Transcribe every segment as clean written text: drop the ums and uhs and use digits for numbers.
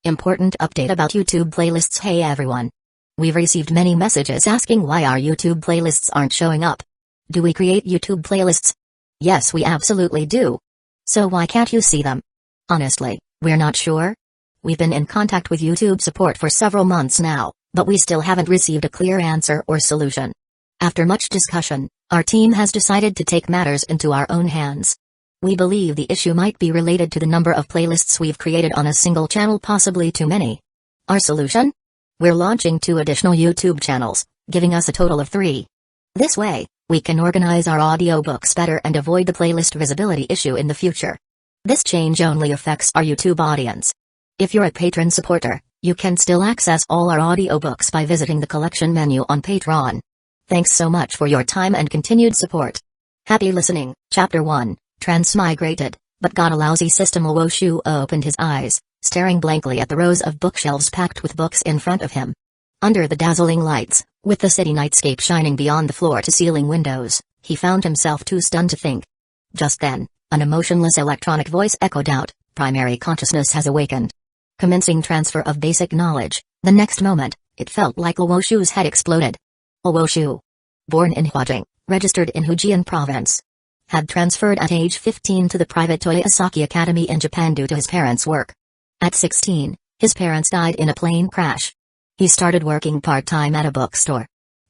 Important update about YouTube playlists. Hey everyone. We've received many messages asking why our YouTube playlists aren't showing up. Do we create YouTube playlists? Yes, we absolutely do. So why can't you see them? Honestly, we're not sure. We've been in contact with YouTube support for several months now, but we still haven't received a clear answer or solution. After much discussion, our team has decided to take matters into our own hands. We believe the issue might be related to the number of playlists we've created on a single channel, possibly too many. Our solution? We're launching 2 additional YouTube channels, giving us a total of 3. This way, we can organize our audiobooks better and avoid the playlist visibility issue in the future. This change only affects our YouTube audience. If you're a patron supporter, you can still access all our audiobooks by visiting the collection menu on Patreon. Thanks so much for your time and continued support. Happy listening. Chapter 1. Transmigrated, but got a lousy system. Woshu opened his eyes, staring blankly at the rows of bookshelves packed with books in front of him. Under the dazzling lights, with the city nightscape shining beyond the floor-to-ceiling windows, he found himself too stunned to think. Just then, an emotionless electronic voice echoed out, "Primary consciousness has awakened." Commencing transfer of basic knowledge. The next moment, it felt like Woshu's head exploded. Woshu, born in Huajing, registered in Fujian province, had transferred at age 15 to the private Toyosaki Academy in Japan due to his parents' work. At 16, his parents died in a plane crash. He started working part-time at a bookstore,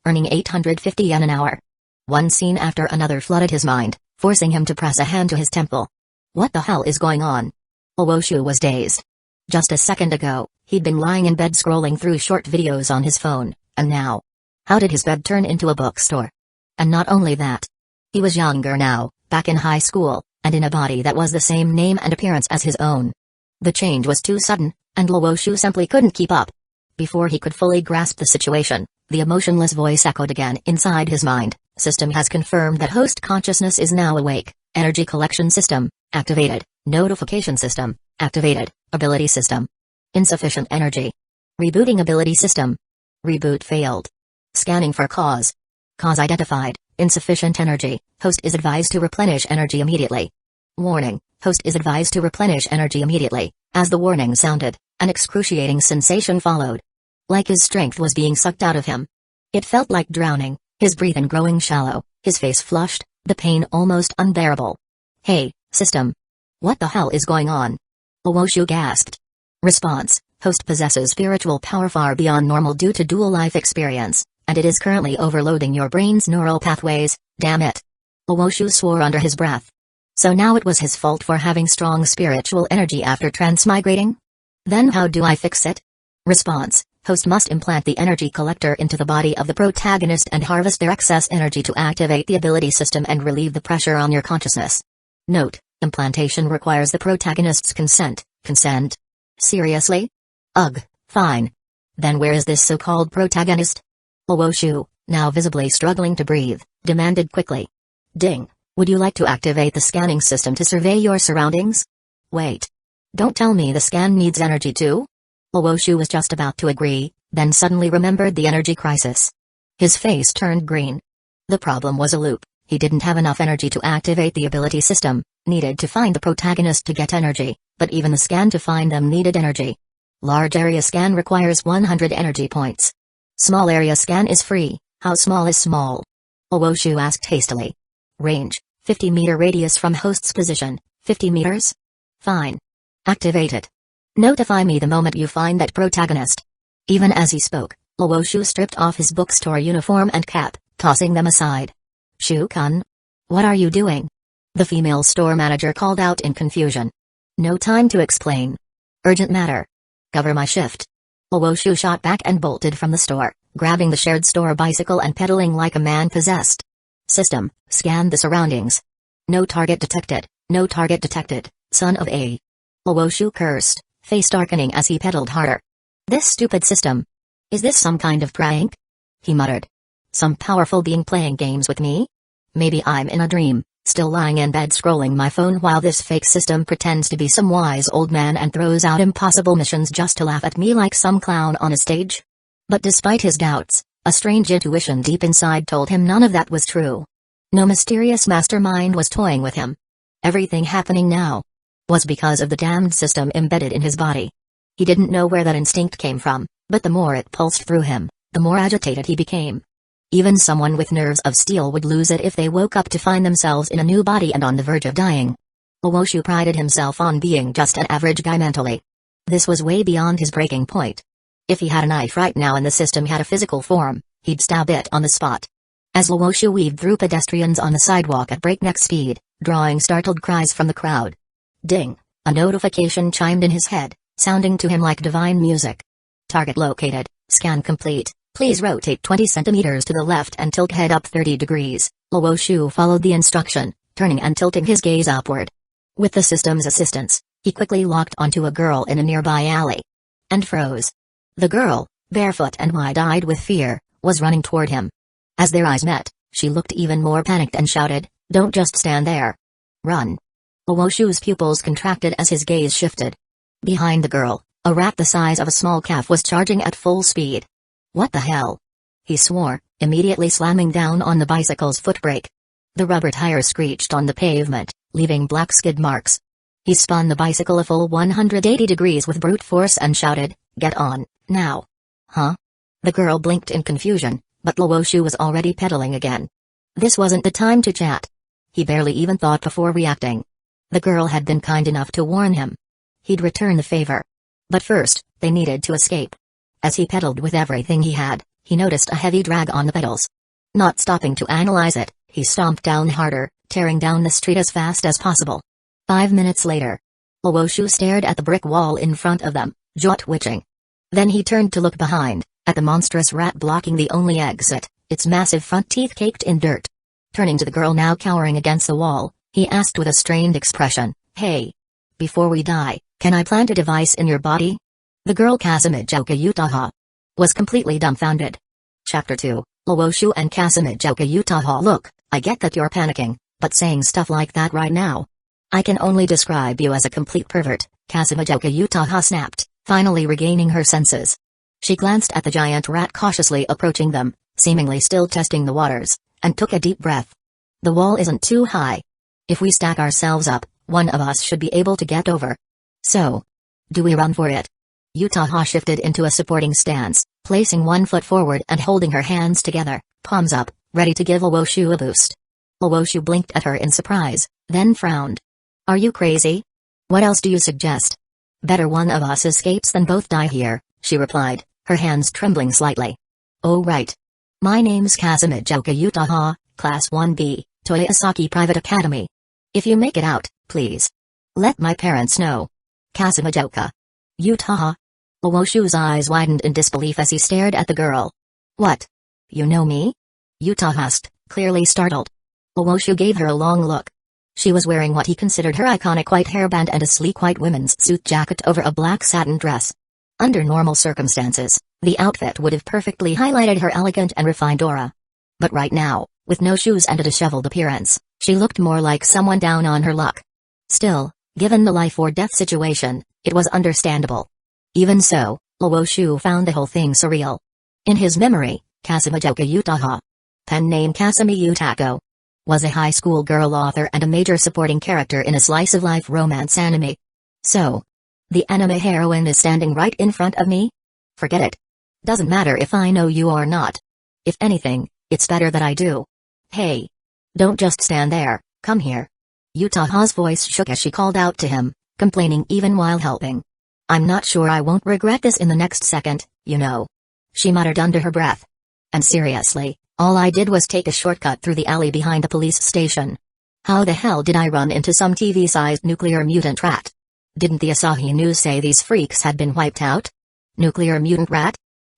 earning 850 yen an hour. One scene after another flooded his mind, forcing him to press a hand to his temple. What the hell is going on? Woshu was dazed. Just a second ago, he'd been lying in bed scrolling through short videos on his phone, and now? How did his bed turn into a bookstore? And not only that, he was younger now, back in high school, and in a body that was the same name and appearance as his own. The change was too sudden, and Woshu simply couldn't keep up. Before he could fully grasp the situation, the emotionless voice echoed again inside his mind. System has confirmed that host consciousness is now awake. Energy collection system, activated. Notification system, activated. Ability system, insufficient energy. Rebooting ability system. Reboot failed. Scanning for cause. Cause identified. Insufficient energy. Host is advised to replenish energy immediately. Warning. Host is advised to replenish energy immediately. As the warning sounded, an excruciating sensation followed. Like his strength was being sucked out of him. It felt like drowning, his breathing growing shallow, his face flushed, the pain almost unbearable. Hey, system. What the hell is going on? Woshu gasped. Response. Host possesses spiritual power far beyond normal due to dual life experience, and it is currently overloading your brain's neural pathways, damn it. Woshu swore under his breath. So now it was his fault for having strong spiritual energy after transmigrating? Then how do I fix it? Response. Host must implant the energy collector into the body of the protagonist and harvest their excess energy to activate the ability system and relieve the pressure on your consciousness. Note, implantation requires the protagonist's consent. Consent? Seriously? Ugh, fine. Then where is this so-called protagonist? Woshu, now visibly struggling to breathe, demanded quickly. Ding, would you like to activate the scanning system to survey your surroundings? Wait. Don't tell me the scan needs energy too? Woshu was just about to agree, then suddenly remembered the energy crisis. His face turned green. The problem was a loop. He didn't have enough energy to activate the ability system, needed to find the protagonist to get energy, but even the scan to find them needed energy. Large area scan requires 100 energy points. Small area scan is free. How small is small? Woshu asked hastily. Range, 50-meter radius from host's position, 50 meters? Fine. Activate it. Notify me the moment you find that protagonist. Even as he spoke, Woshu stripped off his bookstore uniform and cap, tossing them aside. Shu-kun? What are you doing? The female store manager called out in confusion. No time to explain. Urgent matter. Cover my shift. Woshu shot back and bolted from the store, grabbing the shared store bicycle and pedaling like a man possessed. System, scan the surroundings. No target detected, no target detected, son of a. Woshu cursed, face darkening as he pedaled harder. This stupid system. Is this some kind of prank? He muttered. Some powerful being playing games with me? Maybe I'm in a dream, still lying in bed scrolling my phone while this fake system pretends to be some wise old man and throws out impossible missions just to laugh at me like some clown on a stage? But despite his doubts, a strange intuition deep inside told him none of that was true. No mysterious mastermind was toying with him. Everything happening now was because of the damned system embedded in his body. He didn't know where that instinct came from, but the more it pulsed through him, the more agitated he became. Even someone with nerves of steel would lose it if they woke up to find themselves in a new body and on the verge of dying. Luoshu prided himself on being just an average guy mentally. This was way beyond his breaking point. If he had a knife right now and the system had a physical form, he'd stab it on the spot. As Luoshu weaved through pedestrians on the sidewalk at breakneck speed, drawing startled cries from the crowd. Ding! A notification chimed in his head, sounding to him like divine music. Target located, scan complete. Please rotate 20 centimeters to the left and tilt head up 30 degrees. Luoshu followed the instruction, turning and tilting his gaze upward. With the system's assistance, he quickly locked onto a girl in a nearby alley. And froze. The girl, barefoot and wide-eyed with fear, was running toward him. As their eyes met, she looked even more panicked and shouted, "Don't just stand there. Run." Luoshu's pupils contracted as his gaze shifted. Behind the girl, a rat the size of a small calf was charging at full speed. "What the hell?" he swore, immediately slamming down on the bicycle's footbrake. The rubber tire screeched on the pavement, leaving black skid marks. He spun the bicycle a full 180 degrees with brute force and shouted, "Get on, now." Huh? The girl blinked in confusion, but Luoshu was already pedaling again. This wasn't the time to chat. He barely even thought before reacting. The girl had been kind enough to warn him. He'd return the favor. But first, they needed to escape. As he pedaled with everything he had, he noticed a heavy drag on the pedals. Not stopping to analyze it, he stomped down harder, tearing down the street as fast as possible. 5 minutes later, Luoshu stared at the brick wall in front of them, jaw twitching. Then he turned to look behind, at the monstrous rat blocking the only exit, its massive front teeth caked in dirt. Turning to the girl now cowering against the wall, he asked with a strained expression, "Hey. Before we die, can I plant a device in your body?" The girl Kazumijouka Utaha was completely dumbfounded. Chapter 2, Luoshu and Kazumijouka Utaha. "Look, I get that you're panicking, but saying stuff like that right now. I can only describe you as a complete pervert," Kazumijouka Utaha snapped, finally regaining her senses. She glanced at the giant rat cautiously approaching them, seemingly still testing the waters, and took a deep breath. "The wall isn't too high. If we stack ourselves up, one of us should be able to get over. So, do we run for it?" Utaha shifted into a supporting stance, placing one foot forward and holding her hands together, palms up, ready to give Luoshu a boost. Luoshu blinked at her in surprise, then frowned. "Are you crazy? What else do you suggest?" "Better one of us escapes than both die here," she replied, her hands trembling slightly. "Oh right. My name's Kazumijouka Utaha, Class 1B, Toyosaki Private Academy. If you make it out, please let my parents know." "Kazumijouka Utaha?" Luoshu's eyes widened in disbelief as he stared at the girl. "What? You know me?" Utaha asked, clearly startled. Luoshu gave her a long look. She was wearing what he considered her iconic white hairband and a sleek white women's suit jacket over a black satin dress. Under normal circumstances, the outfit would have perfectly highlighted her elegant and refined aura. But right now, with no shoes and a disheveled appearance, she looked more like someone down on her luck. Still, given the life-or-death situation, it was understandable. Even so, Luoshu found the whole thing surreal. In his memory, Kazumijouka Utaha, pen name Kasumi Utako, was a high school girl author and a major supporting character in a slice-of-life romance anime. So, the anime heroine is standing right in front of me? Forget it. Doesn't matter if I know you or not. If anything, it's better that I do. Hey. Don't just stand there, come here. Utaha's voice shook as she called out to him, complaining even while helping. "I'm not sure I won't regret this in the next second, you know," she muttered under her breath. "And seriously, all I did was take a shortcut through the alley behind the police station. How the hell did I run into some TV-sized nuclear mutant rat? Didn't the Asahi News say these freaks had been wiped out? Nuclear mutant rat?"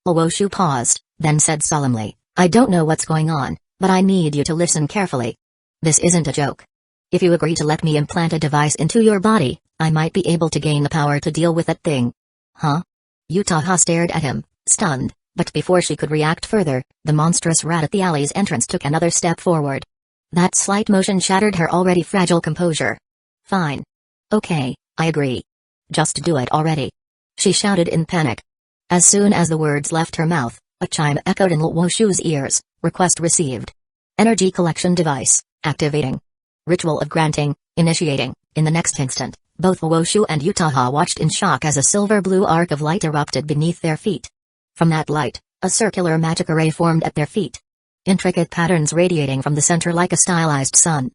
Luoshu paused, then said solemnly, "I don't know what's going on, but I need you to listen carefully. This isn't a joke. If you agree to let me implant a device into your body, I might be able to gain the power to deal with that thing." "Huh?" Utaha stared at him, stunned, but before she could react further, the monstrous rat at the alley's entrance took another step forward. That slight motion shattered her already fragile composure. "Fine. Okay, I agree. Just do it already," she shouted in panic. As soon as the words left her mouth, a chime echoed in Luoshu's ears, "Request received. Energy collection device, activating. Ritual of granting, initiating." In the next instant, Both Woshu and Utaha watched in shock as a silver-blue arc of light erupted beneath their feet. From that light, a circular magic array formed at their feet. Intricate patterns radiating from the center like a stylized sun.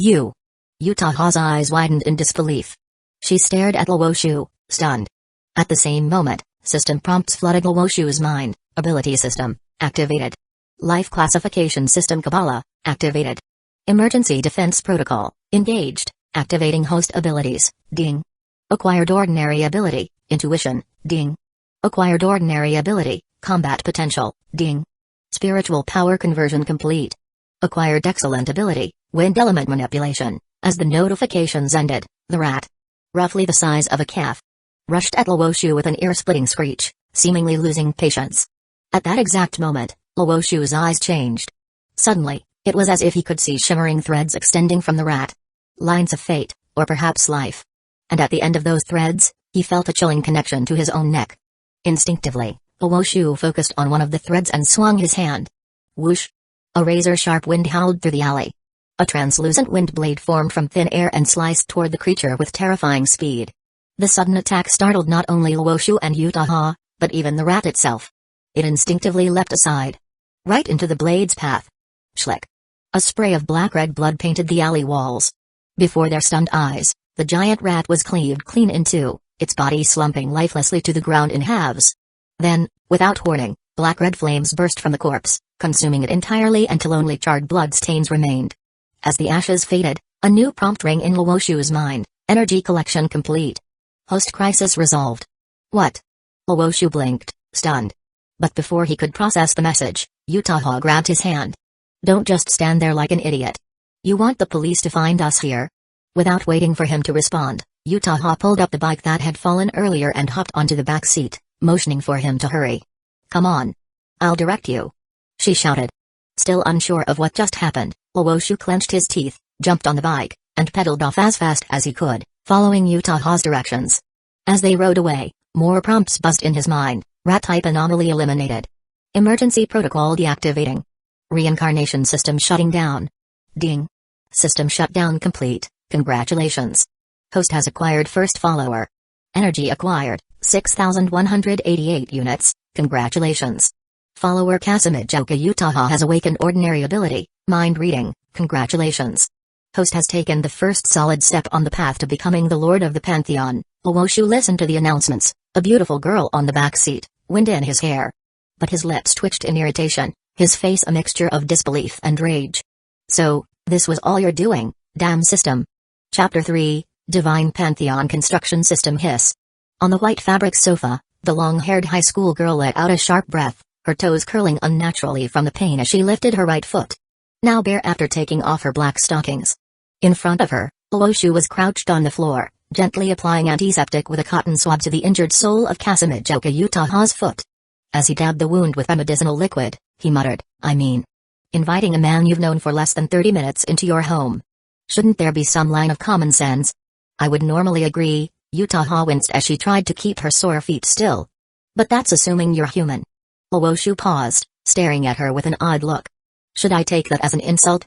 Utaha's eyes widened in disbelief. She stared at Woshu, stunned. At the same moment, system prompts flooded Woshu's mind. Ability system, activated. Life classification system Kabbalah, activated. Emergency defense protocol, engaged, activating host abilities, ding. Acquired ordinary ability, intuition, ding. Acquired ordinary ability, combat potential, ding. Spiritual power conversion complete. Acquired excellent ability, wind element manipulation. As the notifications ended, the rat, roughly the size of a calf, rushed at Woshu with an ear-splitting screech, seemingly losing patience. At that exact moment, Woshu's eyes changed. Suddenly, it was as if he could see shimmering threads extending from the rat. Lines of fate, or perhaps life. And at the end of those threads, he felt a chilling connection to his own neck. Instinctively, Woshu focused on one of the threads and swung his hand. Whoosh! A razor-sharp wind howled through the alley. A translucent wind blade formed from thin air and sliced toward the creature with terrifying speed. The sudden attack startled not only Woshu and Utaha, but even the rat itself. It instinctively leapt aside. Right into the blade's path. Schlick. A spray of black-red blood painted the alley walls. Before their stunned eyes, the giant rat was cleaved clean in two, its body slumping lifelessly to the ground in halves. Then, without warning, black-red flames burst from the corpse, consuming it entirely until only charred blood stains remained. As the ashes faded, a new prompt rang in Woshu's mind, energy collection complete. Host crisis resolved. What? Woshu blinked, stunned. But before he could process the message, Utaha grabbed his hand. Don't just stand there like an idiot. You want the police to find us here? Without waiting for him to respond, Utaha pulled up the bike that had fallen earlier and hopped onto the back seat, motioning for him to hurry. Come on. I'll direct you. She shouted. Still unsure of what just happened, Woshu clenched his teeth, jumped on the bike, and pedaled off as fast as he could, following Utaha's directions. As they rode away, more prompts buzzed in his mind. Rat-type anomaly eliminated. Emergency protocol deactivating. Reincarnation system shutting down. Ding. System shutdown complete, congratulations. Host has acquired first follower. Energy acquired, 6,188 units, congratulations. Follower Kasimijoka Utaha has awakened ordinary ability, mind reading, congratulations. Host has taken the first solid step on the path to becoming the Lord of the Pantheon. Woshu listened to the announcements, a beautiful girl on the back seat, wind in his hair. But his lips twitched in irritation, his face a mixture of disbelief and rage. So, this was all you're doing, damn system. Chapter 3, Divine Pantheon Construction System Hiss. On the white fabric sofa, the long-haired high school girl let out a sharp breath, her toes curling unnaturally from the pain as she lifted her right foot. Now bare after taking off her black stockings. In front of her, Woshu was crouched on the floor, gently applying antiseptic with a cotton swab to the injured sole of Kasimijoka Utaha's foot. As he dabbed the wound with a medicinal liquid, he muttered, inviting a man you've known for less than 30 minutes into your home. Shouldn't there be some line of common sense? I would normally agree, Utaha winced as she tried to keep her sore feet still. But that's assuming you're human. Woshu paused, staring at her with an odd look. Should I take that as an insult?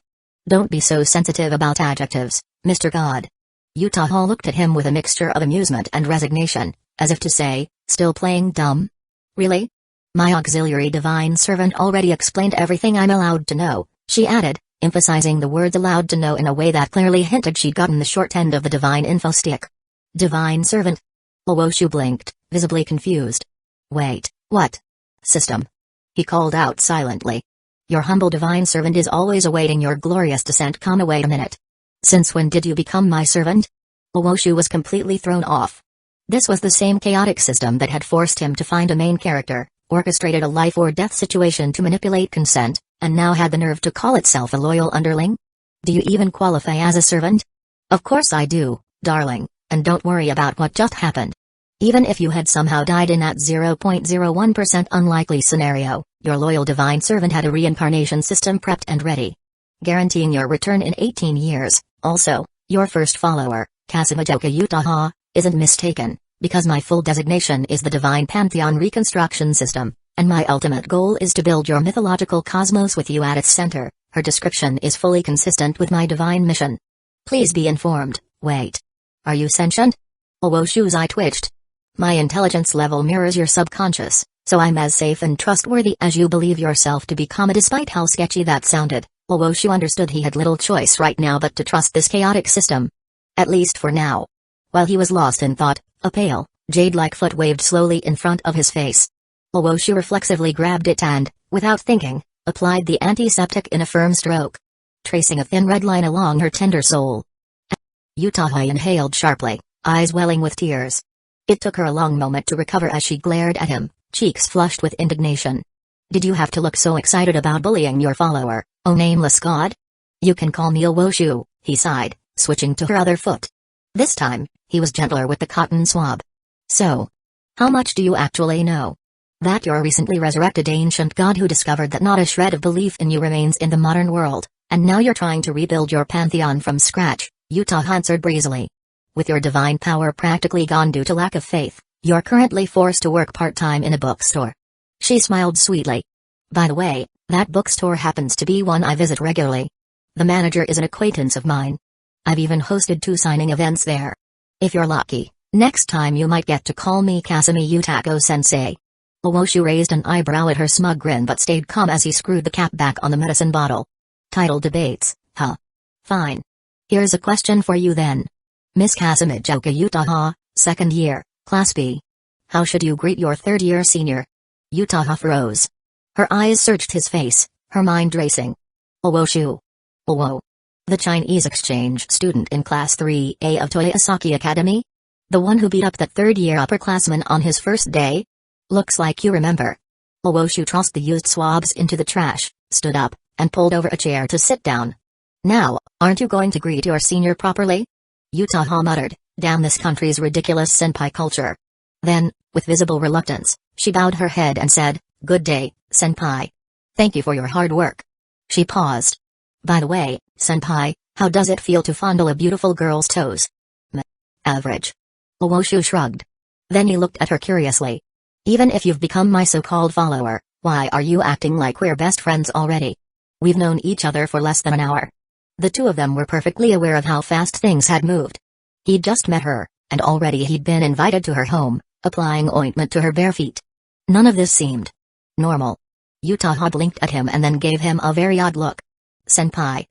Don't be so sensitive about adjectives, Mr. God. Utaha looked at him with a mixture of amusement and resignation, as if to say, still playing dumb? Really? My auxiliary divine servant already explained everything I'm allowed to know, she added, emphasizing the words allowed to know in a way that clearly hinted she'd gotten the short end of the divine info stick. Divine servant? Woshu blinked, visibly confused. Wait, what? System. He called out silently. Your humble divine servant is always awaiting your glorious descent. Wait a minute. Since when did you become my servant? Woshu was completely thrown off. This was the same chaotic system that had forced him to find a main character, orchestrated a life or death situation to manipulate consent, and now had the nerve to call itself a loyal underling? Do you even qualify as a servant? Of course I do, darling, and don't worry about what just happened. Even if you had somehow died in that 0.01% unlikely scenario, your loyal divine servant had a reincarnation system prepped and ready, guaranteeing your return in 18 years. Also, your first follower, Kasimijoka Utaha, isn't mistaken, because my full designation is the Divine Pantheon Reconstruction System, and my ultimate goal is to build your mythological cosmos with you at its center. Her description is fully consistent with my divine mission. Please be informed. Wait. Are you sentient? Owoshu's eye twitched. My intelligence level mirrors your subconscious, so I'm as safe and trustworthy as you believe yourself to become. Despite how sketchy that sounded, Owoshu understood he had little choice right now but to trust this chaotic system. At least for now. While he was lost in thought, a pale, jade-like foot waved slowly in front of his face. Owoshu reflexively grabbed it and, without thinking, applied the antiseptic in a firm stroke, tracing a thin red line along her tender sole. Utaha inhaled sharply, eyes welling with tears. It took her a long moment to recover as she glared at him, cheeks flushed with indignation. Did you have to look so excited about bullying your follower, oh nameless god? You can call me Owoshu, he sighed, switching to her other foot. This time, he was gentler with the cotton swab. So, how much do you actually know? That you're a recently resurrected ancient god who discovered that not a shred of belief in you remains in the modern world, and now you're trying to rebuild your pantheon from scratch, Utaha answered breezily. With your divine power practically gone due to lack of faith, you're currently forced to work part-time in a bookstore. She smiled sweetly. By the way, that bookstore happens to be one I visit regularly. The manager is an acquaintance of mine. I've even hosted 2 signing events there. If you're lucky, next time you might get to call me Kasumi Utako-sensei. Owoshu raised an eyebrow at her smug grin but stayed calm as he screwed the cap back on the medicine bottle. Title debates, huh? Fine. Here's a question for you then. Miss Kasumi Utaha, 2nd year, Class B. How should you greet your 3rd-year senior? Utaha froze. Her eyes searched his face, her mind racing. Owoshu. Owo. The Chinese exchange student in Class 3A of Toyosaki Academy? The one who beat up that 3rd-year upperclassman on his first day? Looks like you remember. Owoshu tossed the used swabs into the trash, stood up, and pulled over a chair to sit down. Now, aren't you going to greet your senior properly? Utaha muttered, damn this country's ridiculous senpai culture. Then, with visible reluctance, she bowed her head and said, Good day, senpai. Thank you for your hard work. She paused. By the way, senpai, how does it feel to fondle a beautiful girl's toes? Average. Owoshu shrugged. Then he looked at her curiously. Even if you've become my so-called follower, why are you acting like we're best friends already? We've known each other for less than an hour. The two of them were perfectly aware of how fast things had moved. He'd just met her, and already he'd been invited to her home, applying ointment to her bare feet. None of this seemed normal. Utaha blinked at him and then gave him a very odd look. Senpai.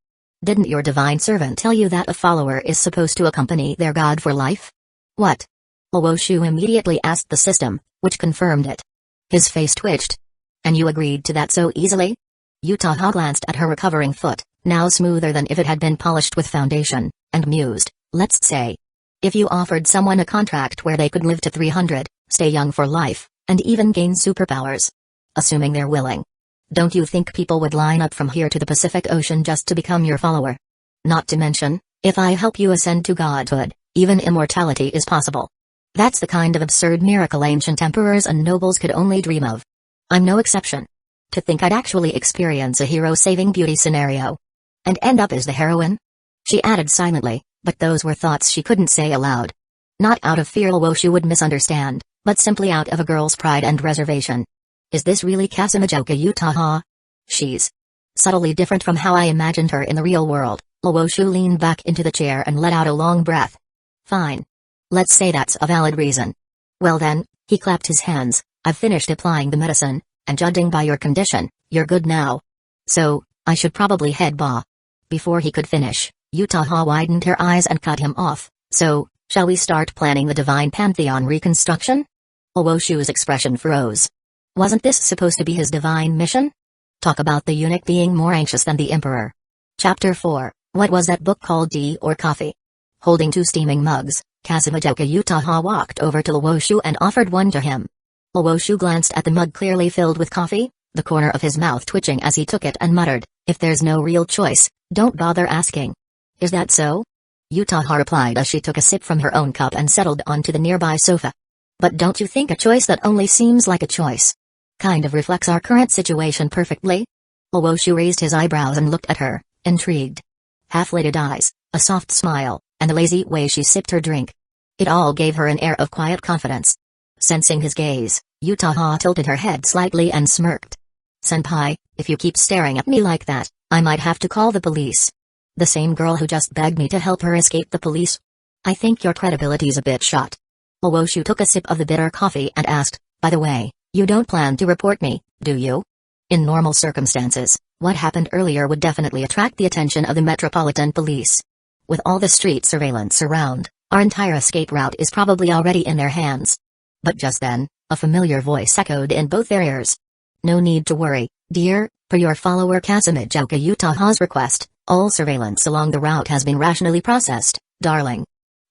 Didn't your divine servant tell you that a follower is supposed to accompany their god for life? What? Owoshu immediately asked the system, which confirmed it. His face twitched. And you agreed to that so easily? Utaha glanced at her recovering foot, now smoother than if it had been polished with foundation, and mused, let's say. If you offered someone a contract where they could live to 300, stay young for life, and even gain superpowers. Assuming they're willing. Don't you think people would line up from here to the Pacific Ocean just to become your follower? Not to mention, if I help you ascend to godhood, even immortality is possible. That's the kind of absurd miracle ancient emperors and nobles could only dream of. I'm no exception. To think I'd actually experience a hero-saving beauty scenario. And end up as the heroine? She added silently, but those were thoughts she couldn't say aloud. Not out of fear Owoshu would misunderstand, but simply out of a girl's pride and reservation. Is this really Kasumi Utaha? She's subtly different from how I imagined her in the real world. Owoshu leaned back into the chair and let out a long breath. Fine. Let's say that's a valid reason. Well then, he clapped his hands, I've finished applying the medicine, and judging by your condition, you're good now. So, I should probably head ba. Before he could finish, Utaha widened her eyes and cut him off. So, shall we start planning the divine pantheon reconstruction? Owoshu's expression froze. Wasn't this supposed to be his divine mission? Talk about the eunuch being more anxious than the emperor. Chapter 4, What was that book called, tea or coffee? Holding 2 steaming mugs, Kasumi Utaha walked over to Owoshu and offered one to him. Owoshu glanced at the mug clearly filled with coffee, the corner of his mouth twitching as he took it and muttered, if there's no real choice, don't bother asking. Is that so? Utaha replied as she took a sip from her own cup and settled onto the nearby sofa. But don't you think a choice that only seems like a choice kind of reflects our current situation perfectly? Owoshu raised his eyebrows and looked at her, intrigued. Half-lidded eyes, a soft smile, and the lazy way she sipped her drink. It all gave her an air of quiet confidence. Sensing his gaze, Utaha tilted her head slightly and smirked. Senpai, if you keep staring at me like that, I might have to call the police. The same girl who just begged me to help her escape the police? I think your credibility's a bit shot. Owoshu took a sip of the bitter coffee and asked, by the way, you don't plan to report me, do you? In normal circumstances, what happened earlier would definitely attract the attention of the Metropolitan Police. With all the street surveillance around, our entire escape route is probably already in their hands. But just then, a familiar voice echoed in both their ears. No need to worry, dear, per your follower Kasumijoka Utaha's request, all surveillance along the route has been rationally processed, darling.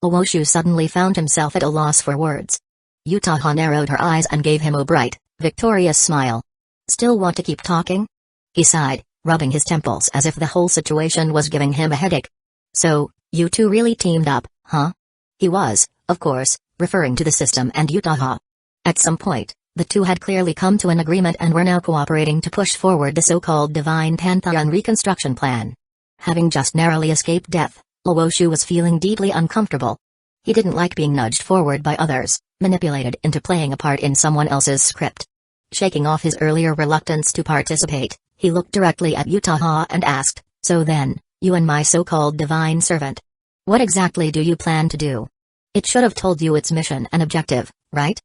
Owoshu suddenly found himself at a loss for words. Utaha narrowed her eyes and gave him a bright, victorious smile. Still want to keep talking? He sighed, rubbing his temples as if the whole situation was giving him a headache. So, you two really teamed up, huh? He was, of course, referring to the system and Utaha. At some point, the two had clearly come to an agreement and were now cooperating to push forward the so-called Divine Pantheon reconstruction plan. Having just narrowly escaped death, Owoshu was feeling deeply uncomfortable. He didn't like being nudged forward by others, manipulated into playing a part in someone else's script. Shaking off his earlier reluctance to participate, he looked directly at Utaha and asked, so then, you and my so-called divine servant. What exactly do you plan to do? It should have told you its mission and objective, right?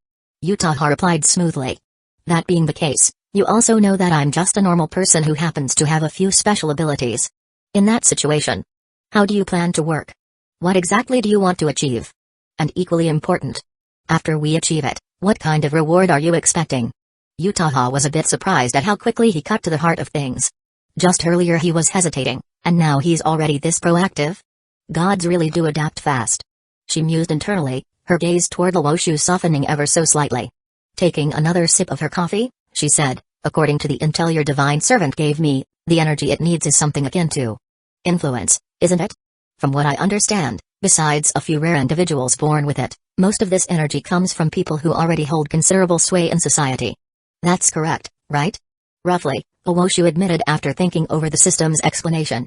Utaha replied smoothly. That being the case, you also know that I'm just a normal person who happens to have a few special abilities. In that situation, how do you plan to work? What exactly do you want to achieve? And equally important, after we achieve it, what kind of reward are you expecting? Utaha was a bit surprised at how quickly he cut to the heart of things. Just earlier he was hesitating, and now he's already this proactive? Gods really do adapt fast. She mused internally, her gaze toward Owoshu softening ever so slightly. Taking another sip of her coffee, she said, according to the intel your divine servant gave me, the energy it needs is something akin to influence, isn't it? From what I understand, besides a few rare individuals born with it, most of this energy comes from people who already hold considerable sway in society. That's correct, right? Roughly, Owoshu admitted after thinking over the system's explanation.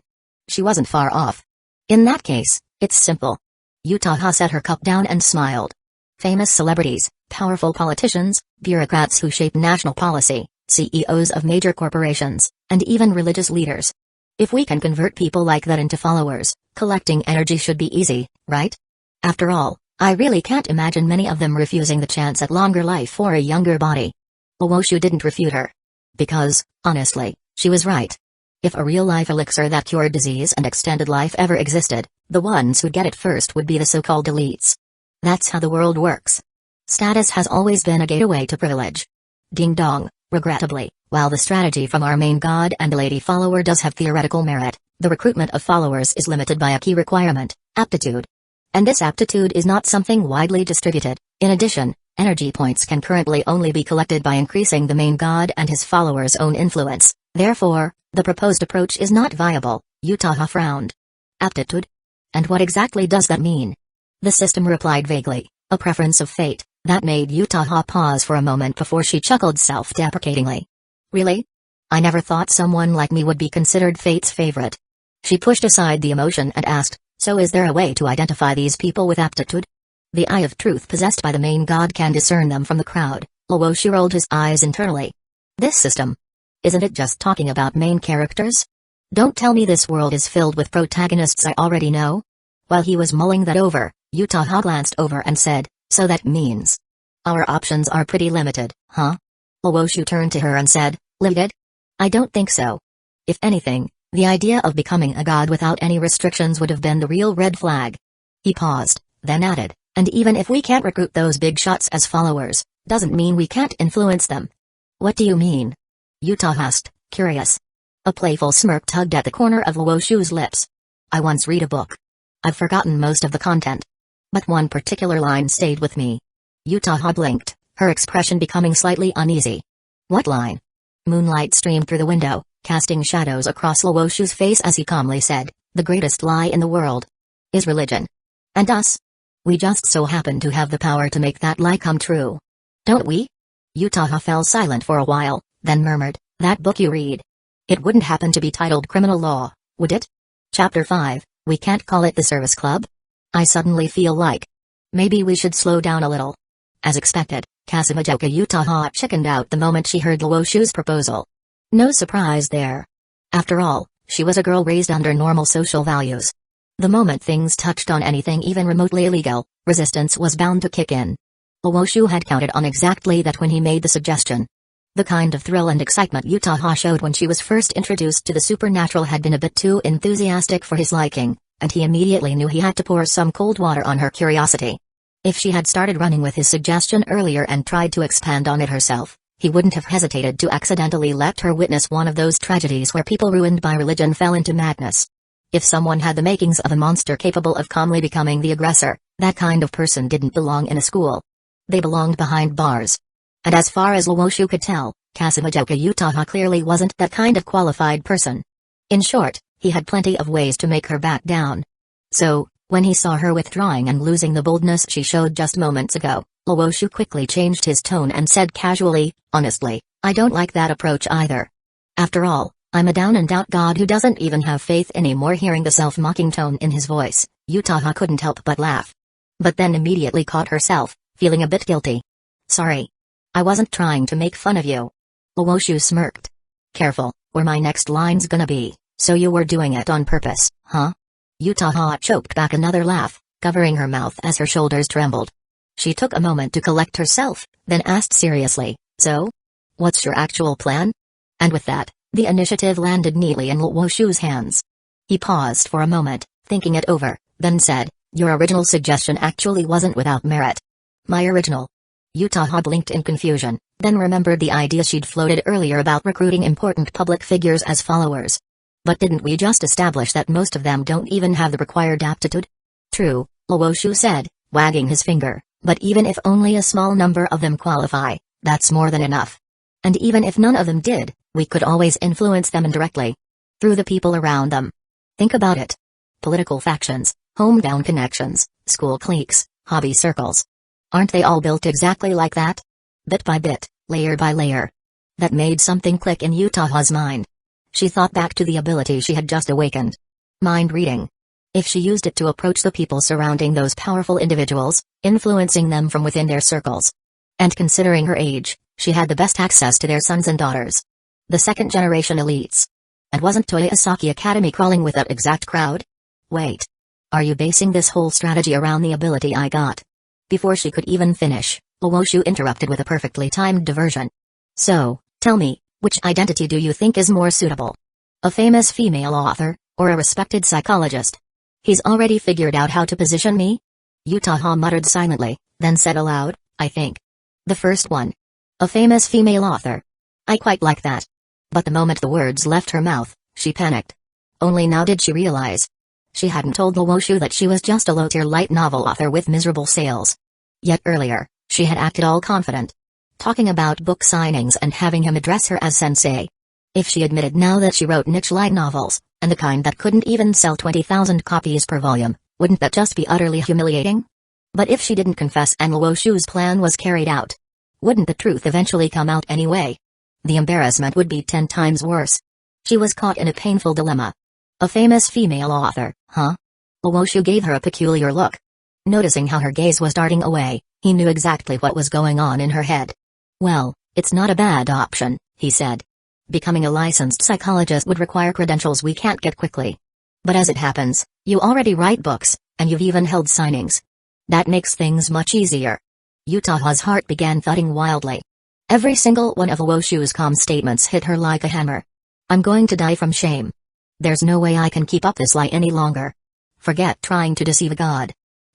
She wasn't far off. In that case, it's simple. Utaha set her cup down and smiled. Famous celebrities, powerful politicians, bureaucrats who shape national policy, CEOs of major corporations, and even religious leaders. If we can convert people like that into followers, collecting energy should be easy, right? After all, I really can't imagine many of them refusing the chance at longer life or a younger body. Owoshu didn't refute her. Because, honestly, she was right. If a real-life elixir that cured disease and extended life ever existed, the ones who'd get it first would be the so-called elites. That's how the world works. Status has always been a gateway to privilege. Ding dong, regrettably, while the strategy from our main god and lady follower does have theoretical merit, the recruitment of followers is limited by a key requirement, aptitude. And this aptitude is not something widely distributed. In addition, energy points can currently only be collected by increasing the main god and his followers' own influence. Therefore, the proposed approach is not viable. Utaha frowned. Aptitude? And what exactly does that mean? The system replied vaguely, a preference of fate. That made Utaha pause for a moment before she chuckled self-deprecatingly. Really? I never thought someone like me would be considered fate's favorite. She pushed aside the emotion and asked, so is there a way to identify these people with aptitude? The eye of truth possessed by the main god can discern them from the crowd. Owoshu rolled his eyes internally. This system. Isn't it just talking about main characters? Don't tell me this world is filled with protagonists I already know? While he was mulling that over, Utaha glanced over and said, so that means our options are pretty limited, huh? Owoshu turned to her and said, limited? I don't think so. If anything, the idea of becoming a god without any restrictions would have been the real red flag. He paused, then added, and even if we can't recruit those big shots as followers, doesn't mean we can't influence them. What do you mean? Utaha asked, curious. A playful smirk tugged at the corner of Owoshu's lips. I once read a book. I've forgotten most of the content. But one particular line stayed with me. Utaha blinked, her expression becoming slightly uneasy. What line? Moonlight streamed through the window, casting shadows across Owoshu's face as he calmly said, the greatest lie in the world is religion. And us? We just so happen to have the power to make that lie come true. Don't we? Utaha fell silent for a while, then murmured, that book you read. It wouldn't happen to be titled Criminal Law, would it? Chapter 5, we can't call it the Service Club? I suddenly feel like maybe we should slow down a little. As expected, Kasumijoka Utaha chickened out the moment she heard Owoshu's proposal. No surprise there. After all, she was a girl raised under normal social values. The moment things touched on anything even remotely illegal, resistance was bound to kick in. Luoshu had counted on exactly that when he made the suggestion. The kind of thrill and excitement Utaha showed when she was first introduced to the supernatural had been a bit too enthusiastic for his liking, and he immediately knew he had to pour some cold water on her curiosity. If she had started running with his suggestion earlier and tried to expand on it herself, he wouldn't have hesitated to accidentally let her witness one of those tragedies where people ruined by religion fell into madness. If someone had the makings of a monster capable of calmly becoming the aggressor, that kind of person didn't belong in a school. They belonged behind bars. And as far as Luoshu could tell, Kasumijoka Utaha clearly wasn't that kind of qualified person. In short, he had plenty of ways to make her back down. So, when he saw her withdrawing and losing the boldness she showed just moments ago, Luoshu quickly changed his tone and said casually, "Honestly, I don't like that approach either. After all, I'm a down-and-out god who doesn't even have faith anymore." Hearing the self-mocking tone in his voice, Utaha couldn't help but laugh. But then immediately caught herself, feeling a bit guilty. "Sorry. I wasn't trying to make fun of you." Luoshu smirked. "Careful, or my next line's gonna be, so you were doing it on purpose, huh?" Utaha choked back another laugh, covering her mouth as her shoulders trembled. She took a moment to collect herself, then asked seriously, "So? What's your actual plan?" And with that, the initiative landed neatly in Luoshu's hands. He paused for a moment, thinking it over, then said, "Your original suggestion actually wasn't without merit." "My original?" Utaha blinked in confusion, then remembered the idea she'd floated earlier about recruiting important public figures as followers. "But didn't we just establish that most of them don't even have the required aptitude?" "True," Luoshu said, wagging his finger, "but even if only a small number of them qualify, that's more than enough. And even if none of them did, we could always influence them indirectly. Through the people around them. Think about it. Political factions, hometown connections, school cliques, hobby circles. Aren't they all built exactly like that? Bit by bit, layer by layer." That made something click in Utaha's mind. She thought back to the ability she had just awakened. Mind reading. If she used it to approach the people surrounding those powerful individuals, influencing them from within their circles. And considering her age, she had the best access to their sons and daughters. The second-generation elites. And wasn't Toyosaki Academy crawling with that exact crowd? Wait. Are you basing this whole strategy around the ability I got? Before she could even finish, Luoshu interrupted with a perfectly timed diversion. "So, tell me, which identity do you think is more suitable? A famous female author, or a respected psychologist?" "He's already figured out how to position me?" Utaha muttered silently, then said aloud, "I think. The first one. A famous female author. I quite like that." But the moment the words left her mouth, she panicked. Only now did she realize. She hadn't told Luoshu that she was just a low-tier light novel author with miserable sales. Yet earlier, she had acted all confident. Talking about book signings and having him address her as sensei. If she admitted now that she wrote niche light novels, and the kind that couldn't even sell 20,000 copies per volume, wouldn't that just be utterly humiliating? But if she didn't confess and Luoshu's plan was carried out, wouldn't the truth eventually come out anyway? The embarrassment would be 10 times worse. She was caught in a painful dilemma. A famous female author, huh? Luoshu gave her a peculiar look. Noticing how her gaze was darting away, he knew exactly what was going on in her head. "Well, it's not a bad option," he said. "Becoming a licensed psychologist would require credentials we can't get quickly. But as it happens, you already write books, and you've even held signings. That makes things much easier." Utaha's heart began thudding wildly. Every single one of Luoshu's calm statements hit her like a hammer. "I'm going to die from shame. There's no way I can keep up this lie any longer. Forget trying to deceive a god.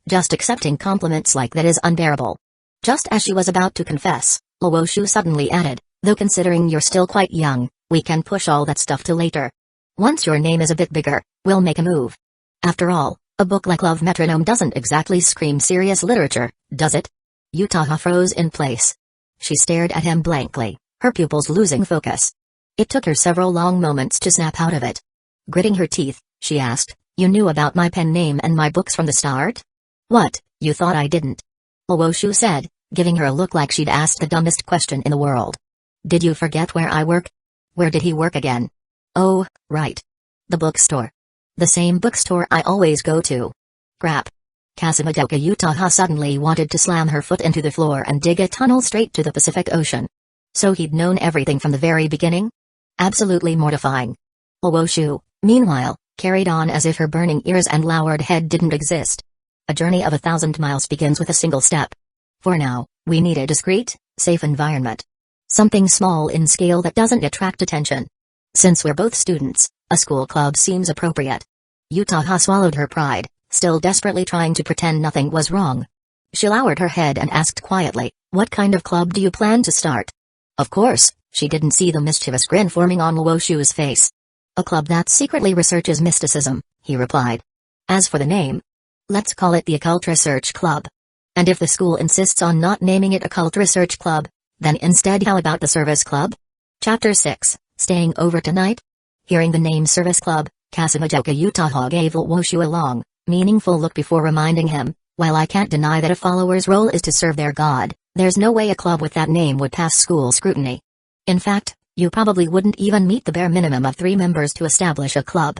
Just accepting compliments like that is unbearable." Just as she was about to confess, Luoshu suddenly added, "Though considering you're still quite young, we can push all that stuff to later. Once your name is a bit bigger, we'll make a move. After all, a book like Love Metronome doesn't exactly scream serious literature, does it?" Utaha froze in place. She stared at him blankly, her pupils losing focus. It took her several long moments to snap out of it. Gritting her teeth, she asked, "You knew about my pen name and my books from the start? What, you thought I didn't?" Luoshu said, giving her a look like she'd asked the dumbest question in the world. "Did you forget where I work?" "Where did he work again?" "Oh, right. The bookstore. The same bookstore I always go to." Crap. Kasumijoka Utaha suddenly wanted to slam her foot into the floor and dig a tunnel straight to the Pacific Ocean. So he'd known everything from the very beginning? Absolutely mortifying. Luoshu, meanwhile, carried on as if her burning ears and lowered head didn't exist. A journey of 1,000 miles begins with a single step. For now, we need a discreet, safe environment. Something small in scale that doesn't attract attention. Since we're both students, a school club seems appropriate. Utaha swallowed her pride, still desperately trying to pretend nothing was wrong. She lowered her head and asked quietly, "What kind of club do you plan to start?" Of course, she didn't see the mischievous grin forming on Luoshu's face. "A club that secretly researches mysticism," he replied. "As for the name, let's call it the Occult Research Club. And if the school insists on not naming it Occult Research Club, then instead how about the Service Club?" Chapter 6, Staying Over Tonight? Hearing the name Service Club, Kasumijoka Utaha gave Luoshu a long, meaningful look before reminding him, "While I can't deny that a follower's role is to serve their god, there's no way a club with that name would pass school scrutiny. In fact, you probably wouldn't even meet the bare minimum of 3 members to establish a club."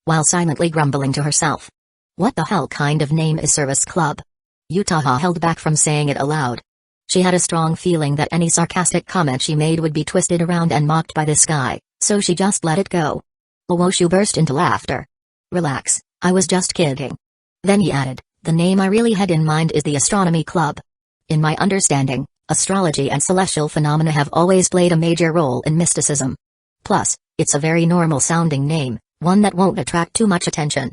While silently grumbling to herself, "What the hell kind of name is Service Club?" Utaha held back from saying it aloud. She had a strong feeling that any sarcastic comment she made would be twisted around and mocked by this guy, so she just let it go. Luoshu burst into laughter. "Relax, I was just kidding." Then he added, "The name I really had in mind is the Astronomy Club. In my understanding, astrology and celestial phenomena have always played a major role in mysticism. Plus, it's a very normal-sounding name, one that won't attract too much attention.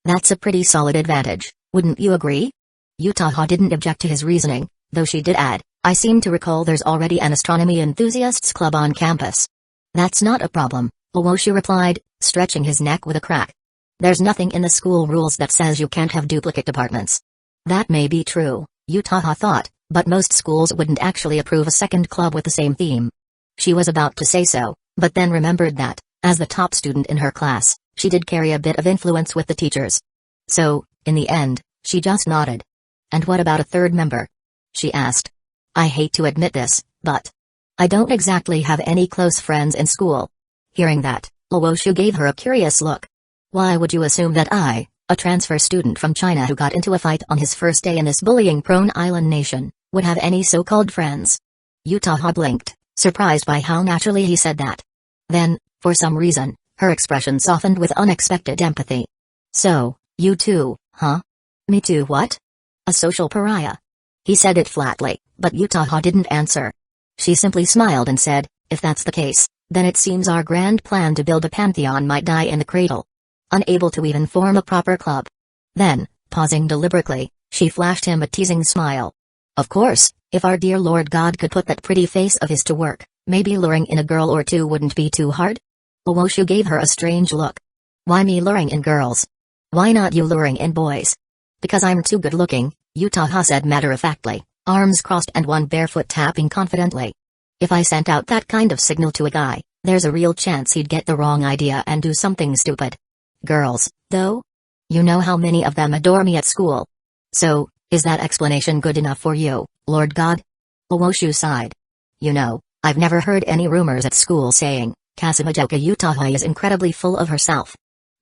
That's a pretty solid advantage, wouldn't you agree?" Utaha didn't object to his reasoning, though she did add, "I seem to recall there's already an astronomy enthusiasts club on campus." "That's not a problem," Luoshu replied, stretching his neck with a crack. "There's nothing in the school rules that says you can't have duplicate departments." That may be true, Utaha thought, but most schools wouldn't actually approve a second club with the same theme. She was about to say so, but then remembered that, as the top student in her class, she did carry a bit of influence with the teachers. So, in the end, she just nodded. "And what about a third member?" she asked. "I hate to admit this, but I don't exactly have any close friends in school." Hearing that, Luoshu gave her a curious look. "Why would you assume that I, a transfer student from China who got into a fight on his first day in this bullying-prone island nation, would have any so-called friends?" Utaha blinked, surprised by how naturally he said that. Then, for some reason, her expression softened with unexpected empathy. "So, you too, huh?" "Me too what?" "A social pariah." He said it flatly, but Utaha didn't answer. She simply smiled and said, "If that's the case, then it seems our grand plan to build a pantheon might die in the cradle." Unable to even form a proper club. Then, pausing deliberately, she flashed him a teasing smile. "Of course, if our dear Lord God could put that pretty face of his to work, maybe luring in a girl or two wouldn't be too hard?" Luoshu gave her a strange look. "Why me luring in girls? Why not you luring in boys?" "Because I'm too good looking," Utaha said matter-of-factly, arms crossed and one barefoot tapping confidently. "If I sent out that kind of signal to a guy, there's a real chance he'd get the wrong idea and do something stupid. Girls, though? You know how many of them adore me at school. So, is that explanation good enough for you, Lord God?" Luoshu sighed. "You know, I've never heard any rumors at school saying, Kasumijoka Utaha is incredibly full of herself."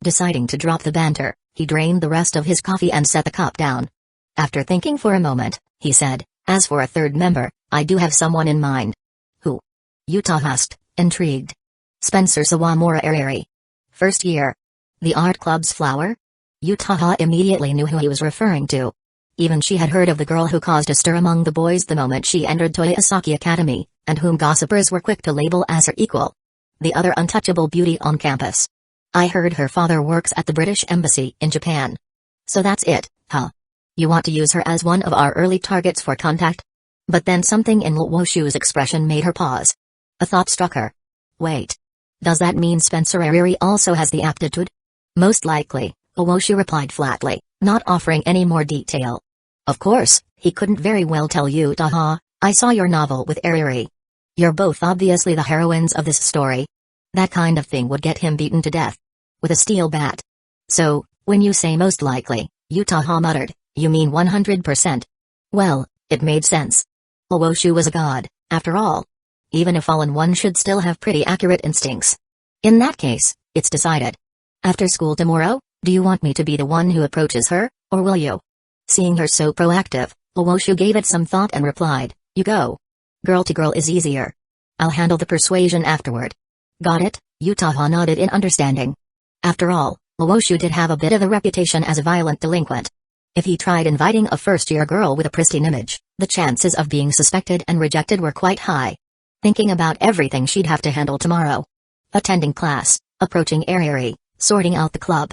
Deciding to drop the banter, he drained the rest of his coffee and set the cup down. After thinking for a moment, he said, "As for a third member, I do have someone in mind." "Who?" Utaha asked, intrigued. "Spencer Sawamura Ariri. First year. The art club's flower?" Utaha immediately knew who he was referring to. Even she had heard of the girl who caused a stir among the boys the moment she entered Toyosaki Academy, and whom gossipers were quick to label as her equal. The other untouchable beauty on campus. "I heard her father works at the British Embassy in Japan." "So that's it, huh? You want to use her as one of our early targets for contact?" But then something in Luoshu's expression made her pause. A thought struck her. "Wait. Does that mean Spencer Ariri also has the aptitude?" "Most likely," Luoshu replied flatly, not offering any more detail. "Of course, he couldn't very well tell Utaha, I saw your novel with Ariri. You're both obviously the heroines of this story." That kind of thing would get him beaten to death. With a steel bat. "So, when you say most likely," Utaha muttered, "you mean 100%. Well, it made sense. Luoshu was a god, after all. Even a fallen one should still have pretty accurate instincts. In that case, it's decided. After school tomorrow, do you want me to be the one who approaches her, or will you?" Seeing her so proactive, Luoshu gave it some thought and replied, "You go. Girl to girl is easier. I'll handle the persuasion afterward." "Got it?" Utaha nodded in understanding. After all, Luoshu did have a bit of a reputation as a violent delinquent. If he tried inviting a first-year girl with a pristine image, the chances of being suspected and rejected were quite high. Thinking about everything she'd have to handle tomorrow. Attending class, approaching Aerie, sorting out the club.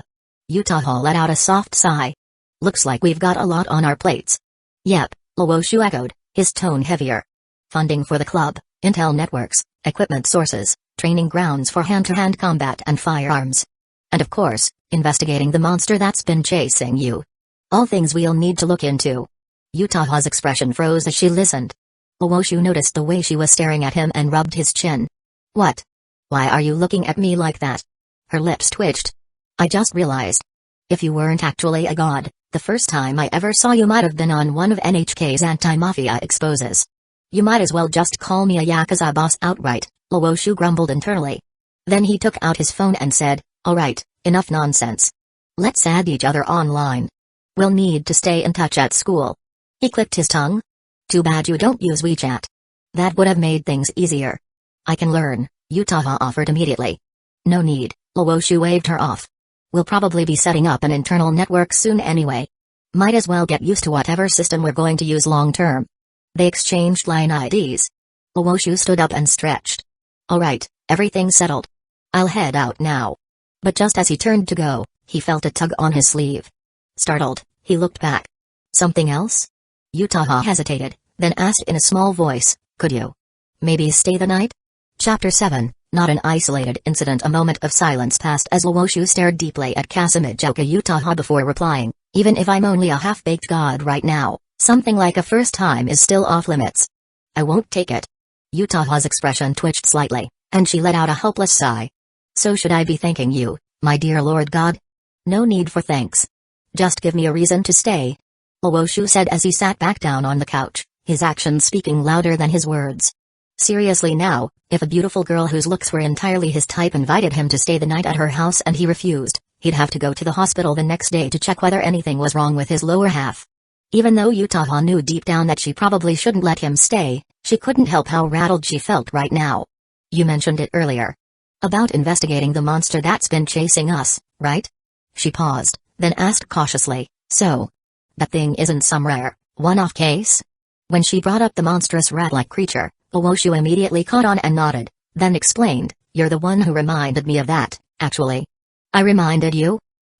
Utaha let out a soft sigh. Looks like we've got a lot on our plates. Yep, Luoshu echoed, his tone heavier. Funding for the club, intel networks, equipment sources, training grounds for hand-to-hand combat and firearms. And of course, investigating the monster that's been chasing you. All things we'll need to look into. Utaha's expression froze as she listened. Luoshu noticed the way she was staring at him and rubbed his chin. What? Why are you looking at me like that? Her lips twitched. I just realized. If you weren't actually a god, the first time I ever saw you might have been on one of NHK's anti-mafia exposes. You might as well just call me a Yakuza boss outright, Luoshu grumbled internally. Then he took out his phone and said, alright, enough nonsense. Let's add each other online. We'll need to stay in touch at school. He clicked his tongue. Too bad you don't use WeChat. That would have made things easier. I can learn, Utaha offered immediately. No need, Luoshu waved her off. We'll probably be setting up an internal network soon anyway. Might as well get used to whatever system we're going to use long term. They exchanged line IDs. Luoshu stood up and stretched. Alright, everything's settled. I'll head out now. But just as he turned to go, he felt a tug on his sleeve. Startled, he looked back. Something else? Utaha hesitated, then asked in a small voice, could you maybe stay the night? Chapter 7, Not an Isolated Incident. A moment of silence passed as Luoshu stared deeply at Kazumijouka Utaha before replying, even if I'm only a half-baked god right now, something like a first time is still off limits. I won't take it. Utaha's expression twitched slightly, and she let out a helpless sigh. So should I be thanking you, my dear Lord God? No need for thanks. Just give me a reason to stay. Luoshu said as he sat back down on the couch, his actions speaking louder than his words. Seriously now, if a beautiful girl whose looks were entirely his type invited him to stay the night at her house and he refused, he'd have to go to the hospital the next day to check whether anything was wrong with his lower half. Even though Utaha knew deep down that she probably shouldn't let him stay, she couldn't help how rattled she felt right now. You mentioned it earlier. About investigating the monster that's been chasing us, right? She paused, then asked cautiously, so? That thing isn't some rare, one-off case? When she brought up the monstrous rat-like creature, Luoshu immediately caught on and nodded, then explained, you're the one who reminded me of that, actually. I reminded you?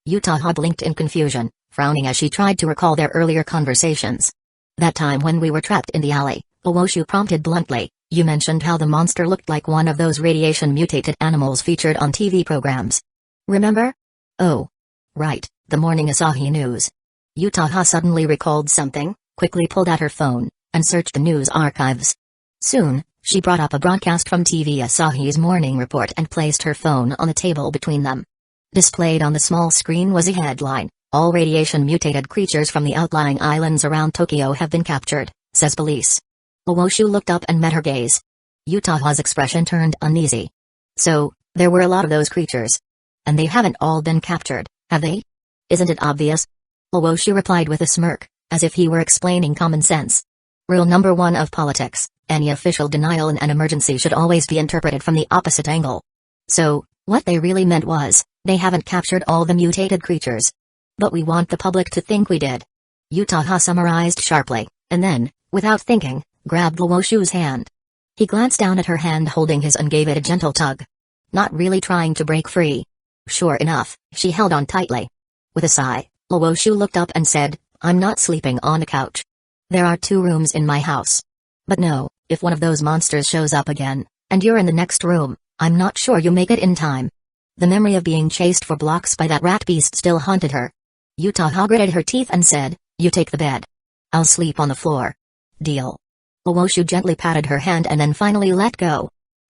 Utaha blinked in confusion, frowning as she tried to recall their earlier conversations. That time when we were trapped in the alley, Luoshu prompted bluntly, you mentioned how the monster looked like one of those radiation-mutated animals featured on TV programs. Remember? Oh. Right, the morning Asahi News. Utaha suddenly recalled something, quickly pulled out her phone, and searched the news archives. Soon, she brought up a broadcast from TV Asahi's morning report and placed her phone on the table between them. Displayed on the small screen was a headline, all radiation-mutated creatures from the outlying islands around Tokyo have been captured, says police. Luoshu looked up and met her gaze. Utaha's expression turned uneasy. So, there were a lot of those creatures. And they haven't all been captured, have they? Isn't it obvious? Luoshu replied with a smirk, as if he were explaining common sense. Rule number 1 of politics, any official denial in an emergency should always be interpreted from the opposite angle. So, what they really meant was, they haven't captured all the mutated creatures. But we want the public to think we did. Utaha summarized sharply, and then, without thinking, grabbed Luoshu's hand. He glanced down at her hand holding his and gave it a gentle tug. Not really trying to break free. Sure enough, she held on tightly. With a sigh, Luoshu looked up and said, I'm not sleeping on a couch. There are 2 rooms in my house. But no, if one of those monsters shows up again, and you're in the next room, I'm not sure you make it in time. The memory of being chased for blocks by that rat beast still haunted her. Utaha gritted her teeth and said, you take the bed. I'll sleep on the floor. Deal. Luoshu gently patted her hand and then finally let go.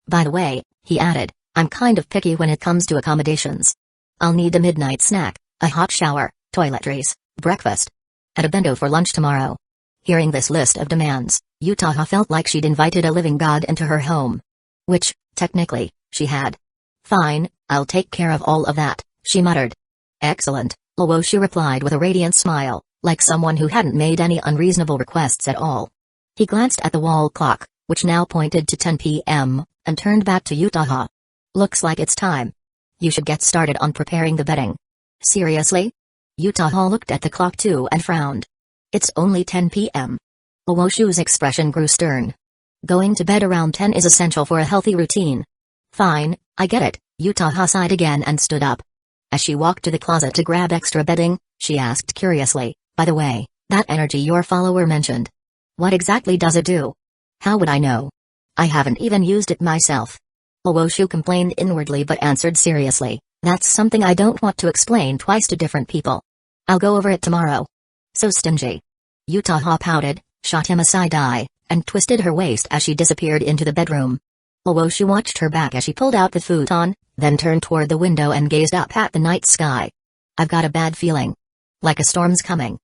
By the way, he added, I'm kind of picky when it comes to accommodations. I'll need a midnight snack, a hot shower, toiletries, breakfast, and a bento for lunch tomorrow. Hearing this list of demands, Utaha felt like she'd invited a living god into her home. Which, technically, she had. Fine, I'll take care of all of that, she muttered. Excellent, Luoshu replied with a radiant smile, like someone who hadn't made any unreasonable requests at all. He glanced at the wall clock, which now pointed to 10 p.m., and turned back to Utaha. Looks like it's time. You should get started on preparing the bedding. Seriously? Utaha looked at the clock too and frowned. It's only 10 p.m. Owoshu's expression grew stern. Going to bed around 10 is essential for a healthy routine. Fine, I get it, Utaha sighed again and stood up. As she walked to the closet to grab extra bedding, she asked curiously, by the way, that energy your follower mentioned. What exactly does it do? How would I know? I haven't even used it myself. Owoshu complained inwardly but answered seriously, that's something I don't want to explain twice to different people. I'll go over it tomorrow. So stingy. Utaha pouted, shot him a side eye, and twisted her waist as she disappeared into the bedroom. Owoshu watched her back as she pulled out the futon, then turned toward the window and gazed up at the night sky. I've got a bad feeling. Like a storm's coming.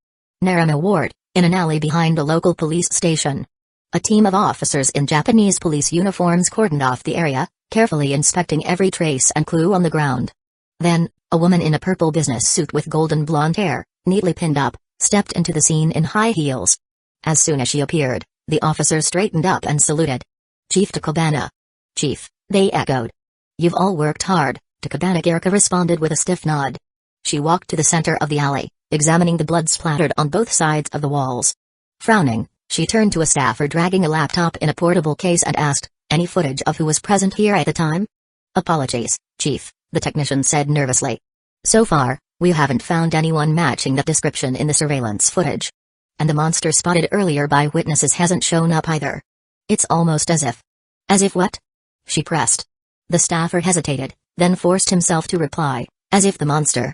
Narama Ward, in an alley behind a local police station. A team of officers in Japanese police uniforms cordoned off the area, carefully inspecting every trace and clue on the ground. Then, a woman in a purple business suit with golden blonde hair, neatly pinned up, stepped into the scene in high heels. As soon as she appeared, the officers straightened up and saluted. Chief Takabana. Chief, they echoed. You've all worked hard, Takabana Garika responded with a stiff nod. She walked to the center of the alley, examining the blood splattered on both sides of the walls. Frowning, she turned to a staffer dragging a laptop in a portable case and asked, any footage of who was present here at the time? Apologies, Chief, the technician said nervously. So far, we haven't found anyone matching that description in the surveillance footage. And the monster spotted earlier by witnesses hasn't shown up either. It's almost as if. As if what? She pressed. The staffer hesitated, then forced himself to reply, as if the monster.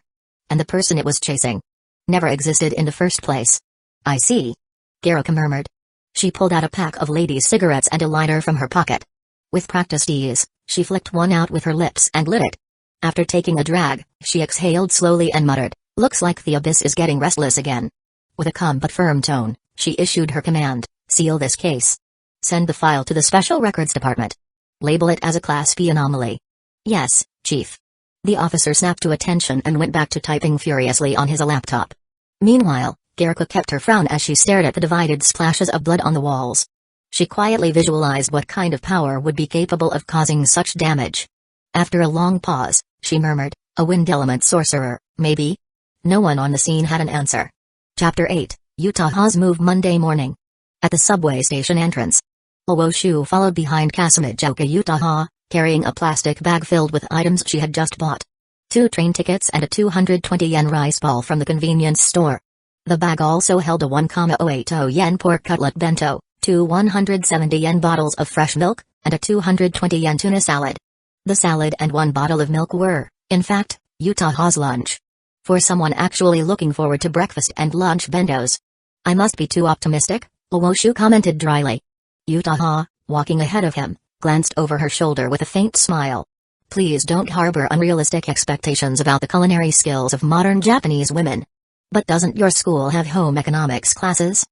And the person it was chasing. Never existed in the first place. I see. Garika murmured. She pulled out a pack of ladies' cigarettes and a lighter from her pocket. With practiced ease, she flicked one out with her lips and lit it. After taking a drag, she exhaled slowly and muttered, looks like the abyss is getting restless again. With a calm but firm tone, she issued her command, seal this case. Send the file to the Special Records Department. Label it as a Class B anomaly. Yes, Chief. The officer snapped to attention and went back to typing furiously on his laptop. Meanwhile, Garika kept her frown as she stared at the divided splashes of blood on the walls. She quietly visualized what kind of power would be capable of causing such damage. After a long pause, she murmured, a wind element sorcerer, maybe? No one on the scene had an answer. Chapter 8, Utaha's Move Monday morning. At the subway station entrance. Owoshu followed behind Kasamijoka Utaha, carrying a plastic bag filled with items she had just bought. 2 train tickets and a 220 yen rice ball from the convenience store. The bag also held a 1,080 yen pork cutlet bento, 2 170 yen bottles of fresh milk, and a 220 yen tuna salad. The salad and 1 bottle of milk were, in fact, Utaha's lunch. For someone actually looking forward to breakfast and lunch bentos. I must be too optimistic, Owoshu commented dryly. Utaha, walking ahead of him, glanced over her shoulder with a faint smile. Please don't harbor unrealistic expectations about the culinary skills of modern Japanese women. But doesn't your school have home economics classes?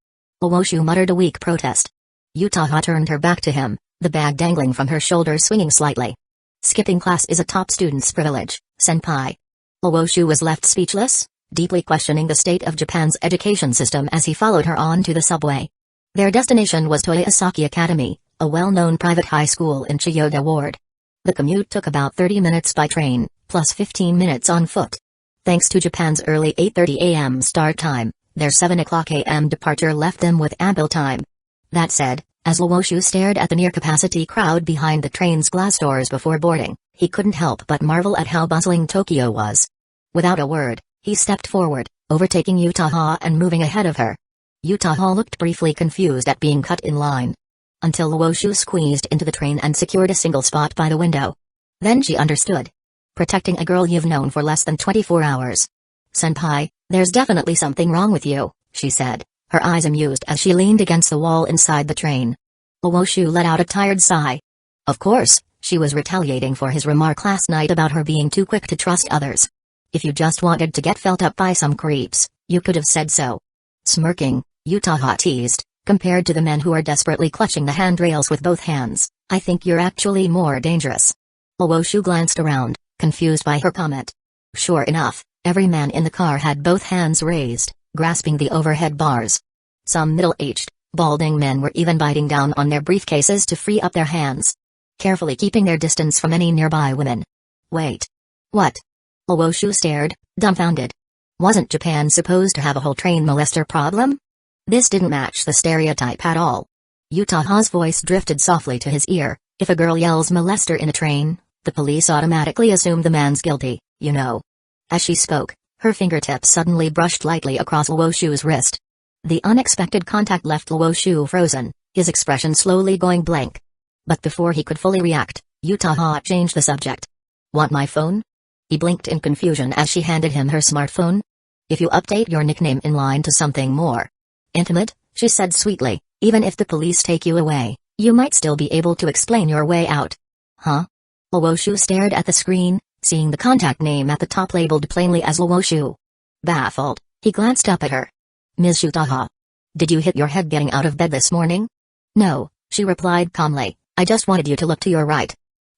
Owoshu muttered a weak protest. Utaha turned her back to him, the bag dangling from her shoulder swinging slightly. Skipping class is a top student's privilege, senpai. Owoshu was left speechless, deeply questioning the state of Japan's education system as he followed her on to the subway. Their destination was Toyosaki Academy, a well-known private high school in Chiyoda Ward. The commute took about 30 minutes by train, plus 15 minutes on foot. Thanks to Japan's early 8:30 a.m. start time, their 7 o'clock a.m. departure left them with ample time. That said, as Owoshu stared at the near-capacity crowd behind the train's glass doors before boarding, he couldn't help but marvel at how bustling Tokyo was. Without a word, he stepped forward, overtaking Utaha and moving ahead of her. Utaha looked briefly confused at being cut in line. Until Owoshu squeezed into the train and secured a single spot by the window. Then she understood. Protecting a girl you've known for less than 24 hours. Senpai, there's definitely something wrong with you, she said, her eyes amused as she leaned against the wall inside the train. Owoshu let out a tired sigh. Of course, she was retaliating for his remark last night about her being too quick to trust others. If you just wanted to get felt up by some creeps, you could have said so. Smirking, Utaha teased, compared to the men who are desperately clutching the handrails with both hands, I think you're actually more dangerous. Owoshu glanced around, confused by her comment. Sure enough, every man in the car had both hands raised, grasping the overhead bars. Some middle-aged, balding men were even biting down on their briefcases to free up their hands, carefully keeping their distance from any nearby women. Wait. What? Owoshu stared, dumbfounded. Wasn't Japan supposed to have a whole train molester problem? This didn't match the stereotype at all. Utaha's voice drifted softly to his ear. If a girl yells molester in a train, the police automatically assume the man's guilty, you know. As she spoke, her fingertips suddenly brushed lightly across Owoshu's wrist. The unexpected contact left Owoshu frozen, his expression slowly going blank. But before he could fully react, Utaha changed the subject. Want my phone? He blinked in confusion as she handed him her smartphone. If you update your nickname in line to something more intimate, she said sweetly, even if the police take you away, you might still be able to explain your way out. Huh? Owoshu stared at the screen, seeing the contact name at the top labeled plainly as Owoshu. Baffled, he glanced up at her. Ms. Utaha. Did you hit your head getting out of bed this morning? No, she replied calmly, I just wanted you to look to your right.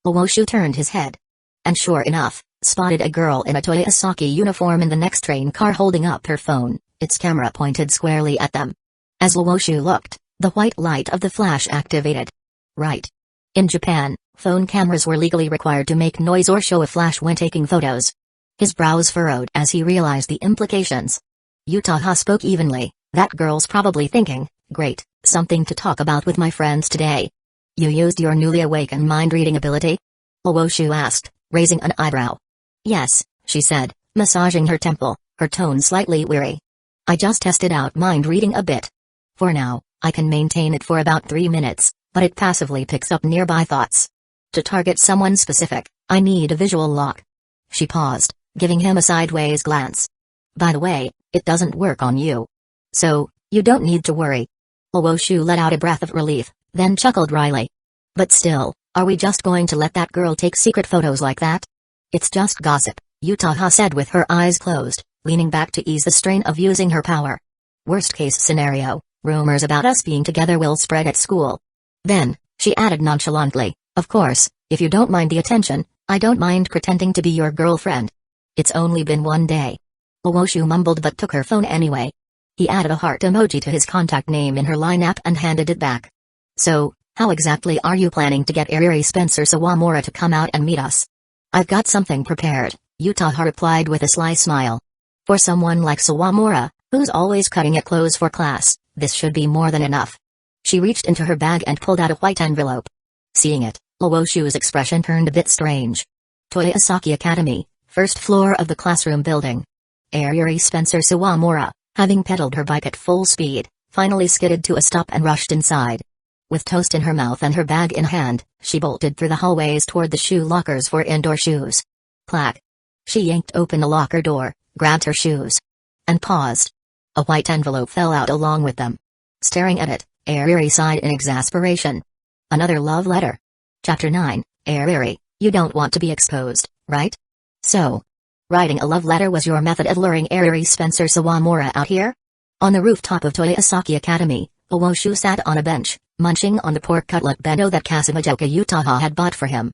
Owoshu turned his head. And sure enough, spotted a girl in a Toyosaki uniform in the next train car holding up her phone, its camera pointed squarely at them. As Owoshu looked, the white light of the flash activated. Right. In Japan, phone cameras were legally required to make noise or show a flash when taking photos. His brows furrowed as he realized the implications. Utaha spoke evenly, that girl's probably thinking, great, something to talk about with my friends today. You used your newly awakened mind-reading ability? Owoshu asked, raising an eyebrow. Yes, she said, massaging her temple, her tone slightly weary. I just tested out mind-reading a bit. For now, I can maintain it for about 3 minutes, but it passively picks up nearby thoughts. To target someone specific, I need a visual lock. She paused, giving him a sideways glance. By the way, it doesn't work on you. So, you don't need to worry. Owoshu let out a breath of relief, then chuckled wryly. But still, are we just going to let that girl take secret photos like that? It's just gossip, Utaha said with her eyes closed, leaning back to ease the strain of using her power. Worst case scenario, rumors about us being together will spread at school. Then, she added nonchalantly, of course, if you don't mind the attention, I don't mind pretending to be your girlfriend. It's only been 1 day. Owoshu mumbled but took her phone anyway. He added a heart emoji to his contact name in her line app and handed it back. So, how exactly are you planning to get Ariri Spencer Sawamura to come out and meet us? I've got something prepared, Utaha replied with a sly smile. For someone like Sawamura, who's always cutting it close for class, this should be more than enough. She reached into her bag and pulled out a white envelope. Seeing it, Owoshu's expression turned a bit strange. Toyosaki Academy, first floor of the classroom building. Ariri Spencer Sawamura, having pedaled her bike at full speed, finally skidded to a stop and rushed inside. With toast in her mouth and her bag in hand, she bolted through the hallways toward the shoe lockers for indoor shoes. Clack. She yanked open the locker door, grabbed her shoes. And paused. A white envelope fell out along with them. Staring at it, Ariri sighed in exasperation. Another love letter. Chapter 9, Ariri, you don't want to be exposed, right? So, writing a love letter was your method of luring Ariri Spencer Sawamura out here? On the rooftop of Toyosaki Academy, Owoshu sat on a bench, munching on the pork cutlet bento that Kasumijoka Utaha had bought for him.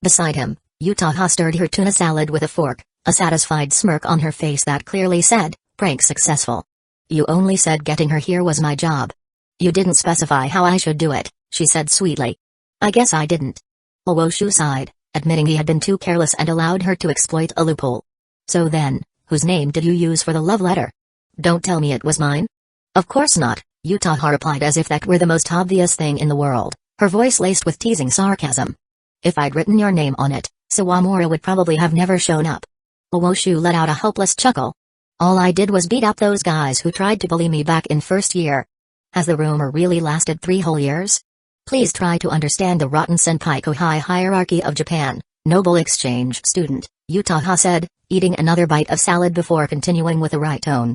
Beside him, Utaha stirred her tuna salad with a fork, a satisfied smirk on her face that clearly said, prank successful. You only said getting her here was my job. You didn't specify how I should do it, she said sweetly. I guess I didn't. Owoshu sighed, admitting he had been too careless and allowed her to exploit a loophole. So then, whose name did you use for the love letter? Don't tell me it was mine. Of course not, Utaha replied as if that were the most obvious thing in the world, her voice laced with teasing sarcasm. If I'd written your name on it, Sawamura would probably have never shown up. Owoshu let out a hopeless chuckle. All I did was beat up those guys who tried to bully me back in first year. Has the rumor really lasted 3 whole years? Please try to understand the rotten senpai kohai hierarchy of Japan, noble exchange student, Utaha said, eating another bite of salad before continuing with a right tone.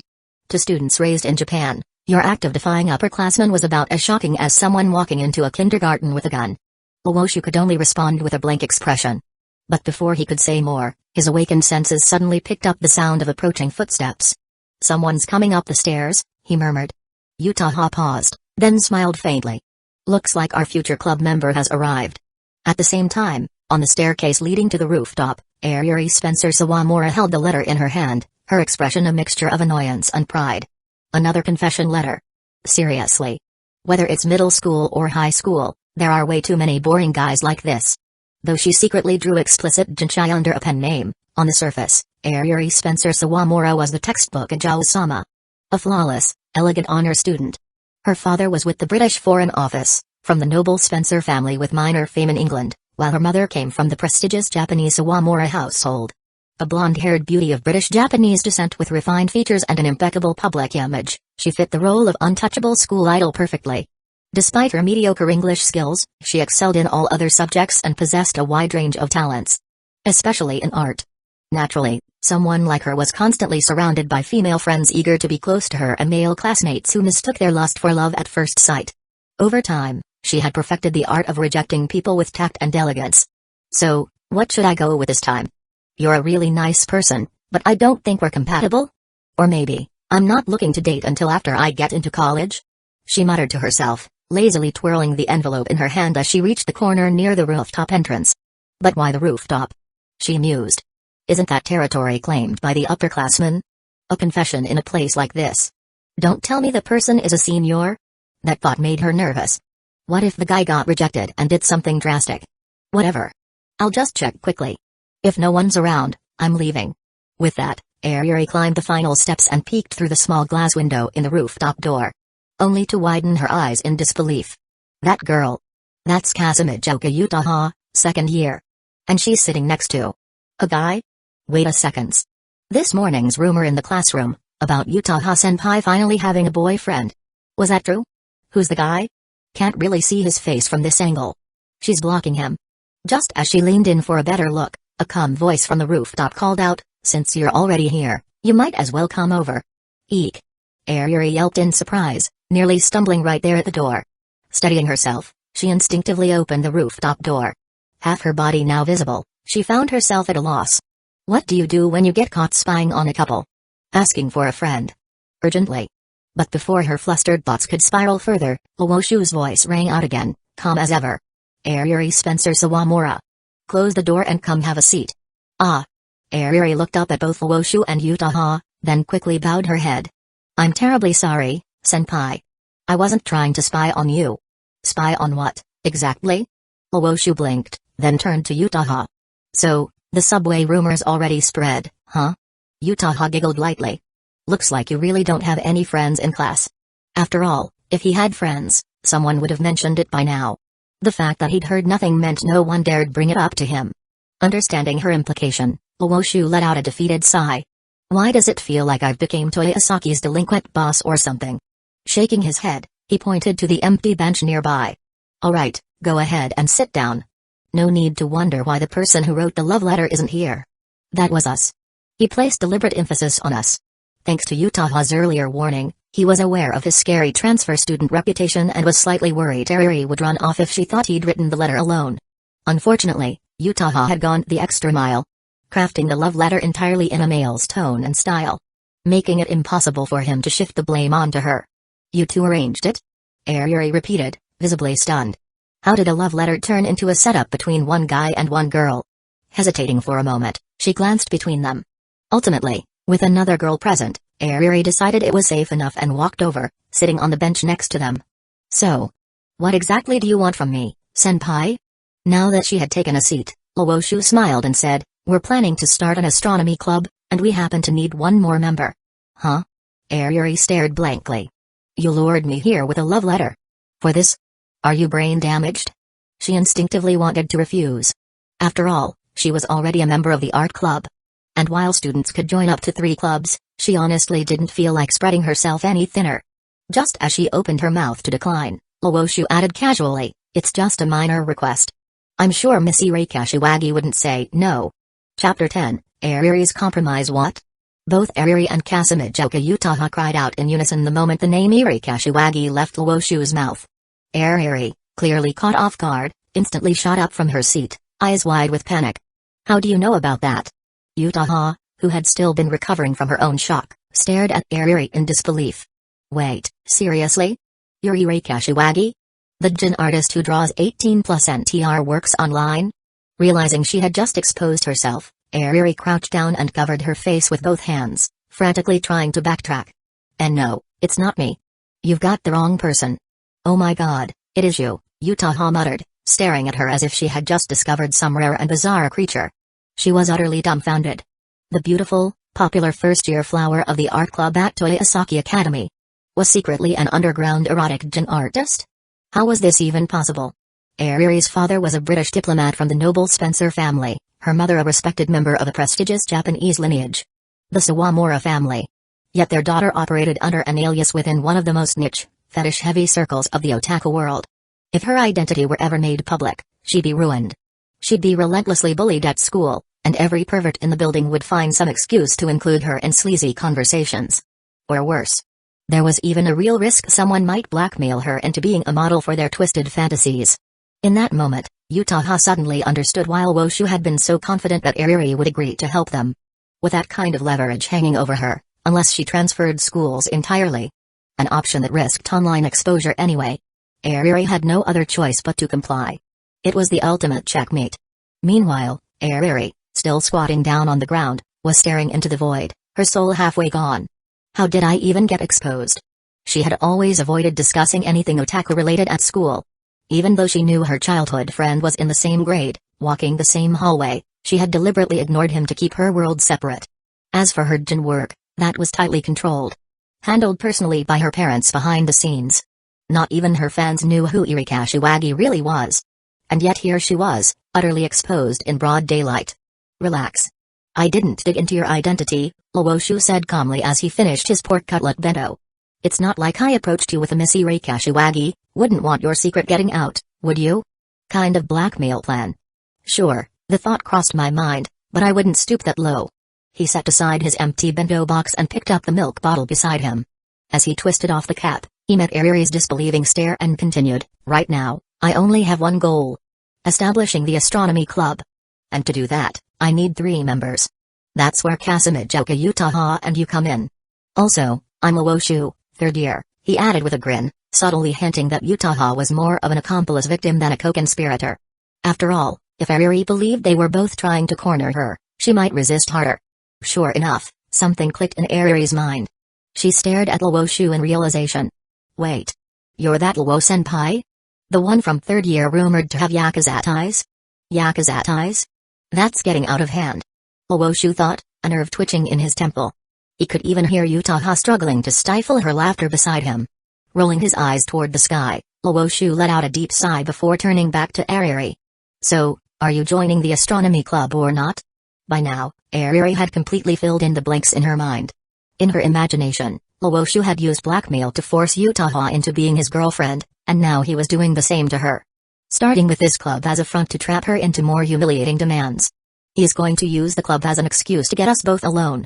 To students raised in Japan, your act of defying upperclassmen was about as shocking as someone walking into a kindergarten with a gun. Owoshu could only respond with a blank expression. But before he could say more, his awakened senses suddenly picked up the sound of approaching footsteps. Someone's coming up the stairs, he murmured. Utaha paused, then smiled faintly. Looks like our future club member has arrived. At the same time, on the staircase leading to the rooftop, Ariri Spencer Sawamura held the letter in her hand, her expression a mixture of annoyance and pride. Another confession letter. Seriously. Whether it's middle school or high school, there are way too many boring guys like this. Though she secretly drew explicit genchi under a pen name, on the surface, Yuri Spencer Sawamura was the textbook Ajao-sama. A flawless, elegant honor student. Her father was with the British Foreign Office, from the noble Spencer family with minor fame in England, while her mother came from the prestigious Japanese Sawamura household. A blonde-haired beauty of British-Japanese descent with refined features and an impeccable public image, she fit the role of untouchable school idol perfectly. Despite her mediocre English skills, she excelled in all other subjects and possessed a wide range of talents. Especially in art. Naturally, someone like her was constantly surrounded by female friends eager to be close to her and male classmates who mistook their lust for love at first sight. Over time, she had perfected the art of rejecting people with tact and elegance. So, what should I go with this time? You're a really nice person, but I don't think we're compatible? Or maybe, I'm not looking to date until after I get into college? She muttered to herself, lazily twirling the envelope in her hand as she reached the corner near the rooftop entrance. But why the rooftop? She mused. Isn't that territory claimed by the upperclassmen? A confession in a place like this. Don't tell me the person is a senior? That thought made her nervous. What if the guy got rejected and did something drastic? Whatever. I'll just check quickly. If no one's around, I'm leaving. With that, Yuri climbed the final steps and peeked through the small glass window in the rooftop door. Only to widen her eyes in disbelief. That girl. That's Kasumijoka Utaha, second year. And she's sitting next to a guy? Wait a second. This morning's rumor in the classroom, about Utaha-senpai finally having a boyfriend. Was that true? Who's the guy? Can't really see his face from this angle. She's blocking him. Just as she leaned in for a better look, a calm voice from the rooftop called out, since you're already here, you might as well come over. Eek. Yuri yelped in surprise, nearly stumbling right there at the door. Steadying herself, she instinctively opened the rooftop door. Half her body now visible, she found herself at a loss. What do you do when you get caught spying on a couple? Asking for a friend. Urgently. But before her flustered thoughts could spiral further, Owoshu's voice rang out again, calm as ever. Yuri Spencer Sawamura. Close the door and come have a seat. Ah. Yuri looked up at both Owoshu and Utaha, then quickly bowed her head. I'm terribly sorry, senpai. I wasn't trying to spy on you. Spy on what, exactly? Owoshu blinked, then turned to Utaha. So, the subway rumors already spread, huh? Utaha giggled lightly. Looks like you really don't have any friends in class. After all, if he had friends, someone would have mentioned it by now. The fact that he'd heard nothing meant no one dared bring it up to him. Understanding her implication, Owoshu let out a defeated sigh. Why does it feel like I've become Toyasaki's delinquent boss or something? Shaking his head, he pointed to the empty bench nearby. Alright, go ahead and sit down. No need to wonder why the person who wrote the love letter isn't here. That was us. He placed deliberate emphasis on us. Thanks to Utaha's earlier warning, he was aware of his scary transfer student reputation and was slightly worried Yuri would run off if she thought he'd written the letter alone. Unfortunately, Utaha had gone the extra mile, crafting the love letter entirely in a male's tone and style, making it impossible for him to shift the blame onto her. You two arranged it? Yuri repeated, visibly stunned. How did a love letter turn into a setup between one guy and one girl? Hesitating for a moment, she glanced between them. Ultimately, with another girl present, Yuri decided it was safe enough and walked over, sitting on the bench next to them. So, what exactly do you want from me, senpai? Now that she had taken a seat, Owoshu smiled and said, we're planning to start an astronomy club, and we happen to need one more member. Huh? Yuri stared blankly. You lured me here with a love letter. For this? Are you brain damaged? She instinctively wanted to refuse. After all, she was already a member of the art club. And while students could join up to 3 clubs, she honestly didn't feel like spreading herself any thinner. Just as she opened her mouth to decline, Owoshu added casually, it's just a minor request. I'm sure Miss Iri Kashiwagi wouldn't say no. Chapter 10, Yuri's Compromise. What? Both Yuri and Kasumijoka Utaha cried out in unison the moment the name Iri Kashiwagi left Owoshu's mouth. Yuri, clearly caught off guard, instantly shot up from her seat, eyes wide with panic. How do you know about that? Utaha, who had still been recovering from her own shock, stared at Yuri in disbelief. Wait, seriously? You're Iri Kashiwagi? The Jin artist who draws 18+ NTR works online? Realizing she had just exposed herself, Yuri crouched down and covered her face with both hands, frantically trying to backtrack. And no, it's not me. You've got the wrong person. Oh my god, it is you, Utaha muttered, staring at her as if she had just discovered some rare and bizarre creature. She was utterly dumbfounded. the beautiful, popular first-year flower of the art club at Toyosaki Academy, was secretly an underground erotic jin artist? How was this even possible? Ariri's father was a British diplomat from the noble Spencer family, her mother a respected member of a prestigious Japanese lineage, the Sawamura family. Yet their daughter operated under an alias within one of the most niche, fetish-heavy circles of the otaku world. If her identity were ever made public, she'd be ruined. She'd be relentlessly bullied at school, and every pervert in the building would find some excuse to include her in sleazy conversations. Or worse. There was even a real risk someone might blackmail her into being a model for their twisted fantasies. In that moment, Utaha suddenly understood why Woshu had been so confident that Ariri would agree to help them. With that kind of leverage hanging over her, unless she transferred schools entirely. An option that risked online exposure anyway. Ariri had no other choice but to comply. It was the ultimate checkmate. Meanwhile, Ariri, still squatting down on the ground, was staring into the void, her soul halfway gone. How did I even get exposed? She had always avoided discussing anything otaku-related at school. Even though she knew her childhood friend was in the same grade, walking the same hallway, she had deliberately ignored him to keep her world separate. As for her jin work, that was tightly controlled. Handled personally by her parents behind the scenes. Not even her fans knew who Eri Kashiwagi really was. And yet here she was, utterly exposed in broad daylight. Relax. I didn't dig into your identity, Woshu said calmly as he finished his pork cutlet bento. It's not like I approached you with a Miss Eri Kashiwagi, wouldn't want your secret getting out, would you? Kind of blackmail plan. Sure, the thought crossed my mind, but I wouldn't stoop that low. He set aside his empty bento box and picked up the milk bottle beside him. As he twisted off the cap, he met Ariri's disbelieving stare and continued, right now, I only have one goal. Establishing the astronomy club. And to do that, I need 3 members. That's where Kasamijoka Utaha and you come in. Also, I'm a Woshu, 3rd year, he added with a grin, subtly hinting that Utaha was more of an accomplice victim than a co-conspirator. After all, if Ariri believed they were both trying to corner her, she might resist harder. Sure enough, something clicked in Ariri's mind. She stared at Woshu in realization. Wait. You're that Luo-senpai? The one from 3rd year rumored to have Yakuza ties? Yakuza ties? That's getting out of hand. Woshu thought, a nerve twitching in his temple. He could even hear Utaha struggling to stifle her laughter beside him. Rolling his eyes toward the sky, Woshu let out a deep sigh before turning back to Ariri. So, are you joining the astronomy club or not? By now, Ariri had completely filled in the blanks in her mind. In her imagination, Woshu had used blackmail to force Utaha into being his girlfriend, and now he was doing the same to her. Starting with this club as a front to trap her into more humiliating demands. He's going to use the club as an excuse to get us both alone.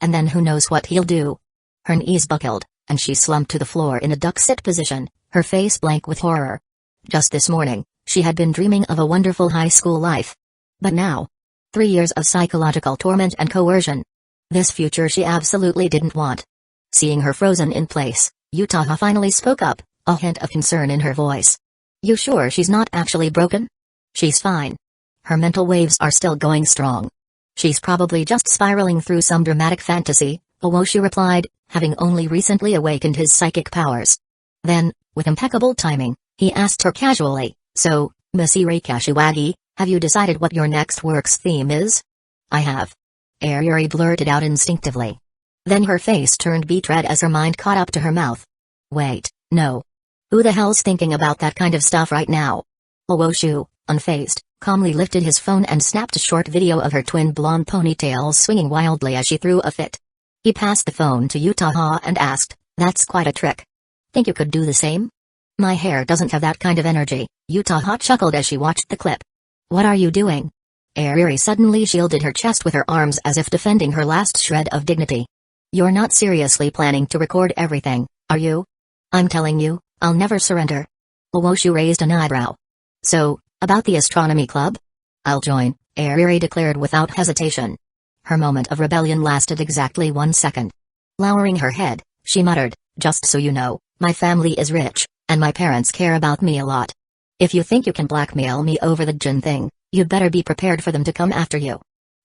And then who knows what he'll do. Her knees buckled, and she slumped to the floor in a duck-sit position, her face blank with horror. Just this morning, she had been dreaming of a wonderful high school life. But now, 3 years of psychological torment and coercion. This future she absolutely didn't want. Seeing her frozen in place, Utaha finally spoke up, a hint of concern in her voice. You sure she's not actually broken? She's fine. Her mental waves are still going strong. She's probably just spiraling through some dramatic fantasy, Woshu replied, having only recently awakened his psychic powers. Then, with impeccable timing, he asked her casually, so, Miss Eri Kashiwagi, have you decided what your next work's theme is? I have. Ariri blurted out instinctively. Then her face turned beet red as her mind caught up to her mouth. Wait, no. Who the hell's thinking about that kind of stuff right now? Woshu, unfazed, calmly lifted his phone and snapped a short video of her twin blonde ponytails swinging wildly as she threw a fit. He passed the phone to Utaha and asked, that's quite a trick. Think you could do the same? My hair doesn't have that kind of energy, Utaha chuckled as she watched the clip. What are you doing? Ariri suddenly shielded her chest with her arms as if defending her last shred of dignity. You're not seriously planning to record everything, are you? I'm telling you, I'll never surrender. Woshu raised an eyebrow. So, about the astronomy club? I'll join, Ariri declared without hesitation. Her moment of rebellion lasted exactly 1 second. Lowering her head, she muttered, just so you know, my family is rich, and my parents care about me a lot. If you think you can blackmail me over the jinn thing, you'd better be prepared for them to come after you.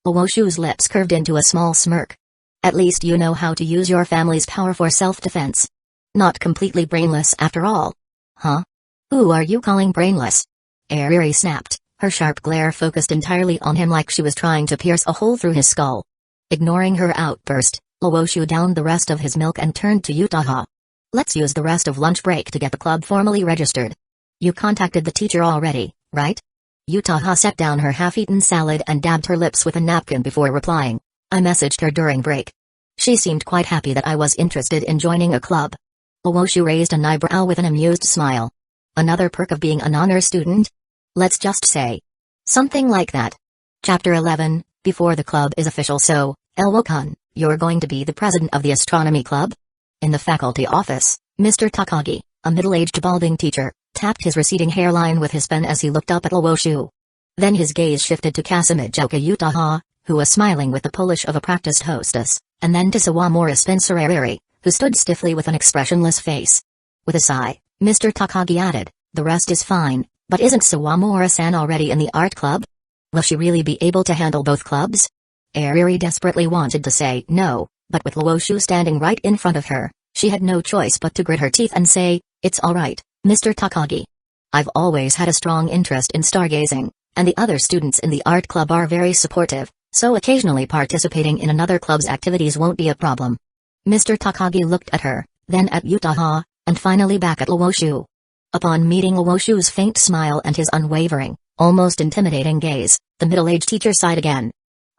Woshu's lips curved into a small smirk. At least you know how to use your family's power for self-defense. Not completely brainless after all. Huh? Who are you calling brainless? Ariri snapped, her sharp glare focused entirely on him like she was trying to pierce a hole through his skull. Ignoring her outburst, Luoshu downed the rest of his milk and turned to Utaha. Let's use the rest of lunch break to get the club formally registered. You contacted the teacher already, right? Utaha set down her half-eaten salad and dabbed her lips with a napkin before replying. I messaged her during break. She seemed quite happy that I was interested in joining a club. Luoshu raised an eyebrow with an amused smile. Another perk of being an honor student? Let's just say something like that. Chapter 11, Before the club is official. So, Elwo-kun, you're going to be the president of the astronomy club? In the faculty office, Mr. Takagi, a middle-aged balding teacher, tapped his receding hairline with his pen as he looked up at Luoshu. Then his gaze shifted to Kasumijoka Utaha, who was smiling with the polish of a practiced hostess, and then to Sawamura Spencer Ariri, who stood stiffly with an expressionless face. With a sigh, Mr. Takagi added, the rest is fine, but isn't Sawamura-san already in the art club? Will she really be able to handle both clubs? Ariri desperately wanted to say no, but with Luoshu standing right in front of her, she had no choice but to grit her teeth and say, it's alright, Mr. Takagi. I've always had a strong interest in stargazing, and the other students in the art club are very supportive, so occasionally participating in another club's activities won't be a problem. Mr. Takagi looked at her, then at Utaha, and finally back at Luoshu. Upon meeting Luoshu's faint smile and his unwavering, almost intimidating gaze, the middle-aged teacher sighed again.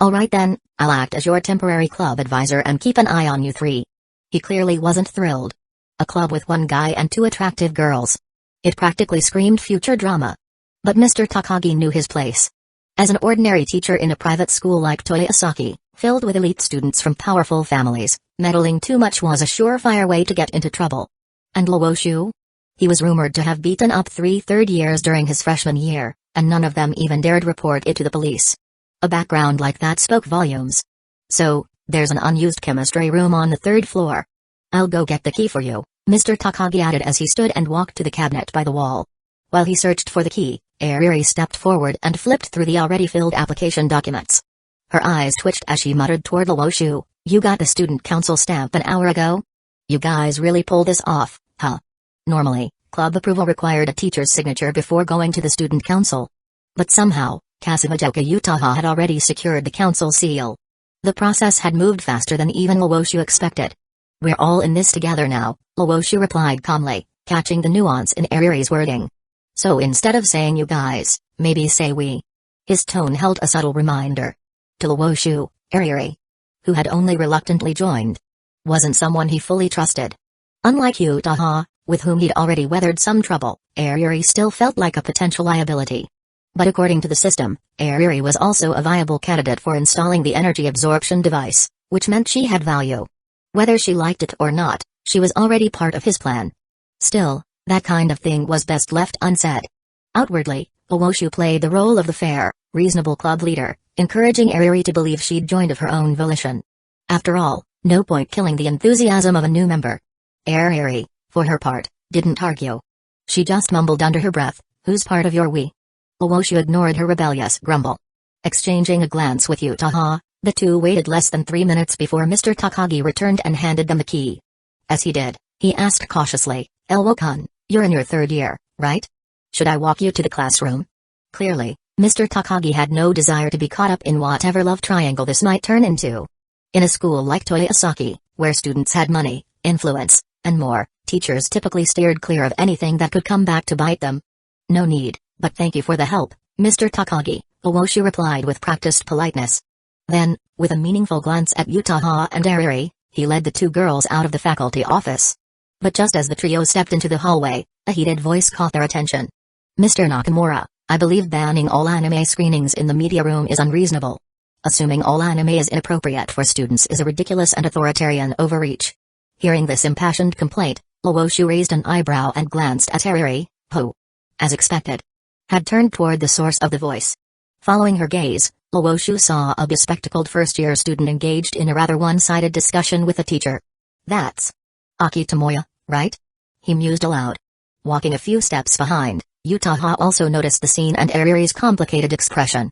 Alright then, I'll act as your temporary club advisor and keep an eye on you three. He clearly wasn't thrilled. A club with one guy and two attractive girls. It practically screamed future drama. But Mr. Takagi knew his place. As an ordinary teacher in a private school like Toyosaki, filled with elite students from powerful families, meddling too much was a surefire way to get into trouble. And Luoshu? He was rumored to have beaten up 3 third years during his freshman year, and none of them even dared report it to the police. A background like that spoke volumes. So, there's an unused chemistry room on the 3rd floor. I'll go get the key for you, Mr. Takagi added as he stood and walked to the cabinet by the wall. While he searched for the key, Ariri stepped forward and flipped through the already filled application documents. Her eyes twitched as she muttered toward Luoshu, you got the student council stamp an hour ago? You guys really pull this off, huh? Normally, club approval required a teacher's signature before going to the student council. But somehow, Kasumijoka Utaha had already secured the council seal. The process had moved faster than even Luoshu expected. We're all in this together now, Luoshu replied calmly, catching the nuance in Ariri's wording. So instead of saying you guys, maybe say we. His tone held a subtle reminder. To Luoshu, Ariri, who had only reluctantly joined, wasn't someone he fully trusted. Unlike Utaha, with whom he'd already weathered some trouble, Ariri still felt like a potential liability. But according to the system, Ariri was also a viable candidate for installing the energy absorption device, which meant she had value. Whether she liked it or not, she was already part of his plan. Still, that kind of thing was best left unsaid. Outwardly, Luoshu played the role of the fair, reasonable club leader, encouraging Ariri to believe she'd joined of her own volition. After all, no point killing the enthusiasm of a new member. Ariri, for her part, didn't argue. She just mumbled under her breath, who's part of your we? Luoshu ignored her rebellious grumble. Exchanging a glance with Utaha, the two waited less than 3 minutes before Mr. Takagi returned and handed them the key. As he did, he asked cautiously, Elwo-kun, you're in your 3rd year, right? Should I walk you to the classroom? Clearly, Mr. Takagi had no desire to be caught up in whatever love triangle this might turn into. In a school like Toyosaki, where students had money, influence, and more, teachers typically steered clear of anything that could come back to bite them. No need, but thank you for the help, Mr. Takagi, Luoshu replied with practiced politeness. Then, with a meaningful glance at Utaha and Ariri, he led the two girls out of the faculty office. But just as the trio stepped into the hallway, a heated voice caught their attention. Mr. Nakamura, I believe banning all anime screenings in the media room is unreasonable. Assuming all anime is inappropriate for students is a ridiculous and authoritarian overreach. Hearing this impassioned complaint, Luoshu raised an eyebrow and glanced at Ariri, who, as expected, had turned toward the source of the voice. Following her gaze, Luoshu saw a bespectacled first-year student engaged in a rather one-sided discussion with a teacher. That's Aki Tomoya, right? He mused aloud. Walking a few steps behind, Utaha also noticed the scene and Ariri's complicated expression.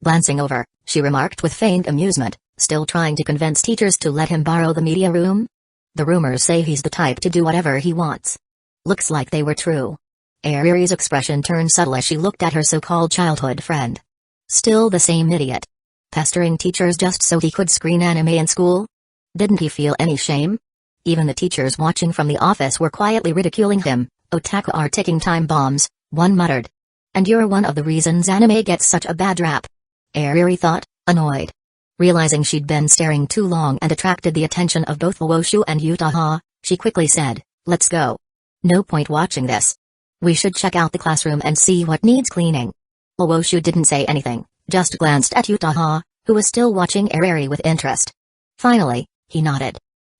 Glancing over, she remarked with feigned amusement, still trying to convince teachers to let him borrow the media room? The rumors say he's the type to do whatever he wants. Looks like they were true. Ariri's expression turned subtle as she looked at her so-called childhood friend. Still the same idiot. Pestering teachers just so he could screen anime in school? Didn't he feel any shame? Even the teachers watching from the office were quietly ridiculing him. Otaku are ticking time bombs, one muttered. And you're one of the reasons anime gets such a bad rap. Ariri thought, annoyed. Realizing she'd been staring too long and attracted the attention of both Luoshu and Utaha, she quickly said, let's go. No point watching this. We should check out the classroom and see what needs cleaning. Luoshu didn't say anything, just glanced at Utaha, who was still watching Ariri with interest. Finally, he nodded.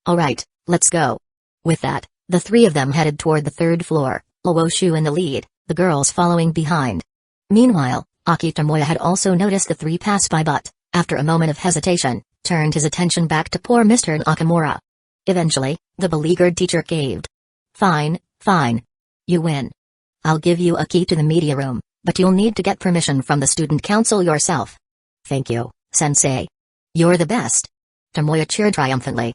Alright, let's go. With that, the three of them headed toward the third floor, Luoshu in the lead, the girls following behind. Meanwhile, Aki Tomoya had also noticed the three pass by but, after a moment of hesitation, turned his attention back to poor Mr. Nakamura. Eventually, the beleaguered teacher caved. Fine, fine. You win. I'll give you a key to the media room, but you'll need to get permission from the student council yourself. Thank you, sensei. You're the best. Tomoya cheered triumphantly.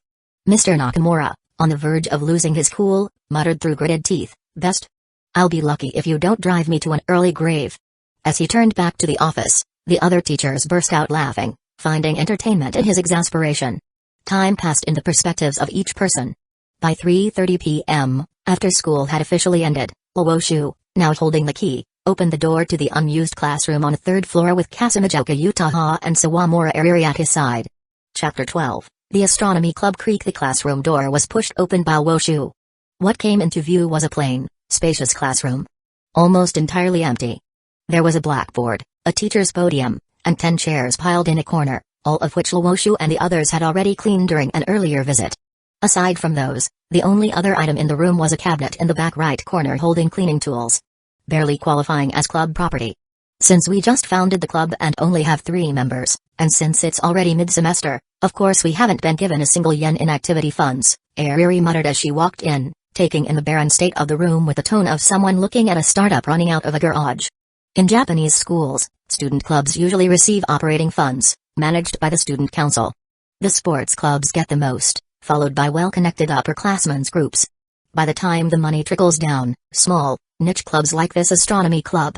Mr. Nakamura, on the verge of losing his cool, muttered through gritted teeth, best? I'll be lucky if you don't drive me to an early grave. As he turned back to the office, the other teachers burst out laughing, finding entertainment in his exasperation. Time passed in the perspectives of each person. By 3:30 p.m., after school had officially ended, Luoshu, now holding the key, opened the door to the unused classroom on the third floor with Kasumijoka Utaha and Sawamura Ariri at his side. Chapter 12, The Astronomy Club Creek. The classroom door was pushed open by Luoshu. What came into view was a plain, spacious classroom. Almost entirely empty. There was a blackboard, a teacher's podium, and 10 chairs piled in a corner, all of which Luoshu and the others had already cleaned during an earlier visit. Aside from those, the only other item in the room was a cabinet in the back right corner holding cleaning tools. Barely qualifying as club property. Since we just founded the club and only have 3 members, and since it's already mid-semester, of course we haven't been given a single yen in activity funds, Ariri muttered as she walked in, taking in the barren state of the room with the tone of someone looking at a startup running out of a garage. In Japanese schools, student clubs usually receive operating funds, managed by the student council. The sports clubs get the most, followed by well-connected upperclassmen's groups. By the time the money trickles down, small, niche clubs like this astronomy club,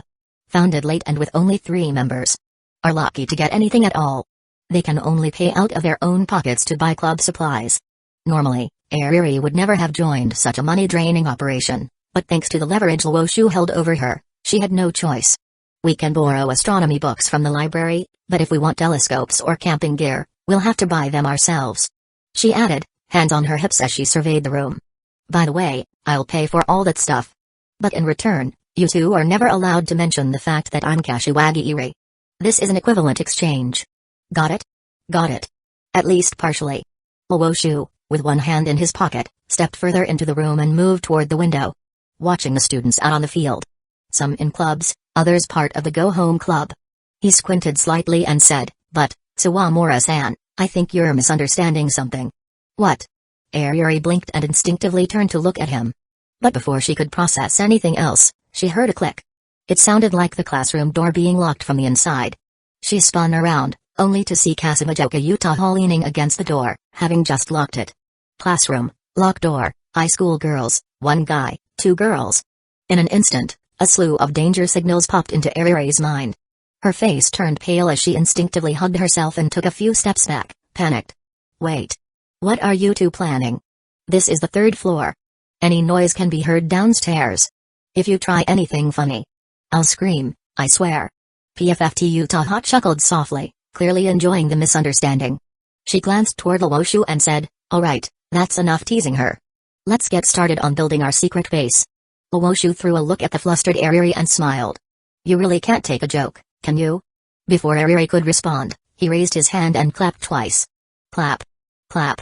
founded late and with only 3 members, are lucky to get anything at all. They can only pay out of their own pockets to buy club supplies. Normally, Ariri would never have joined such a money-draining operation, but thanks to the leverage Luoshu held over her, she had no choice. We can borrow astronomy books from the library, but if we want telescopes or camping gear, we'll have to buy them ourselves. She added, hands on her hips as she surveyed the room. By the way, I'll pay for all that stuff. But in return, you two are never allowed to mention the fact that I'm Kashiwagi Iri. This is an equivalent exchange. Got it? Got it. At least partially. Luoshu, with one hand in his pocket, stepped further into the room and moved toward the window. Watching the students out on the field. Some in clubs, others part of the go-home club. He squinted slightly and said, but, Sawamura-san, I think you're misunderstanding something. What? Ariri blinked and instinctively turned to look at him. But before she could process anything else, she heard a click. It sounded like the classroom door being locked from the inside. She spun around, only to see Kasumijoka Utaha leaning against the door, having just locked it. Classroom, locked door, high school girls, 1 guy, 2 girls. In an instant, a slew of danger signals popped into Ariri's mind. Her face turned pale as she instinctively hugged herself and took a few steps back, panicked. Wait. What are you two planning? This is the 3rd floor. Any noise can be heard downstairs. If you try anything funny, I'll scream, I swear. PFFT Utaha chuckled softly, clearly enjoying the misunderstanding. She glanced toward Luoshu and said, alright, that's enough teasing her. Let's get started on building our secret base. Luoshu threw a look at the flustered Ariri and smiled. You really can't take a joke, can you? Before Ariri could respond, he raised his hand and clapped twice. Clap. Clap.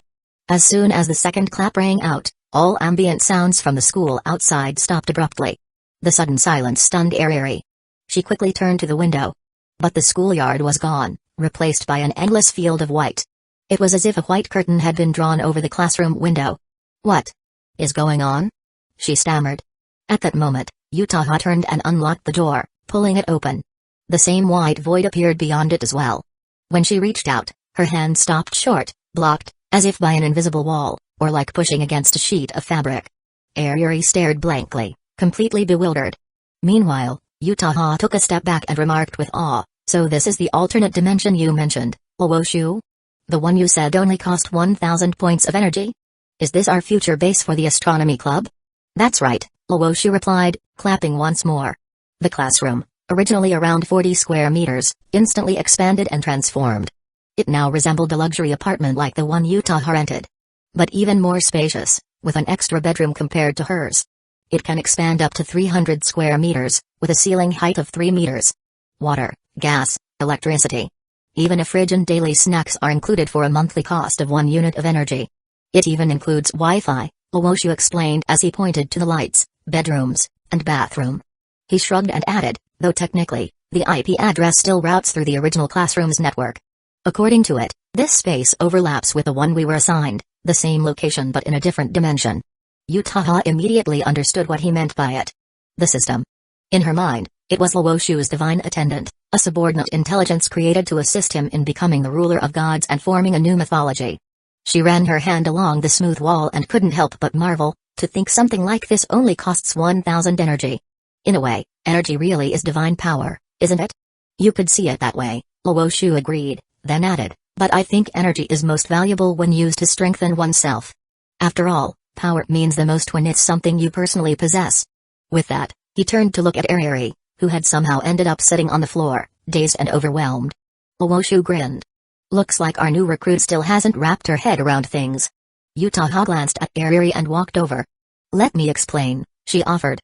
As soon as the second clap rang out, all ambient sounds from the school outside stopped abruptly. The sudden silence stunned Ariri. She quickly turned to the window. But the schoolyard was gone, replaced by an endless field of white. It was as if a white curtain had been drawn over the classroom window. What is going on? She stammered. At that moment, Utaha turned and unlocked the door, pulling it open. The same white void appeared beyond it as well. When she reached out, her hand stopped short, blocked, as if by an invisible wall, or like pushing against a sheet of fabric. Ariri stared blankly, completely bewildered. Meanwhile, Utaha took a step back and remarked with awe, So this is the alternate dimension you mentioned, Luoshu? The one you said only cost 1,000 points of energy? Is this our future base for the astronomy club? That's right, Luoshu replied, clapping once more. The classroom, originally around 40 square meters, instantly expanded and transformed. It now resembled a luxury apartment like the one Utah rented. But even more spacious, with an extra bedroom compared to hers. It can expand up to 300 square meters, with a ceiling height of 3 meters. Water, gas, electricity. Even a fridge and daily snacks are included for a monthly cost of 1 unit of energy. It even includes Wi-Fi, Luoshu explained as he pointed to the lights, bedrooms, and bathroom. He shrugged and added, though technically, the IP address still routes through the original classroom's network. According to it, this space overlaps with the one we were assigned, the same location but in a different dimension. Utah immediately understood what he meant by it. The system. In her mind, it was Luoshu's divine attendant, a subordinate intelligence created to assist him in becoming the ruler of gods and forming a new mythology. She ran her hand along the smooth wall and couldn't help but marvel, to think something like this only costs 1,000 energy. In a way, energy really is divine power, isn't it? You could see it that way, Luoshu agreed, then added, but I think energy is most valuable when used to strengthen oneself. After all, power means the most when it's something you personally possess. With that, he turned to look at Ariri, who had somehow ended up sitting on the floor, dazed and overwhelmed. Luoshu grinned. Looks like our new recruit still hasn't wrapped her head around things. Utah glanced at Ariri and walked over. Let me explain, she offered.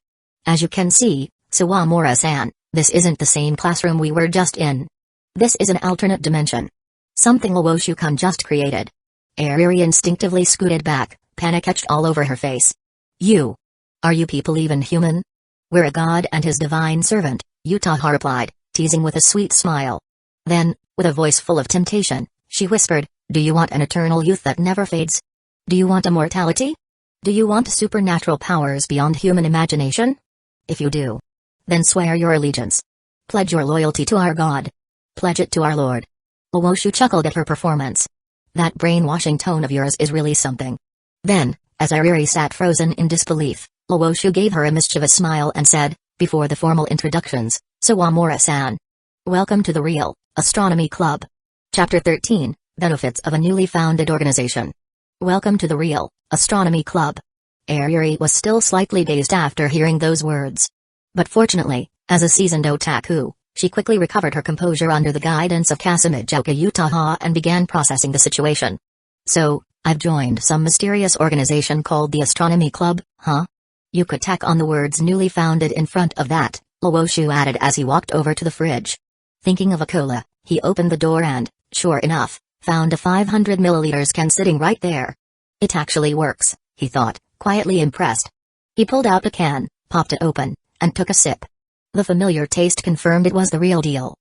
As you can see, Sawamura-san, this isn't the same classroom we were just in. This is an alternate dimension. Something Luoshu-kun just created. Ariri instinctively scooted back, panic etched all over her face. Are you people even human? We're a god and his divine servant, Utah replied, teasing with a sweet smile. Then, with a voice full of temptation, she whispered, do you want an eternal youth that never fades? Do you want immortality? Do you want supernatural powers beyond human imagination? If you do, then swear your allegiance. Pledge your loyalty to our god. Pledge it to our lord. Luoshu chuckled at her performance. That brainwashing tone of yours is really something. Then, as Ariri sat frozen in disbelief, Luoshu gave her a mischievous smile and said, before the formal introductions, Sawamura-san. Welcome to the Real Astronomy Club. Chapter 13, Benefits of a Newly Founded Organization. Welcome to the Real Astronomy Club. Ariri was still slightly dazed after hearing those words. But fortunately, as a seasoned otaku, she quickly recovered her composure under the guidance of Kasumijoka Utah and began processing the situation. So, I've joined some mysterious organization called the Astronomy Club, huh? You could tack on the words newly founded in front of that, Luoshu added as he walked over to the fridge. Thinking of a cola, he opened the door and, sure enough, found a 500 milliliters can sitting right there. It actually works, he thought, quietly impressed. He pulled out the can, popped it open, and took a sip. The familiar taste confirmed it was the real deal.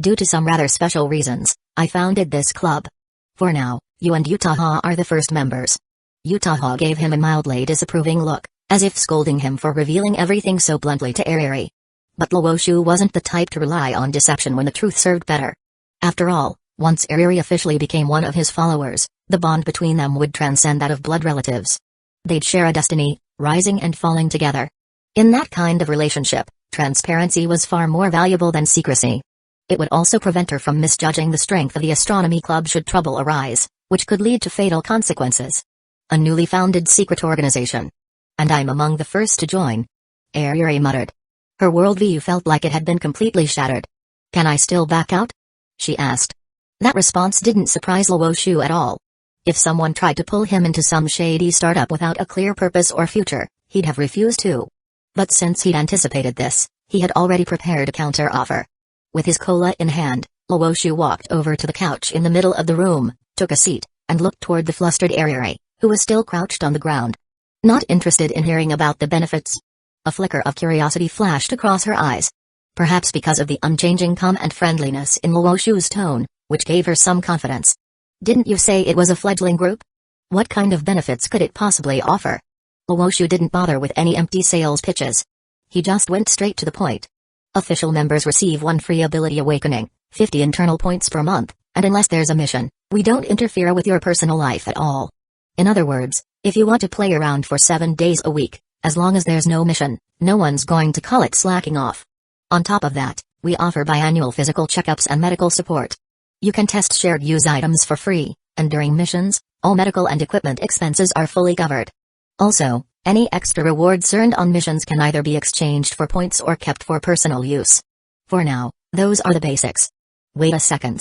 Due to some rather special reasons, I founded this club. For now, you and Utah are the first members. Utah gave him a mildly disapproving look, as if scolding him for revealing everything so bluntly to Ariri. But Luoshu wasn't the type to rely on deception when the truth served better. After all, once Ariri officially became one of his followers, the bond between them would transcend that of blood relatives. They'd share a destiny, rising and falling together. In that kind of relationship, transparency was far more valuable than secrecy. It would also prevent her from misjudging the strength of the astronomy club should trouble arise, which could lead to fatal consequences. A newly founded secret organization. And I'm among the first to join. Ariri muttered. Her worldview felt like it had been completely shattered. Can I still back out? She asked. That response didn't surprise Luoshu at all. If someone tried to pull him into some shady startup without a clear purpose or future, he'd have refused to. But since he'd anticipated this, he had already prepared a counter-offer. With his cola in hand, Luoshu walked over to the couch in the middle of the room, took a seat, and looked toward the flustered Ariri, who was still crouched on the ground. Not interested in hearing about the benefits? A flicker of curiosity flashed across her eyes. Perhaps because of the unchanging calm and friendliness in Luoshu's tone, which gave her some confidence. Didn't you say it was a fledgling group? What kind of benefits could it possibly offer? Luoshu didn't bother with any empty sales pitches. He just went straight to the point. Official members receive 1 free ability awakening, 50 internal points per month, and unless there's a mission, we don't interfere with your personal life at all. In other words, if you want to play around for 7 days a week, as long as there's no mission, no one's going to call it slacking off. On top of that, We offer biannual physical checkups and medical support. You can test shared use items for free, and during missions, all medical and equipment expenses are fully covered. Also, any extra rewards earned on missions can either be exchanged for points or kept for personal use. For now, those are the basics. Wait a second.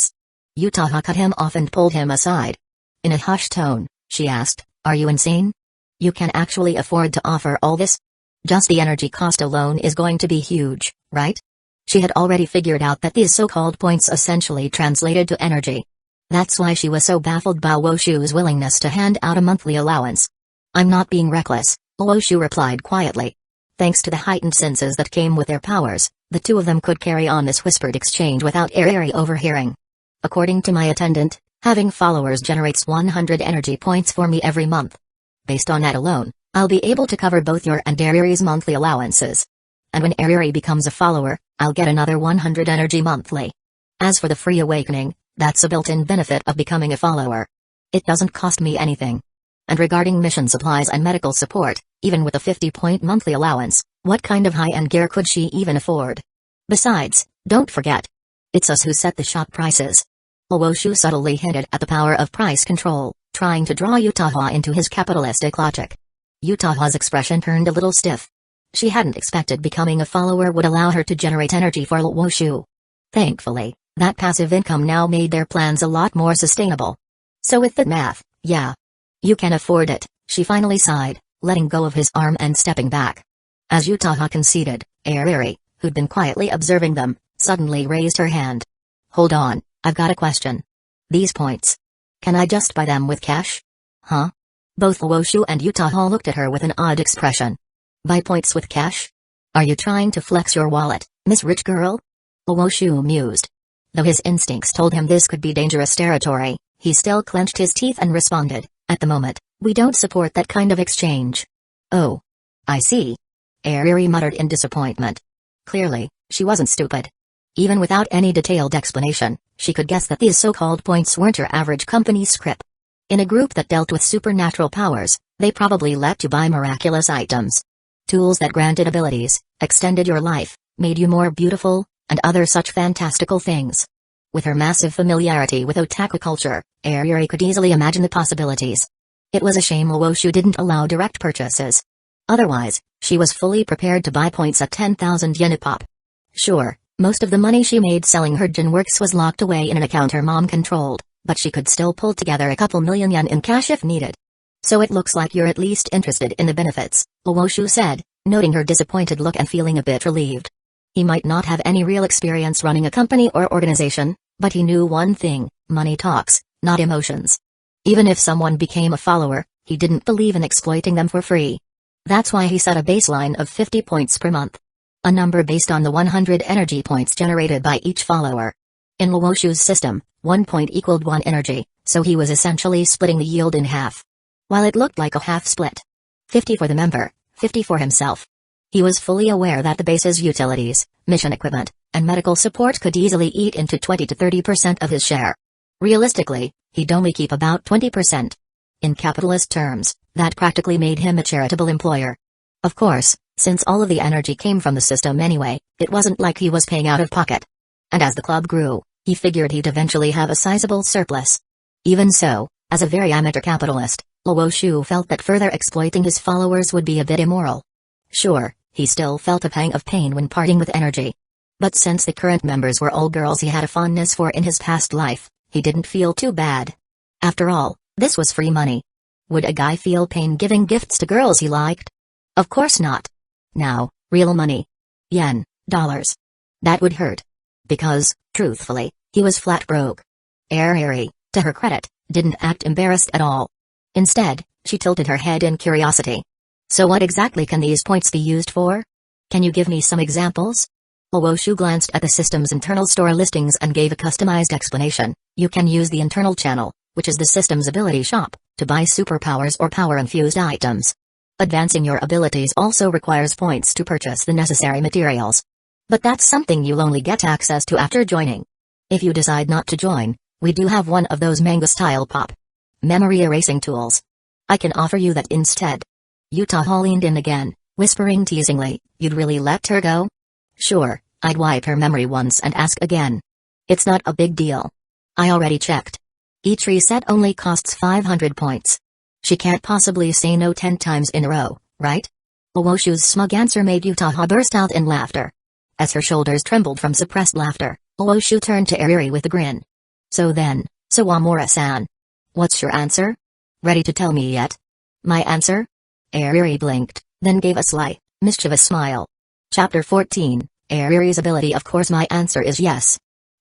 Utaha cut him off and pulled him aside. In a hushed tone, she asked, "Are you insane? You can actually afford to offer all this? Just the energy cost alone is going to be huge, right?" She had already figured out that these so-called points essentially translated to energy. That's why she was so baffled by Woshu's willingness to hand out a monthly allowance. "I'm not being reckless," Woshu replied quietly. Thanks to the heightened senses that came with their powers, the two of them could carry on this whispered exchange without Ariri overhearing. "According to my attendant, having followers generates 100 energy points for me every month. Based on that alone, I'll be able to cover both your and Ariri's monthly allowances. And when Ariri becomes a follower, I'll get another 100 energy monthly. As for the free awakening, that's a built-in benefit of becoming a follower. It doesn't cost me anything. And regarding mission supplies and medical support, even with a 50-point monthly allowance, what kind of high-end gear could she even afford? Besides, don't forget, it's us who set the shop prices." Woshu subtly hinted at the power of price control, trying to draw Utaha into his capitalistic logic. Utaha's expression turned a little stiff. She hadn't expected becoming a follower would allow her to generate energy for Woshu. Thankfully, that passive income now made their plans a lot more sustainable. "So with that math, yeah. You can afford it," she finally sighed, letting go of his arm and stepping back. As Utaha conceded, Ariri, who'd been quietly observing them, suddenly raised her hand. "Hold on, I've got a question. These points. Can I just buy them with cash?" "Huh?" Both Woshu and Utaha looked at her with an odd expression. "Buy points with cash? Are you trying to flex your wallet, Miss Rich Girl?" Woshu mused. Though his instincts told him this could be dangerous territory, he still clenched his teeth and responded, "At the moment, we don't support that kind of exchange." "Oh. I see." Ariri muttered in disappointment. Clearly, she wasn't stupid. Even without any detailed explanation, she could guess that these so-called points weren't your average company scrip. In a group that dealt with supernatural powers, they probably let you buy miraculous items. Tools that granted abilities, extended your life, made you more beautiful, and other such fantastical things. With her massive familiarity with otaku culture, Ariri could easily imagine the possibilities. It was a shame Woshu didn't allow direct purchases. Otherwise, she was fully prepared to buy points at 10,000 yen a pop. Sure, most of the money she made selling her gin works was locked away in an account her mom controlled, but she could still pull together a couple million yen in cash if needed. "So it looks like you're at least interested in the benefits," Woshu said, noting her disappointed look and feeling a bit relieved. He might not have any real experience running a company or organization, but he knew one thing: money talks, not emotions. Even if someone became a follower, he didn't believe in exploiting them for free. That's why he set a baseline of 50 points per month. A number based on the 100 energy points generated by each follower. In Woshu's system, 1 point equaled 1 energy, so he was essentially splitting the yield in half. While it looked like a half split. 50 for the member, 50 for himself. He was fully aware that the base's utilities, mission equipment, and medical support could easily eat into 20 to 30% of his share. Realistically, he'd only keep about 20%. In capitalist terms, that practically made him a charitable employer. Of course, since all of the energy came from the system anyway, it wasn't like he was paying out of pocket. And as the club grew, he figured he'd eventually have a sizable surplus. Even so, as a very amateur capitalist, Woshu felt that further exploiting his followers would be a bit immoral. Sure, he still felt a pang of pain when parting with energy. But since the current members were all girls he had a fondness for in his past life, he didn't feel too bad. After all, this was free money. Would a guy feel pain giving gifts to girls he liked? Of course not. Now, real money. Yen, dollars. That would hurt. Because, truthfully, he was flat broke. Ariri, to her credit, didn't act embarrassed at all. Instead, she tilted her head in curiosity. "So what exactly can these points be used for? Can you give me some examples?" Woshu glanced at the system's internal store listings and gave a customized explanation. "You can use the internal channel, which is the system's ability shop, to buy superpowers or power-infused items. Advancing your abilities also requires points to purchase the necessary materials. But that's something you'll only get access to after joining. If you decide not to join, we do have one of those manga-style pop memory erasing tools. I can offer you that instead." Utaha leaned in again, whispering teasingly, "You'd really let her go?" "Sure, I'd wipe her memory once and ask again. It's not a big deal. I already checked. Each reset only costs 500 points. She can't possibly say no 10 times in a row, right? Luoshu's smug answer made Utaha burst out in laughter. As her shoulders trembled from suppressed laughter, Luoshu turned to Ariri with a grin. So then, Sawamura-san. What's your answer? Ready to tell me yet? My answer? Ariri blinked, then gave a sly, mischievous smile. Chapter 14, Ariri's ability. Of course my answer is yes.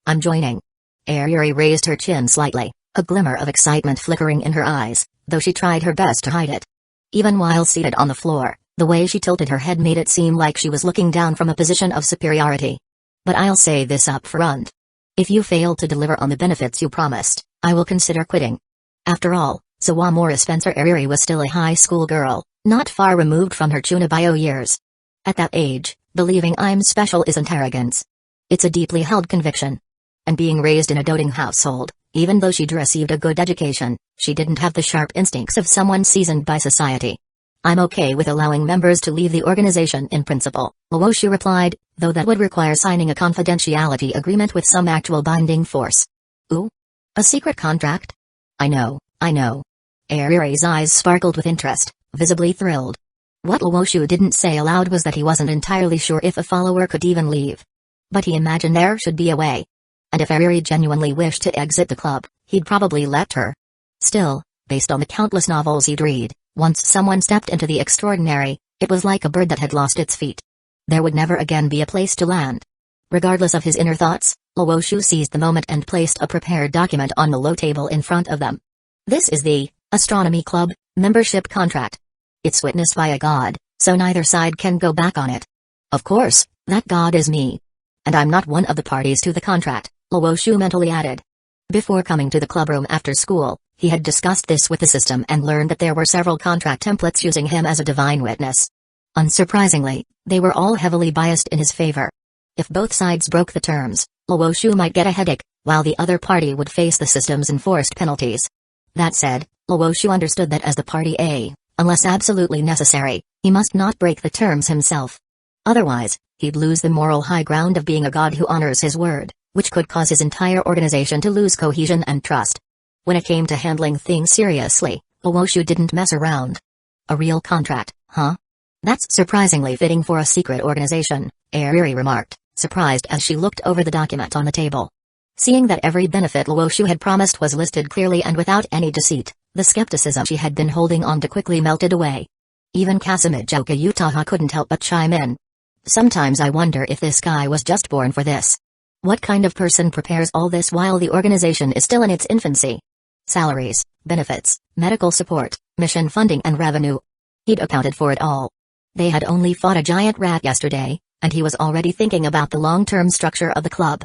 I'm joining. Ariri raised her chin slightly, a glimmer of excitement flickering in her eyes, though she tried her best to hide it. Even while seated on the floor, the way she tilted her head made it seem like she was looking down from a position of superiority. But I'll say this up front. If you fail to deliver on the benefits you promised, I will consider quitting. After all, Sawamura Spencer Ariri was still a high school girl, not far removed from her Chunibyo years. At that age, believing I'm special isn't arrogance. It's a deeply held conviction. And being raised in a doting household, even though she'd received a good education, she didn't have the sharp instincts of someone seasoned by society. I'm okay with allowing members to leave the organization in principle, Luoshu replied, though that would require signing a confidentiality agreement with some actual binding force. Ooh? A secret contract? I know. Ariri's eyes sparkled with interest, visibly thrilled. What Luoshu didn't say aloud was that he wasn't entirely sure if a follower could even leave. But he imagined there should be a way. And if Ariri genuinely wished to exit the club, he'd probably let her. Still, based on the countless novels he'd read, once someone stepped into the extraordinary, it was like a bird that had lost its feet. There would never again be a place to land. Regardless of his inner thoughts, Luoshu seized the moment and placed a prepared document on the low table in front of them. This is the Astronomy Club membership contract. It's witnessed by a god, so neither side can go back on it. Of course, that god is me. And I'm not one of the parties to the contract, Luoshu mentally added. Before coming to the clubroom after school, he had discussed this with the system and learned that there were several contract templates using him as a divine witness. Unsurprisingly, they were all heavily biased in his favor. If both sides broke the terms, Luoshu might get a headache, while the other party would face the system's enforced penalties. That said, Luoshu understood that as the party A, unless absolutely necessary, he must not break the terms himself. Otherwise, he'd lose the moral high ground of being a god who honors his word, which could cause his entire organization to lose cohesion and trust. When it came to handling things seriously, Luoshu didn't mess around. A real contract, huh? That's surprisingly fitting for a secret organization, Ariri remarked, surprised as she looked over the document on the table. Seeing that every benefit Luoshu had promised was listed clearly and without any deceit, the skepticism she had been holding on to quickly melted away. Even Kasamijoka Utaha couldn't help but chime in. Sometimes I wonder if this guy was just born for this. What kind of person prepares all this while the organization is still in its infancy? Salaries, benefits, medical support, mission funding and revenue. He'd accounted for it all. They had only fought a giant rat yesterday, and he was already thinking about the long-term structure of the club.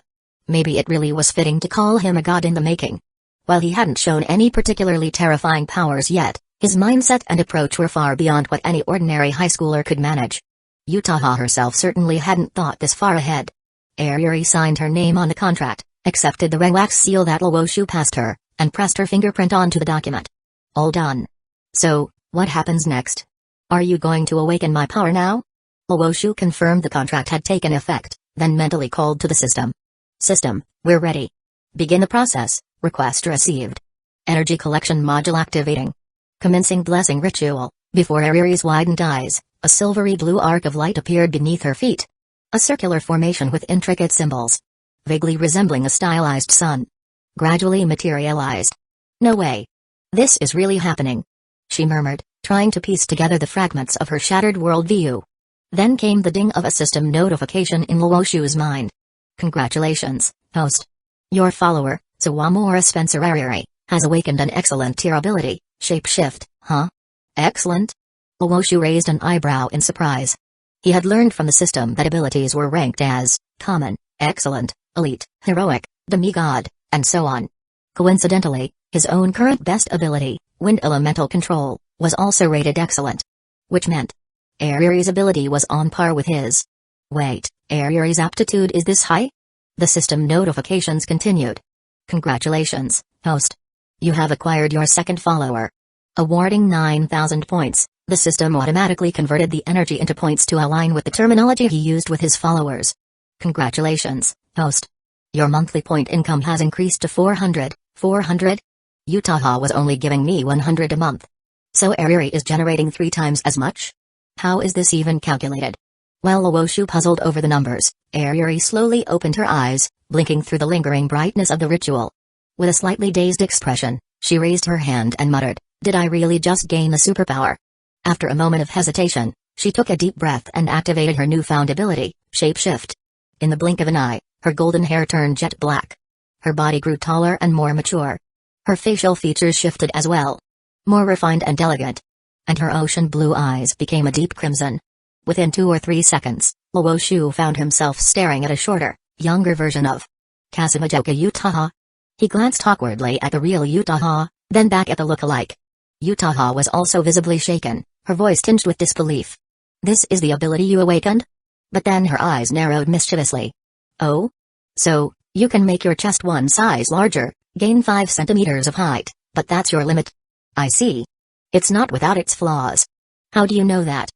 Maybe it really was fitting to call him a god in the making. While he hadn't shown any particularly terrifying powers yet, his mindset and approach were far beyond what any ordinary high schooler could manage. Utaha herself certainly hadn't thought this far ahead. Ariri signed her name on the contract, accepted the red wax seal that Luoshu passed her, and pressed her fingerprint onto the document. All done. So, what happens next? Are you going to awaken my power now? Luoshu confirmed the contract had taken effect, then mentally called to the system. System, we're ready. Begin the process. Request received. Energy collection module activating. Commencing blessing ritual. Before Ariri's widened eyes, a silvery blue arc of light appeared beneath her feet. A circular formation with intricate symbols. Vaguely resembling a stylized sun. Gradually materialized. No way. This is really happening. She murmured, trying to piece together the fragments of her shattered worldview. Then came the ding of a system notification in Luoshu's mind. Congratulations, host. Your follower, Sawamura Spencer Ariri, has awakened an excellent tier ability, Shapeshift, huh? Excellent? Luoshu raised an eyebrow in surprise. He had learned from the system that abilities were ranked as common, excellent, elite, heroic, demigod, and so on. Coincidentally, his own current best ability, Wind Elemental Control, was also rated excellent. Which meant Ariri's ability was on par with his. Wait, Ariri's aptitude is this high? The system notifications continued. Congratulations, host. You have acquired your second follower. Awarding 9,000 points, the system automatically converted the energy into points to align with the terminology he used with his followers. Congratulations, host. Your monthly point income has increased to 400. 400? Utaha was only giving me 100 a month. So Ariri is generating 3 times as much? How is this even calculated? While Owoshu puzzled over the numbers, Ariri slowly opened her eyes, blinking through the lingering brightness of the ritual. With a slightly dazed expression, she raised her hand and muttered, "Did I really just gain a superpower?" After a moment of hesitation, she took a deep breath and activated her newfound ability, Shapeshift. In the blink of an eye, her golden hair turned jet black. Her body grew taller and more mature. Her facial features shifted as well. More refined and elegant. And her ocean blue eyes became a deep crimson. Within 2 or 3 seconds, Owoshu found himself staring at a shorter, younger version of Kasumijoka Utaha. He glanced awkwardly at the real Utaha, then back at the look-alike. Utaha was also visibly shaken, her voice tinged with disbelief. "This is the ability you awakened?" But then her eyes narrowed mischievously. "Oh? So, you can make your chest 1 size larger, gain 5 centimeters of height, but that's your limit? I see. It's not without its flaws. How do you know that?"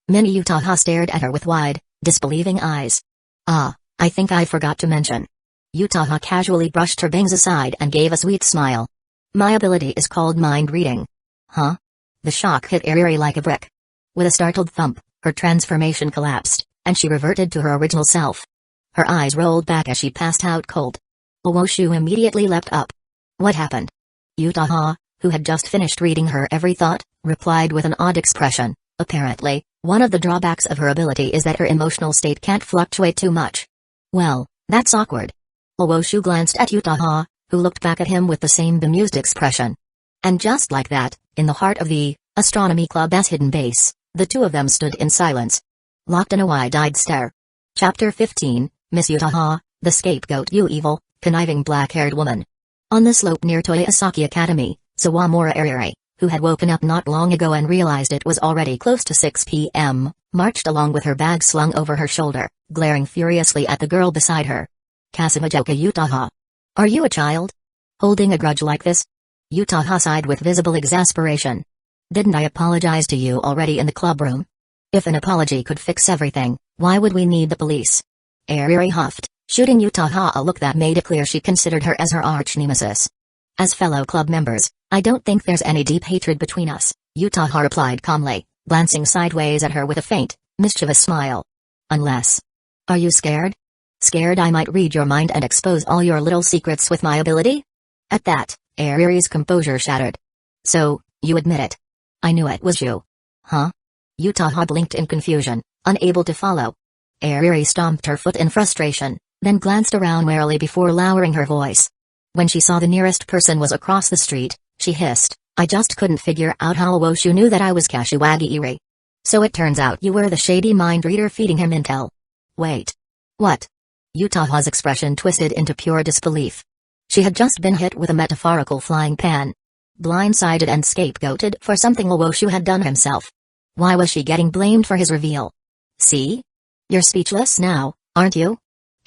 Mini Utaha stared at her with wide, disbelieving eyes. "Ah, I think I forgot to mention." Utaha casually brushed her bangs aside and gave a sweet smile. "My ability is called mind reading." "Huh?" The shock hit Ariri like a brick. With a startled thump, her transformation collapsed, and she reverted to her original self. Her eyes rolled back as she passed out cold. Owoshu immediately leapt up. "What happened?" Utaha, who had just finished reading her every thought, replied with an odd expression. "Apparently, one of the drawbacks of her ability is that her emotional state can't fluctuate too much." "Well, that's awkward." Owoshu glanced at Utaha, who looked back at him with the same bemused expression. And just like that, in the heart of the Astronomy Club's hidden base, the two of them stood in silence, locked in a wide-eyed stare. Chapter 15, Miss Utaha, the scapegoat you evil, conniving black-haired woman. On the slope near Toyosaki Academy, Sawamura Ariri, who had woken up not long ago and realized it was already close to 6 p.m., marched along with her bag slung over her shoulder, glaring furiously at the girl beside her. "Kasumijoka Utaha. Are you a child? Holding a grudge like this?" Utaha sighed with visible exasperation. "Didn't I apologize to you already in the clubroom? If an apology could fix everything, why would we need the police?" Ariri huffed, shooting Utaha a look that made it clear she considered her as her arch-nemesis. "As fellow club members, I don't think there's any deep hatred between us," Utaha replied calmly, glancing sideways at her with a faint, mischievous smile. "Unless... Are you scared? Scared I might read your mind and expose all your little secrets with my ability?" At that, Ariri's composure shattered. "So, you admit it? I knew it was you." "Huh?" Utaha blinked in confusion, unable to follow. Ariri stomped her foot in frustration, then glanced around warily before lowering her voice. When she saw the nearest person was across the street, she hissed, "I just couldn't figure out how Owoshu knew that I was Kashiwagi Iri. So it turns out you were the shady mind reader feeding him intel." "Wait. What?" Utaha's expression twisted into pure disbelief. She had just been hit with a metaphorical flying pan. Blindsided and scapegoated for something Owoshu had done himself. Why was she getting blamed for his reveal? "See? You're speechless now, aren't you?"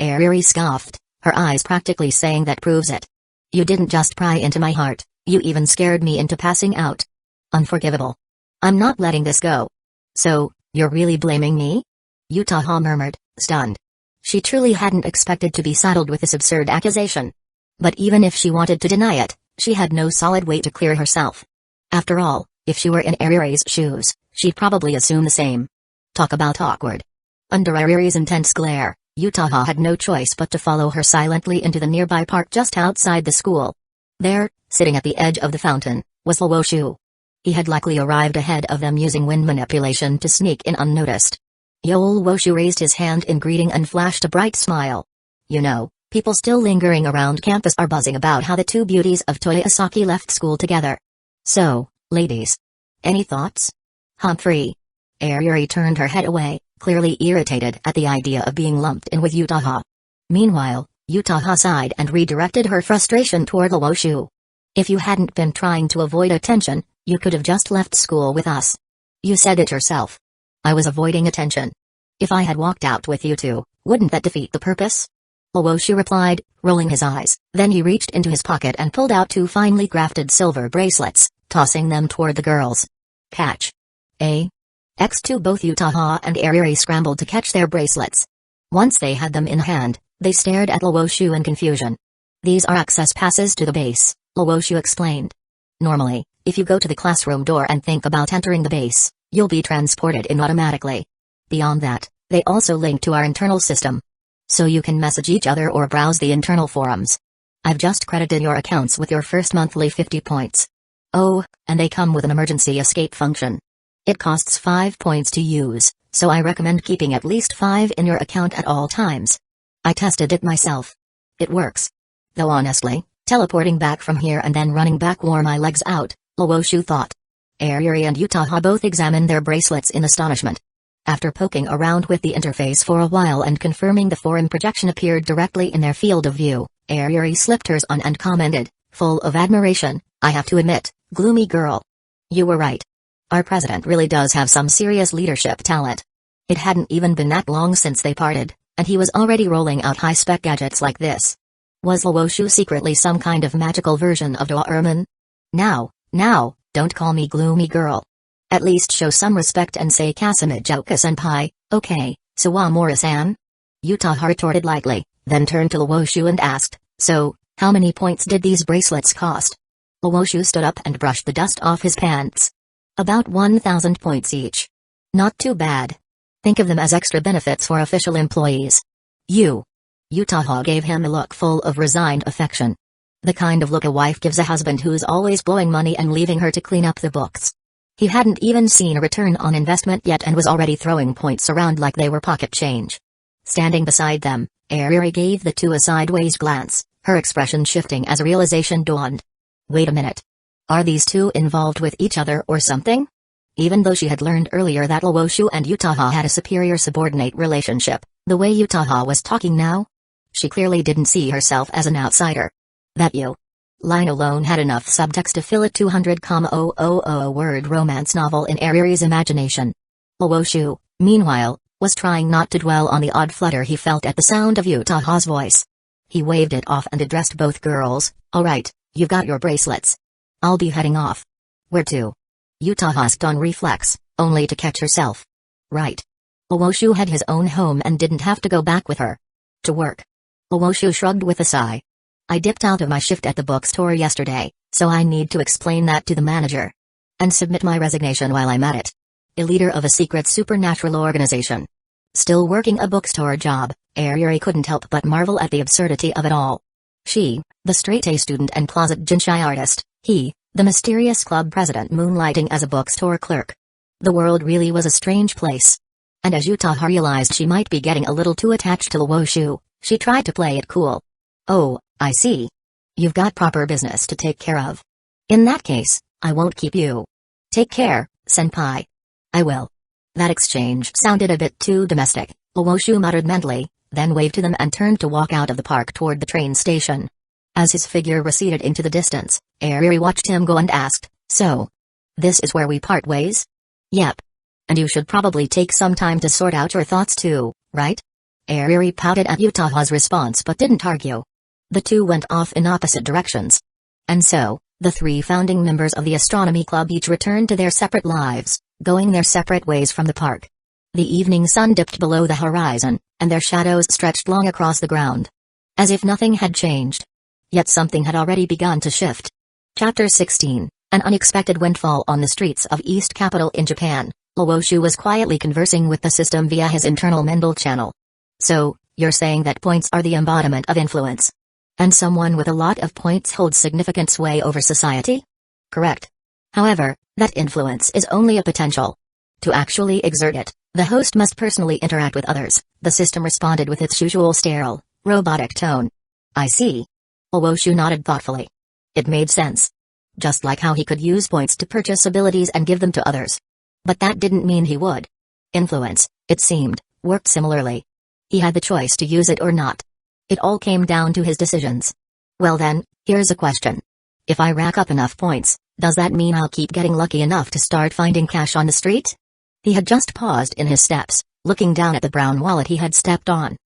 Ariri scoffed, her eyes practically saying that proves it. "You didn't just pry into my heart, you even scared me into passing out. Unforgivable. I'm not letting this go." "So, you're really blaming me?" Utaha murmured, stunned. She truly hadn't expected to be saddled with this absurd accusation. But even if she wanted to deny it, she had no solid way to clear herself. After all, if she were in Ariri's shoes, she'd probably assume the same. Talk about awkward. Under Ariri's intense glare, Utaha had no choice but to follow her silently into the nearby park just outside the school. There, sitting at the edge of the fountain, was Owoshu. He had likely arrived ahead of them using wind manipulation to sneak in unnoticed. Owoshu raised his hand in greeting and flashed a bright smile. "You know, people still lingering around campus are buzzing about how the two beauties of Toyosaki left school together. So, ladies. Any thoughts?" "Humphrey." Ariri turned her head away, clearly irritated at the idea of being lumped in with Utaha. Meanwhile, Utaha sighed and redirected her frustration toward Owoshu. "If you hadn't been trying to avoid attention, you could have just left school with us. You said it yourself. I was avoiding attention. If I had walked out with you two, wouldn't that defeat the purpose?" Owoshu replied, rolling his eyes. Then he reached into his pocket and pulled out 2 finely crafted silver bracelets, tossing them toward the girls. "Catch. X2." Both Utaha and Ariri scrambled to catch their bracelets. Once they had them in hand, they stared at Luoshu in confusion. "These are access passes to the base," Luoshu explained. "Normally, if you go to the classroom door and think about entering the base, you'll be transported in automatically. Beyond that, they also link to our internal system. So you can message each other or browse the internal forums. I've just credited your accounts with your first monthly 50 points. Oh, and they come with an emergency escape function. It costs 5 points to use, so I recommend keeping at least 5 in your account at all times. I tested it myself. It works. Though honestly, teleporting back from here and then running back wore my legs out," Luoshu thought. Airi and Utaha both examined their bracelets in astonishment. After poking around with the interface for a while and confirming the foreign projection appeared directly in their field of view, Airi slipped hers on and commented, full of admiration, "I have to admit, gloomy girl. You were right. Our president really does have some serious leadership talent." It hadn't even been that long since they parted, and he was already rolling out high-spec gadgets like this. Was Luoshu secretly some kind of magical version of Doraemon? Now, don't call me gloomy girl. At least show some respect and say Kasamijoka-senpai, okay, Sawamura-san? Utaha retorted lightly, then turned to Luoshu and asked, "So, how many points did these bracelets cost?" Luoshu stood up and brushed the dust off his pants. "About 1,000 points each. Not too bad. Think of them as extra benefits for official employees." Utaha gave him a look full of resigned affection. The kind of look a wife gives a husband who's always blowing money and leaving her to clean up the books. He hadn't even seen a return on investment yet and was already throwing points around like they were pocket change. Standing beside them, Airi gave the two a sideways glance, her expression shifting as realization dawned. Wait a minute. Are these two involved with each other or something? Even though she had learned earlier that Luoshu and Utaha had a superior subordinate relationship, the way Utaha was talking now, she clearly didn't see herself as an outsider. That line alone had enough subtext to fill a 200,000-word romance novel in Airi's imagination. Luoshu, meanwhile, was trying not to dwell on the odd flutter he felt at the sound of Utaha's voice. He waved it off and addressed both girls, "All right, you've got your bracelets. I'll be heading off." "Where to?" Utaha asked on reflex, only to catch herself. "Right." Luoshu had his own home and didn't have to go back with her. "To work." Luoshu shrugged with a sigh. "I dipped out of my shift at the bookstore yesterday, so I need to explain that to the manager. And submit my resignation while I'm at it. A leader of a secret supernatural organization. Still working a bookstore job," Airi couldn't help but marvel at the absurdity of it all. She, the straight-A student and closet jinchai artist, he, the mysterious club president moonlighting as a bookstore clerk. The world really was a strange place. And as Utaha realized she might be getting a little too attached to Luoshu, she tried to play it cool. "Oh, I see. You've got proper business to take care of. In that case, I won't keep you. Take care, senpai." "I will." That exchange sounded a bit too domestic, Luoshu muttered mentally, then waved to them and turned to walk out of the park toward the train station. As his figure receded into the distance, Airi watched him go and asked, "So? This is where we part ways?" "Yep. And you should probably take some time to sort out your thoughts too, right?" Airi pouted at Utaha's response but didn't argue. The two went off in opposite directions. And so, the 3 founding members of the astronomy club each returned to their separate lives, going their separate ways from the park. The evening sun dipped below the horizon, and their shadows stretched long across the ground. As if nothing had changed. Yet something had already begun to shift. Chapter 16, An Unexpected Windfall on the Streets of East Capital in Japan. Luoshu was quietly conversing with the system via his internal mental channel. "So, you're saying that points are the embodiment of influence? And someone with a lot of points holds significant sway over society?" "Correct. However, that influence is only a potential. To actually exert it, the host must personally interact with others," the system responded with its usual sterile, robotic tone. "I see." Luoshu nodded thoughtfully. It made sense. Just like how he could use points to purchase abilities and give them to others. But that didn't mean he would. Influence, it seemed, worked similarly. He had the choice to use it or not. It all came down to his decisions. Well then, here's a question. If I rack up enough points, does that mean I'll keep getting lucky enough to start finding cash on the street? He had just paused in his steps, looking down at the brown wallet he had stepped on.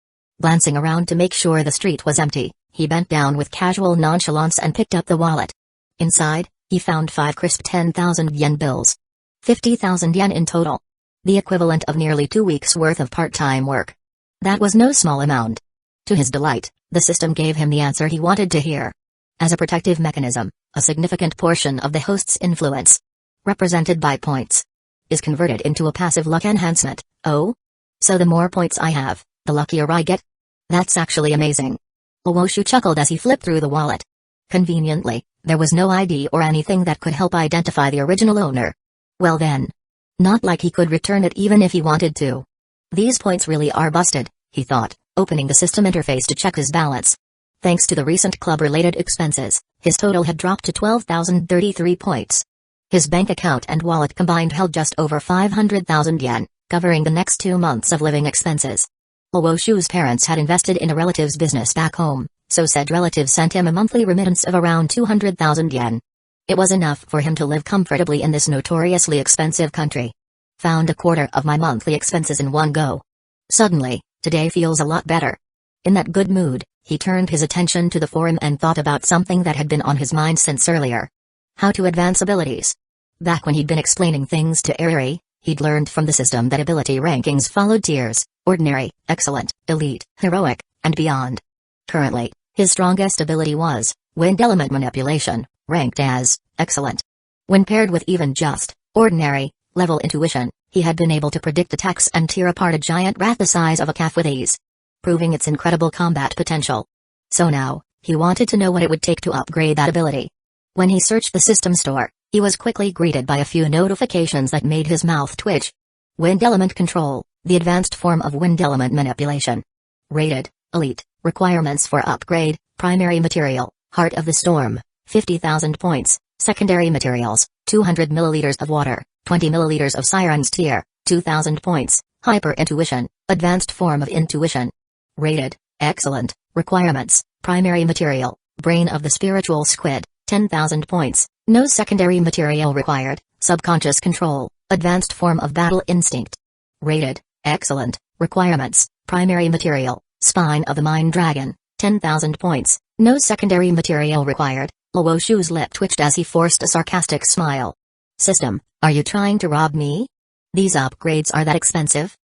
Glancing around to make sure the street was empty, he bent down with casual nonchalance and picked up the wallet. Inside, he found 5 crisp 10,000 yen bills. 50,000 yen in total. The equivalent of nearly 2 weeks' worth of part-time work. That was no small amount. To his delight, the system gave him the answer he wanted to hear. As a protective mechanism, a significant portion of the host's influence, represented by points, is converted into a passive luck enhancement. Oh? So the more points I have, the luckier I get? That's actually amazing. Owoshu chuckled as he flipped through the wallet. Conveniently, there was no ID or anything that could help identify the original owner. Well then. Not like he could return it even if he wanted to. These points really are busted, he thought, opening the system interface to check his balance. Thanks to the recent club-related expenses, his total had dropped to 12,033 points. His bank account and wallet combined held just over 500,000 yen, covering the next 2 months of living expenses. Owoshu's parents had invested in a relative's business back home, so said relative sent him a monthly remittance of around 200,000 yen. It was enough for him to live comfortably in this notoriously expensive country. Found a quarter of my monthly expenses in one go. Suddenly, today feels a lot better. In that good mood, he turned his attention to the forum and thought about something that had been on his mind since earlier. How to advance abilities. Back when he'd been explaining things to Eri, he'd learned from the system that ability rankings followed tiers: ordinary, excellent, elite, heroic, and beyond. Currently, his strongest ability was wind element manipulation, ranked as excellent. When paired with even just ordinary level intuition, he had been able to predict attacks and tear apart a giant rat the size of a calf with ease, proving its incredible combat potential. So now, he wanted to know what it would take to upgrade that ability. When he searched the system store, he was quickly greeted by a few notifications that made his mouth twitch. Wind element control, the advanced form of wind element manipulation. Rated, elite, requirements for upgrade: primary material, heart of the storm, 50,000 points, secondary materials, 200 milliliters of water, 20 milliliters of siren's tear, 2,000 points, hyper intuition, advanced form of intuition. Rated, excellent, requirements: primary material, brain of the spiritual squid, 10,000 points, no secondary material required, subconscious control, advanced form of battle instinct. Rated, excellent, requirements: primary material, spine of the mind dragon, 10,000 points, no secondary material required. Owoshu's lip twitched as he forced a sarcastic smile. System, are you trying to rob me? These upgrades are that expensive?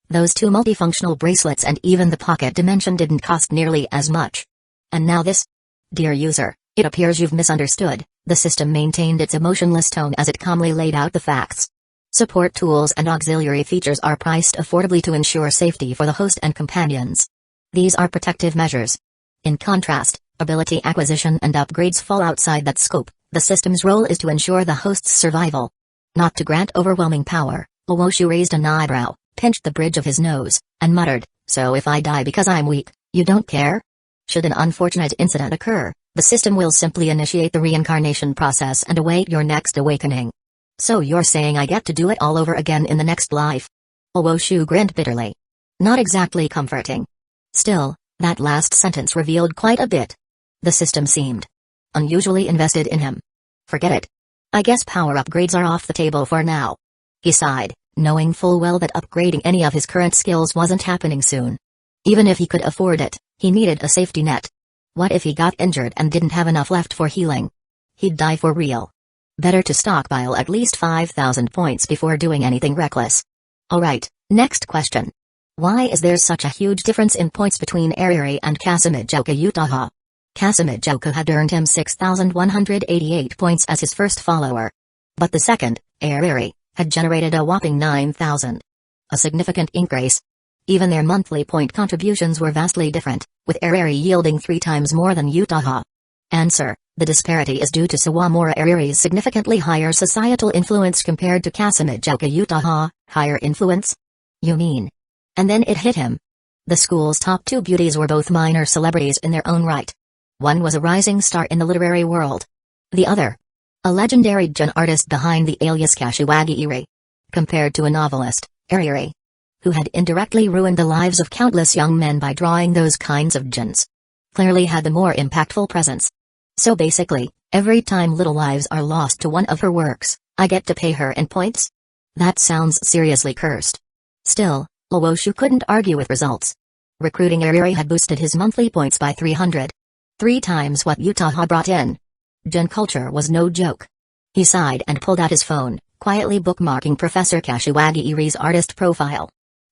Those 2 multifunctional bracelets and even the pocket dimension didn't cost nearly as much. And now this? Dear user, it appears you've misunderstood. The system maintained its emotionless tone as it calmly laid out the facts. Support tools and auxiliary features are priced affordably to ensure safety for the host and companions. These are protective measures. In contrast, ability acquisition and upgrades fall outside that scope. The system's role is to ensure the host's survival, not to grant overwhelming power. Owoshu raised an eyebrow, pinched the bridge of his nose, and muttered, "So if I die because I'm weak, you don't care? Should an unfortunate incident occur, the system will simply initiate the reincarnation process and await your next awakening. So you're saying I get to do it all over again in the next life?" Owoshu grinned bitterly. Not exactly comforting. Still, that last sentence revealed quite a bit. The system seemed unusually invested in him. Forget it. I guess power upgrades are off the table for now. He sighed, knowing full well that upgrading any of his current skills wasn't happening soon. Even if he could afford it, he needed a safety net. What if he got injured and didn't have enough left for healing? He'd die for real. Better to stockpile at least 5,000 points before doing anything reckless. Alright, next question. Why is there such a huge difference in points between Eri and Kasamijoka Utaha? Kasamijoka had earned him 6,188 points as his first follower. But the second, Eri, had generated a whopping 9,000. A significant increase. Even their monthly point contributions were vastly different, with Eri yielding 3 times more than Utaha. Answer: the disparity is due to Sawamura Eri's significantly higher societal influence compared to Kasamijoka Utaha. Higher influence? You mean? And then it hit him. The school's top 2 beauties were both minor celebrities in their own right. One was a rising star in the literary world. The other, a legendary jin artist behind the alias Kashiwagi Eri. Compared to a novelist, Eri, who had indirectly ruined the lives of countless young men by drawing those kinds of jins, clearly had the more impactful presence. So basically, every time little lives are lost to one of her works, I get to pay her in points? That sounds seriously cursed. Still, Owoshu couldn't argue with results. Recruiting Eri had boosted his monthly points by 300. 3 times what Utaha brought in. Jin culture was no joke. He sighed and pulled out his phone, quietly bookmarking Professor Kashiwagi Eri's artist profile.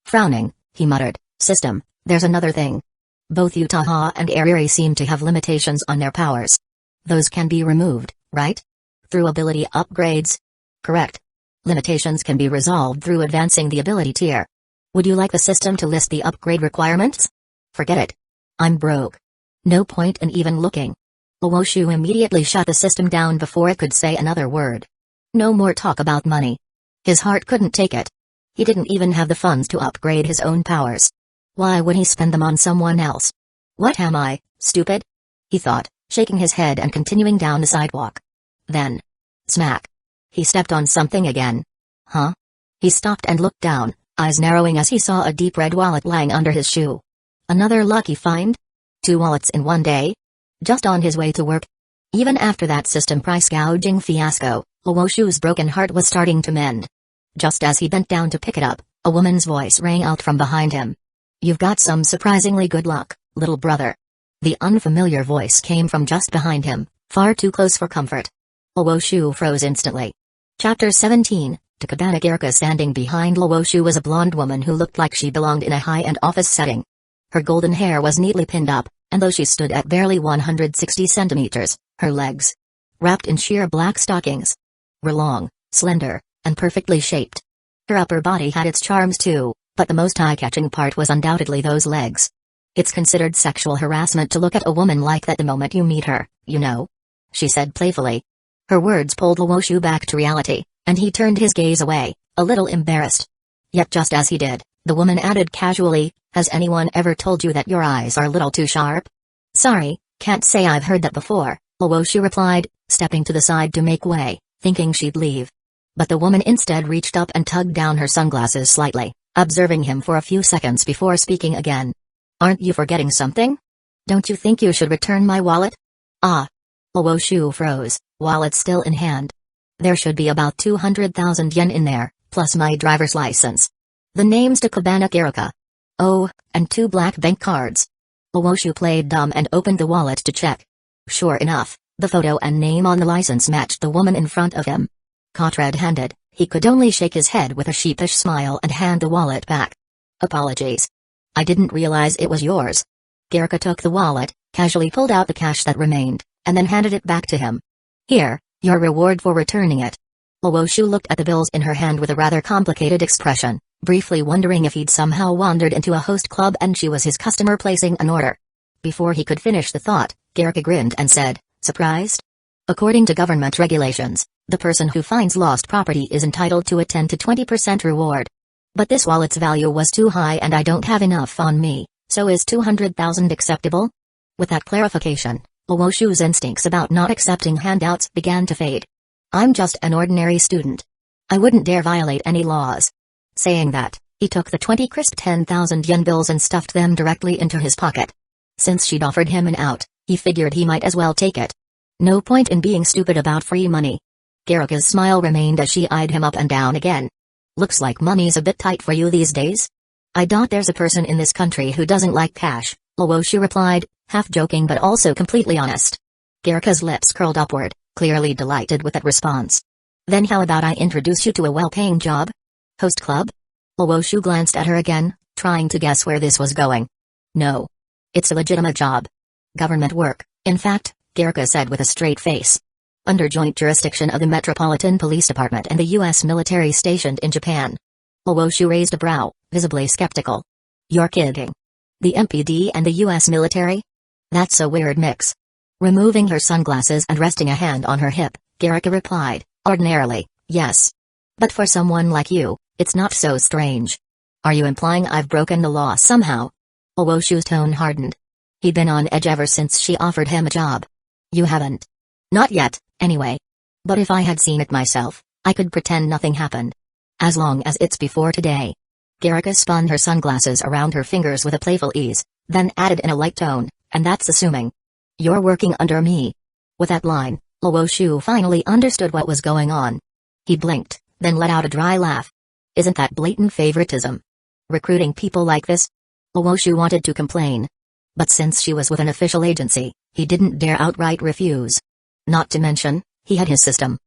Frowning, he muttered, "System, There's another thing. Both Utaha and Ariri seem to have limitations on their powers. Those can be removed, right? Through ability upgrades? Correct. Limitations can be resolved through advancing the ability tier. Would you like the system to list the upgrade requirements? Forget it. I'm broke. No point in even looking. Owoshu immediately shut the system down before it could say another word. No more talk about money. His heart couldn't take it. He didn't even have the funds to upgrade his own powers. Why would he spend them on someone else? What am I, stupid? He thought, shaking his head and continuing down the sidewalk. Then, smack. He stepped on something again. Huh? He stopped and looked down, eyes narrowing as he saw a deep red wallet lying under his shoe. Another lucky find? 2 wallets in one day? Just on his way to work? Even after that system price gouging fiasco, Owoshu's broken heart was starting to mend. Just as he bent down to pick it up, a woman's voice rang out from behind him. You've got some surprisingly good luck, little brother. The unfamiliar voice came from just behind him, far too close for comfort. Owoshu froze instantly. Chapter 17, Takabana Girka. Standing behind Owoshu was a blonde woman who looked like she belonged in a high-end office setting. Her golden hair was neatly pinned up, and though she stood at barely 160 centimeters, her legs, wrapped in sheer black stockings, were long, slender, and perfectly shaped. Her upper body had its charms too, but the most eye-catching part was undoubtedly those legs. It's considered sexual harassment to look at a woman like that the moment you meet her, you know, she said playfully. Her words pulled Owoshu back to reality, and he turned his gaze away, a little embarrassed. Yet just as he did, the woman added casually, has anyone ever told you that your eyes are a little too sharp? Sorry, can't say I've heard that before, Owoshu replied, stepping to the side to make way, thinking she'd leave. But the woman instead reached up and tugged down her sunglasses slightly, observing him for a few seconds before speaking again. Aren't you forgetting something? Don't you think you should return my wallet? Ah. Owoshu froze, wallet still in hand. There should be about 200,000 yen in there, plus my driver's license. The name's Takabana Girka. Oh, and 2 black bank cards. Owoshu played dumb and opened the wallet to check. Sure enough, the photo and name on the license matched the woman in front of him. Caught red-handed, he could only shake his head with a sheepish smile and hand the wallet back. Apologies. I didn't realize it was yours. Girka took the wallet, casually pulled out the cash that remained, and then handed it back to him. Here, your reward for returning it. Owoshu looked at the bills in her hand with a rather complicated expression, briefly wondering if he'd somehow wandered into a host club and she was his customer placing an order. Before he could finish the thought, Girka grinned and said, surprised? According to government regulations, the person who finds lost property is entitled to a 10 to 20% reward. But this wallet's value was too high and I don't have enough on me, so is 200,000 acceptable? With that clarification, Owoshu's instincts about not accepting handouts began to fade. I'm just an ordinary student. I wouldn't dare violate any laws. Saying that, he took the 20 crisp 10,000 yen bills and stuffed them directly into his pocket. Since she'd offered him an out, he figured he might as well take it. No point in being stupid about free money. Girka's smile remained as she eyed him up and down again. Looks like money's a bit tight for you these days. I doubt there's a person in this country who doesn't like cash, Owoshu replied, half joking but also completely honest. Girka's lips curled upward, clearly delighted with that response. Then how about I introduce you to a well-paying job? Host club? Owoshu glanced at her again, trying to guess where this was going. No. It's a legitimate job. Government work, in fact, Girka said with a straight face. Under joint jurisdiction of the Metropolitan Police Department and the U.S. military stationed in Japan. Owoshu raised a brow, visibly skeptical. You're kidding. The MPD and the U.S. military? That's a weird mix. Removing her sunglasses and resting a hand on her hip, Girka replied, ordinarily, yes. But for someone like you, it's not so strange. Are you implying I've broken the law somehow? Owoshu's tone hardened. He'd been on edge ever since she offered him a job. You haven't. Not yet, anyway. But if I had seen it myself, I could pretend nothing happened. As long as it's before today. Girka spun her sunglasses around her fingers with a playful ease, then added in a light tone, and that's assuming. You're working under me. With that line, Owoshu finally understood what was going on. He blinked, then let out a dry laugh. Isn't that blatant favoritism? Recruiting people like this? Owoshu wanted to complain. But since she was with an official agency, he didn't dare outright refuse. Not to mention, he had his system.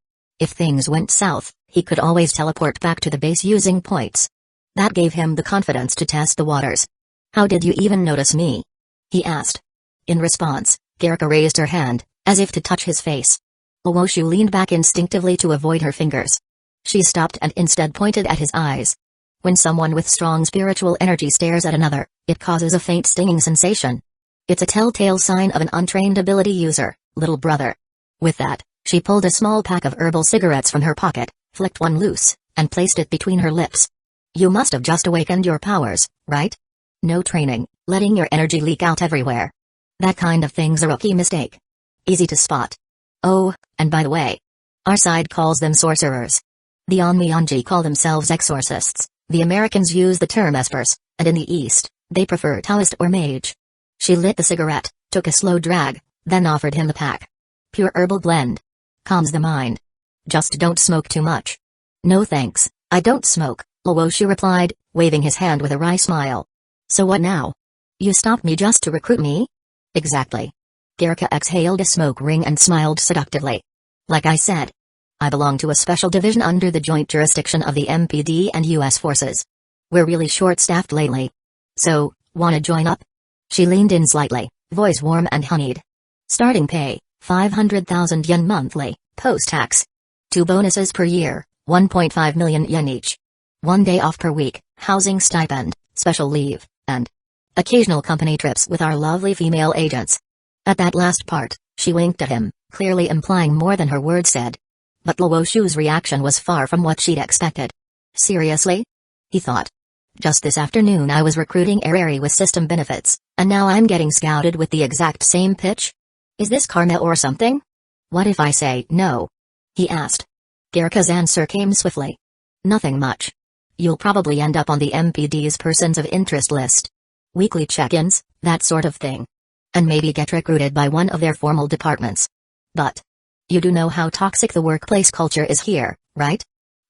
If things went south, he could always teleport back to the base using points. That gave him the confidence to test the waters. How did you even notice me? He asked. In response, Gerika raised her hand, as if to touch his face. Luoshu leaned back instinctively to avoid her fingers. She stopped and instead pointed at his eyes. When someone with strong spiritual energy stares at another, it causes a faint stinging sensation. It's a telltale sign of an untrained ability user, little brother. With that, she pulled a small pack of herbal cigarettes from her pocket, flicked one loose, and placed it between her lips. You must have just awakened your powers, right? No training, letting your energy leak out everywhere. That kind of thing's a rookie mistake. Easy to spot. Oh, and by the way, our side calls them sorcerers. The Onmyonji call themselves exorcists, the Americans use the term espers, and in the East, they prefer Taoist or mage. She lit the cigarette, took a slow drag, then offered him the pack. Pure herbal blend. Calms the mind. Just don't smoke too much. No thanks, I don't smoke, Luoshu replied, waving his hand with a wry smile. So what now? You stopped me just to recruit me? Exactly. Gerika exhaled a smoke ring and smiled seductively. Like I said, I belong to a special division under the joint jurisdiction of the MPD and US forces. We're really short-staffed lately. So, wanna join up? She leaned in slightly, voice warm and honeyed. Starting pay, 500,000 yen monthly, post-tax. 2 bonuses per year, 1.5 million yen each. 1 day off per week, housing stipend, special leave, and occasional company trips with our lovely female agents. At that last part, she winked at him, clearly implying more than her words said. But Luoshu's reaction was far from what she'd expected. Seriously? He thought. Just this afternoon I was recruiting Arari with system benefits, and now I'm getting scouted with the exact same pitch? Is this karma or something? What if I say no? He asked. Gerika's answer came swiftly. Nothing much. You'll probably end up on the MPD's persons of interest list. Weekly check-ins, that sort of thing. And maybe get recruited by one of their formal departments. But you do know how toxic the workplace culture is here, right?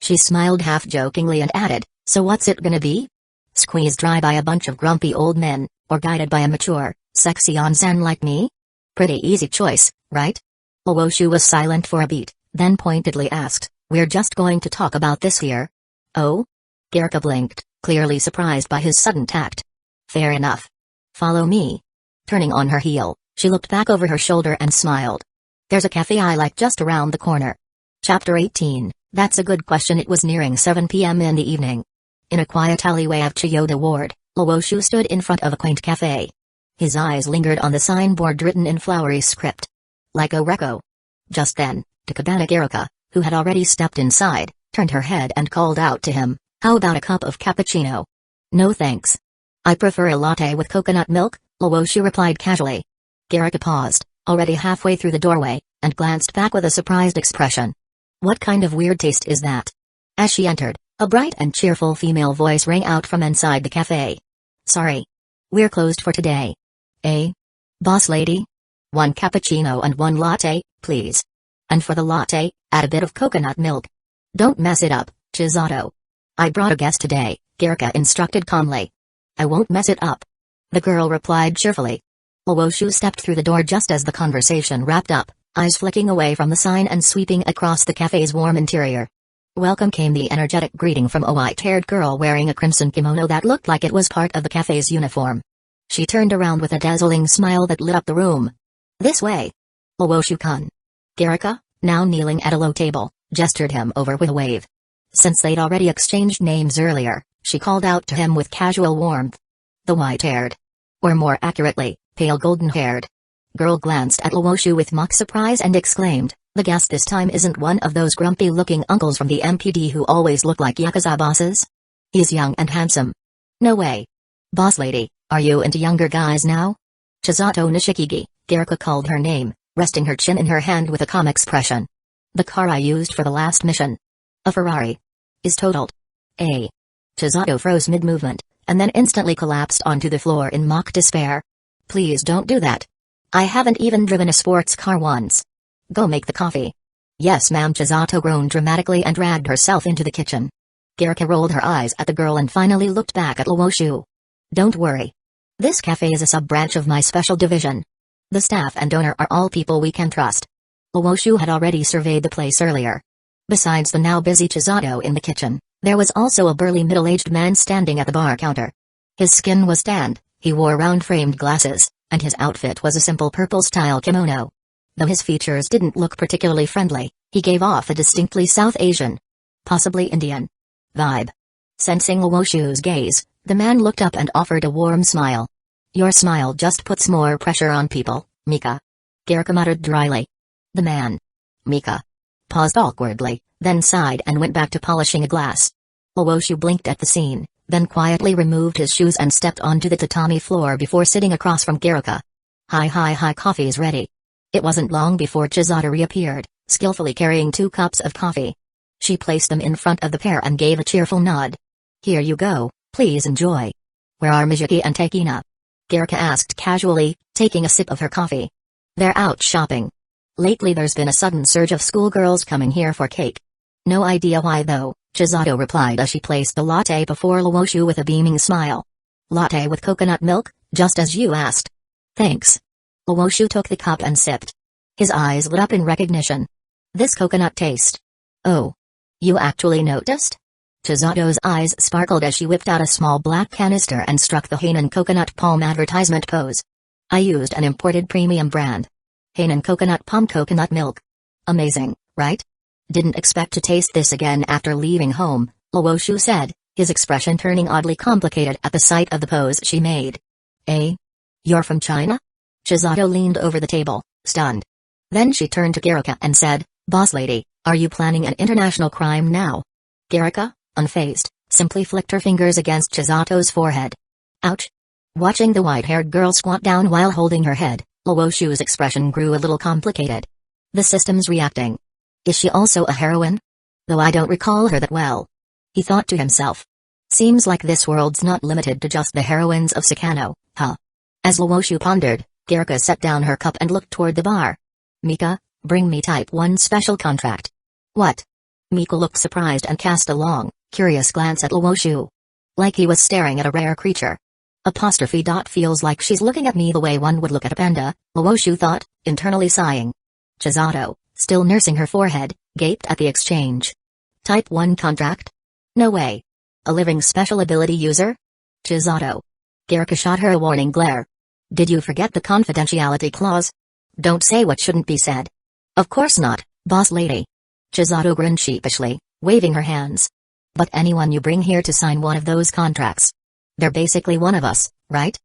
She smiled half-jokingly and added, so what's it gonna be? Squeezed dry by a bunch of grumpy old men, or guided by a mature, sexy onsen like me? Pretty easy choice, right? Luoshu was silent for a beat, then pointedly asked, we're just going to talk about this here? Oh? Gerika blinked, clearly surprised by his sudden tact. Fair enough. Follow me. Turning on her heel, she looked back over her shoulder and smiled. There's a cafe I like just around the corner. Chapter 18, that's a good question. It was nearing 7 p.m. in the evening. In a quiet alleyway of Chiyoda Ward, Luoshu stood in front of a quaint cafe. His eyes lingered on the signboard written in flowery script. Like a reco. Just then, Takabana Gerika, who had already stepped inside, turned her head and called out to him, how about a cup of cappuccino? No thanks. I prefer a latte with coconut milk, Luoshu replied casually. Gerika paused, already halfway through the doorway, and glanced back with a surprised expression. What kind of weird taste is that? As she entered, a bright and cheerful female voice rang out from inside the cafe. Sorry. We're closed for today. Eh? Boss lady? 1 cappuccino and 1 latte, please. And for the latte, add a bit of coconut milk. Don't mess it up, Chisato. I brought a guest today, Gerika instructed calmly. I won't mess it up. The girl replied cheerfully. Luoshu stepped through the door just as the conversation wrapped up, eyes flicking away from the sign and sweeping across the cafe's warm interior. Welcome came the energetic greeting from a white-haired girl wearing a crimson kimono that looked like it was part of the cafe's uniform. She turned around with a dazzling smile that lit up the room. This way. Luoshu-kun. Gerika, now kneeling at a low table, gestured him over with a wave. Since they'd already exchanged names earlier, she called out to him with casual warmth. The white-haired. Or more accurately, pale golden-haired. Girl glanced at Luoshu with mock surprise and exclaimed, the guest this time isn't one of those grumpy-looking uncles from the MPD who always look like yakuza bosses? He's young and handsome. No way. Boss lady, are you into younger guys now? Chisato Nishikigi, Gerika called her name, resting her chin in her hand with a calm expression. The car I used for the last mission. A Ferrari. Is totaled. A. Chisato froze mid-movement, and then instantly collapsed onto the floor in mock despair. Please don't do that. I haven't even driven a sports car once. Go make the coffee. Yes ma'am. Chisato groaned dramatically and dragged herself into the kitchen. Gerika rolled her eyes at the girl and finally looked back at Luoshu. Don't worry. This cafe is a sub-branch of my special division. The staff and owner are all people we can trust. Luoshu had already surveyed the place earlier. Besides the now busy Chisato in the kitchen, there was also a burly middle-aged man standing at the bar counter. His skin was tanned, He wore round-framed glasses, and his outfit was a simple purple-style kimono. Though his features didn't look particularly friendly, he gave off a distinctly South Asian, possibly Indian, vibe. Sensing Luoshu's gaze, the man looked up and offered a warm smile. Your smile just puts more pressure on people, Mika. Garika muttered dryly. The man, Mika, paused awkwardly, then sighed and went back to polishing a glass. Luoshu blinked at the scene, then quietly removed his shoes and stepped onto the tatami floor before sitting across from Garika. Hi, coffee's ready. It wasn't long before Chisato reappeared, skillfully carrying 2 cups of coffee. She placed them in front of the pair and gave a cheerful nod. Here you go, please enjoy. Where are Mizuki and Takina? Garika asked casually, taking a sip of her coffee. They're out shopping. Lately there's been a sudden surge of schoolgirls coming here for cake. No idea why though, Chisato replied as she placed the latte before Luoshu with a beaming smile. Latte with coconut milk, just as you asked. Thanks. Luoshu took the cup and sipped. His eyes lit up in recognition. This coconut taste. Oh. You actually noticed? Chisato's eyes sparkled as she whipped out a small black canister and struck the Hainan coconut palm advertisement pose. I used an imported premium brand. Hainan coconut palm coconut milk. Amazing, right? Didn't expect to taste this again after leaving home, Luoshu said, his expression turning oddly complicated at the sight of the pose she made. Eh? You're from China? Chisato leaned over the table, stunned. Then she turned to Garika and said, Boss lady, are you planning an international crime now? Garika, unfazed, simply flicked her fingers against Chisato's forehead. Ouch. Watching the white-haired girl squat down while holding her head, Luoshu's expression grew a little complicated. The system's reacting. Is she also a heroine? Though I don't recall her that well. He thought to himself. Seems like this world's not limited to just the heroines of Sakano, huh? As Luoshu pondered, Garika set down her cup and looked toward the bar. Mika, bring me Type 1 special contract. What? Mika looked surprised and cast a long, curious glance at Luoshu. Like he was staring at a rare creature. Feels like she's looking at me the way one would look at a panda, Luoshu thought, internally sighing. Chisato, still nursing her forehead, gaped at the exchange. Type 1 contract? No way. A living special ability user? Chisato. Garika shot her a warning glare. Did you forget the confidentiality clause? Don't say what shouldn't be said. Of course not, boss lady. Chisato grinned sheepishly, waving her hands. But anyone you bring here to sign one of those contracts. They're basically one of us, right?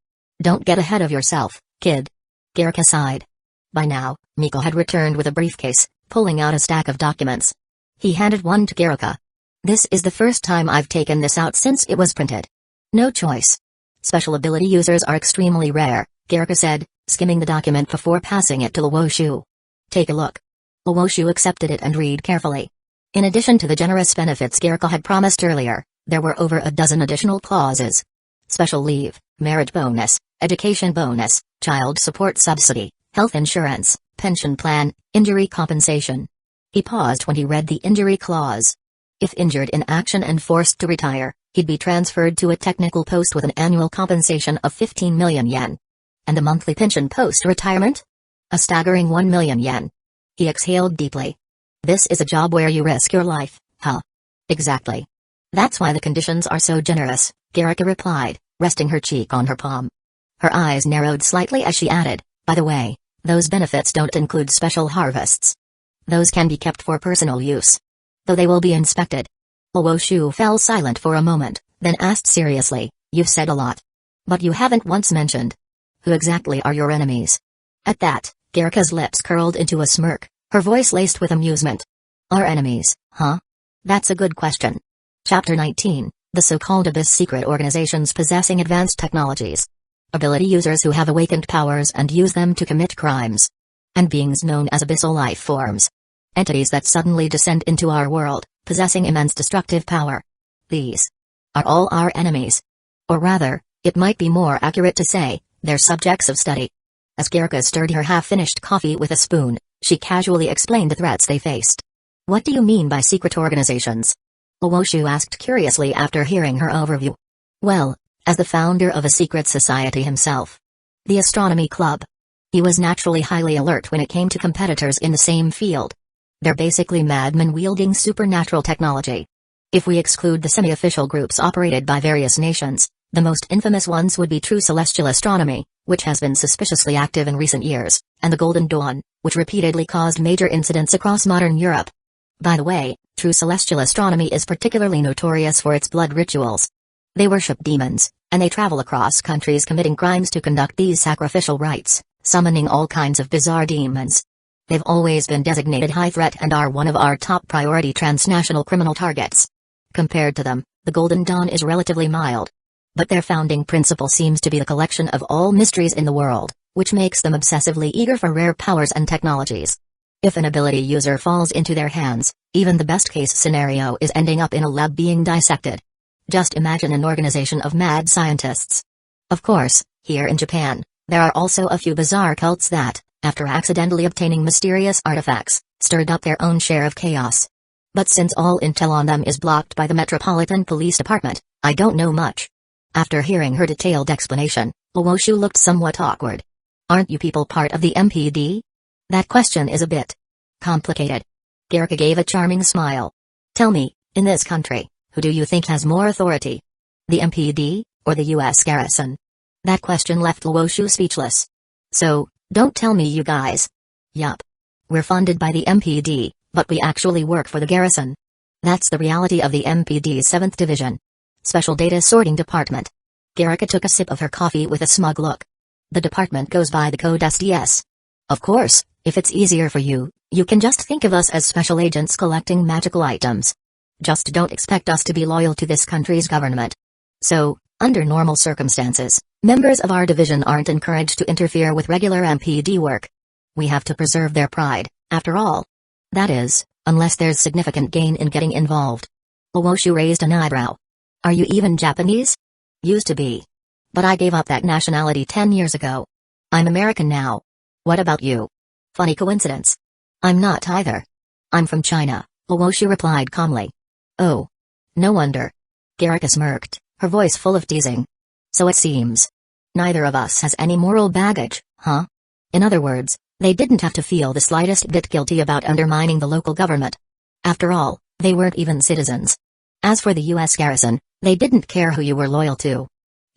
Don't get ahead of yourself, kid. Garika sighed. By now, Miko had returned with a briefcase, pulling out a stack of documents. He handed one to Garika. This is the first time I've taken this out since it was printed. No choice. Special ability users are extremely rare, Garika said, skimming the document before passing it to Luoshu. Take a look. Luoshu accepted it and read carefully. In addition to the generous benefits Garika had promised earlier, there were over a dozen additional clauses. Special leave, marriage bonus, education bonus, child support subsidy, health insurance, pension plan, injury compensation. He paused when he read the injury clause. If injured in action and forced to retire, he'd be transferred to a technical post with an annual compensation of 15 million yen. And a monthly pension post-retirement? A staggering 1 million yen. He exhaled deeply. This is a job where you risk your life, huh? Exactly. That's why the conditions are so generous, Garika replied, resting her cheek on her palm. Her eyes narrowed slightly as she added, by the way, those benefits don't include special harvests. Those can be kept for personal use. Though they will be inspected. Luoshu fell silent for a moment, then asked seriously, you've said a lot. But you haven't once mentioned. Who exactly are your enemies? At that, Garika's lips curled into a smirk, her voice laced with amusement. Our enemies, huh? That's a good question. Chapter 19, the so-called Abyss secret organizations possessing advanced technologies. Ability users who have awakened powers and use them to commit crimes. And beings known as abyssal life forms. Entities that suddenly descend into our world, possessing immense destructive power. These are all our enemies. Or rather, it might be more accurate to say, they're subjects of study. As Garika stirred her half-finished coffee with a spoon, she casually explained the threats they faced. What do you mean by secret organizations? Luoshu asked curiously after hearing her overview. Well, as the founder of a secret society himself. The Astronomy Club. He was naturally highly alert when it came to competitors in the same field. They're basically madmen wielding supernatural technology. If we exclude the semi-official groups operated by various nations, The most infamous ones would be true celestial astronomy, which has been suspiciously active in recent years, and the Golden Dawn, which repeatedly caused major incidents across modern Europe. By the way, true celestial astronomy is particularly notorious for its blood rituals. They worship demons, and they travel across countries committing crimes to conduct these sacrificial rites, summoning all kinds of bizarre demons. They've always been designated high threat and are one of our top priority transnational criminal targets. Compared to them, the Golden Dawn is relatively mild. But their founding principle seems to be the collection of all mysteries in the world, which makes them obsessively eager for rare powers and technologies. If an ability user falls into their hands, even the best-case scenario is ending up in a lab being dissected. Just imagine an organization of mad scientists. Of course, here in Japan, there are also a few bizarre cults that, after accidentally obtaining mysterious artifacts, stirred up their own share of chaos. But since all intel on them is blocked by the Metropolitan Police Department, I don't know much. After hearing her detailed explanation, Luoshu looked somewhat awkward. Aren't you people part of the MPD? That question is a bit complicated. Garika gave a charming smile. Tell me, in this country, who do you think has more authority? The MPD, or the US garrison? That question left Luoshu speechless. So, don't tell me you guys. Yup. We're funded by the MPD, but we actually work for the garrison. That's the reality of the MPD's 7th Division. Special Data Sorting Department. Garika took a sip of her coffee with a smug look. The department goes by the code SDS. Of course, if it's easier for you, you can just think of us as special agents collecting magical items. Just don't expect us to be loyal to this country's government. So, under normal circumstances, members of our division aren't encouraged to interfere with regular MPD work. We have to preserve their pride, after all. That is, unless there's significant gain in getting involved. Luoshu raised an eyebrow. Are you even Japanese? Used to be. But I gave up that nationality 10 years ago. I'm American now. What about you? Funny coincidence. I'm not either. I'm from China, Luoshu replied calmly. Oh. No wonder. Garika smirked, her voice full of teasing. So it seems. Neither of us has any moral baggage, huh? In other words, they didn't have to feel the slightest bit guilty about undermining the local government. After all, they weren't even citizens. As for the US garrison, they didn't care who you were loyal to.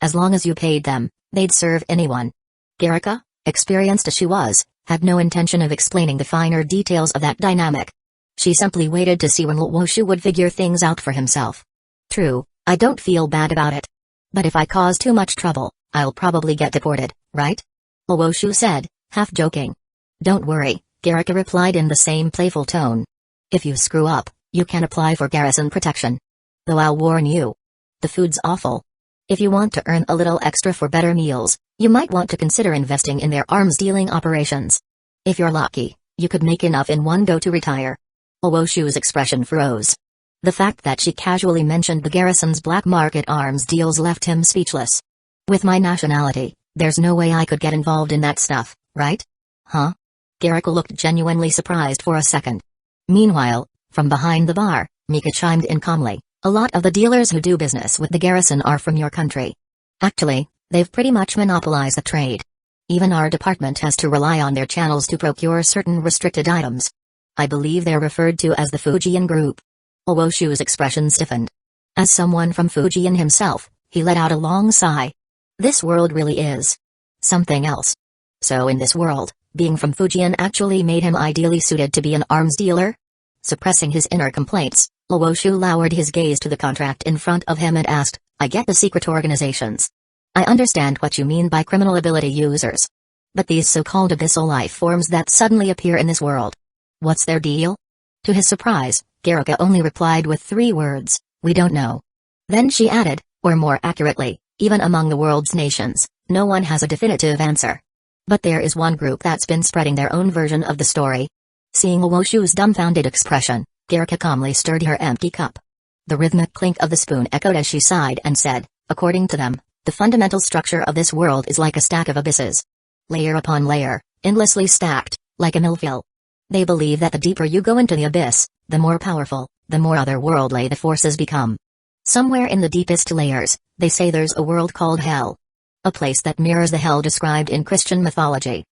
As long as you paid them, they'd serve anyone. Garika, experienced as she was, had no intention of explaining the finer details of that dynamic. She simply waited to see when Luoshu would figure things out for himself. True, I don't feel bad about it. But if I cause too much trouble, I'll probably get deported, right? Luoshu said, half joking. Don't worry, Garika replied in the same playful tone. If you screw up, you can apply for garrison protection. Though I'll warn you. The food's awful. If you want to earn a little extra for better meals, you might want to consider investing in their arms dealing operations. If you're lucky, you could make enough in one go to retire. Luoshu's expression froze. The fact that she casually mentioned the garrison's black market arms deals left him speechless. With my nationality, there's no way I could get involved in that stuff, right? Huh? Garika looked genuinely surprised for a second. Meanwhile, from behind the bar, Mika chimed in calmly. A lot of the dealers who do business with the garrison are from your country. Actually, they've pretty much monopolized the trade. Even our department has to rely on their channels to procure certain restricted items. I believe they're referred to as the Fujian Group. Luoshu's expression stiffened. As someone from Fujian himself, he let out a long sigh. This world really is something else. So in this world, being from Fujian actually made him ideally suited to be an arms dealer? Suppressing his inner complaints, Luoshu lowered his gaze to the contract in front of him and asked, I get the secret organizations. I understand what you mean by criminal ability users. But these so-called abyssal life forms that suddenly appear in this world. What's their deal? To his surprise, Garika only replied with 3 words, we don't know. Then she added, or more accurately, even among the world's nations, no one has a definitive answer. But there is one group that's been spreading their own version of the story. Seeing Luoshu's dumbfounded expression, Garika calmly stirred her empty cup. The rhythmic clink of the spoon echoed as she sighed and said, according to them, the fundamental structure of this world is like a stack of abysses. Layer upon layer, endlessly stacked, like a millfill. They believe that the deeper you go into the abyss, the more powerful, the more otherworldly the forces become. Somewhere in the deepest layers, they say there's a world called hell. A place that mirrors the hell described in Christian mythology.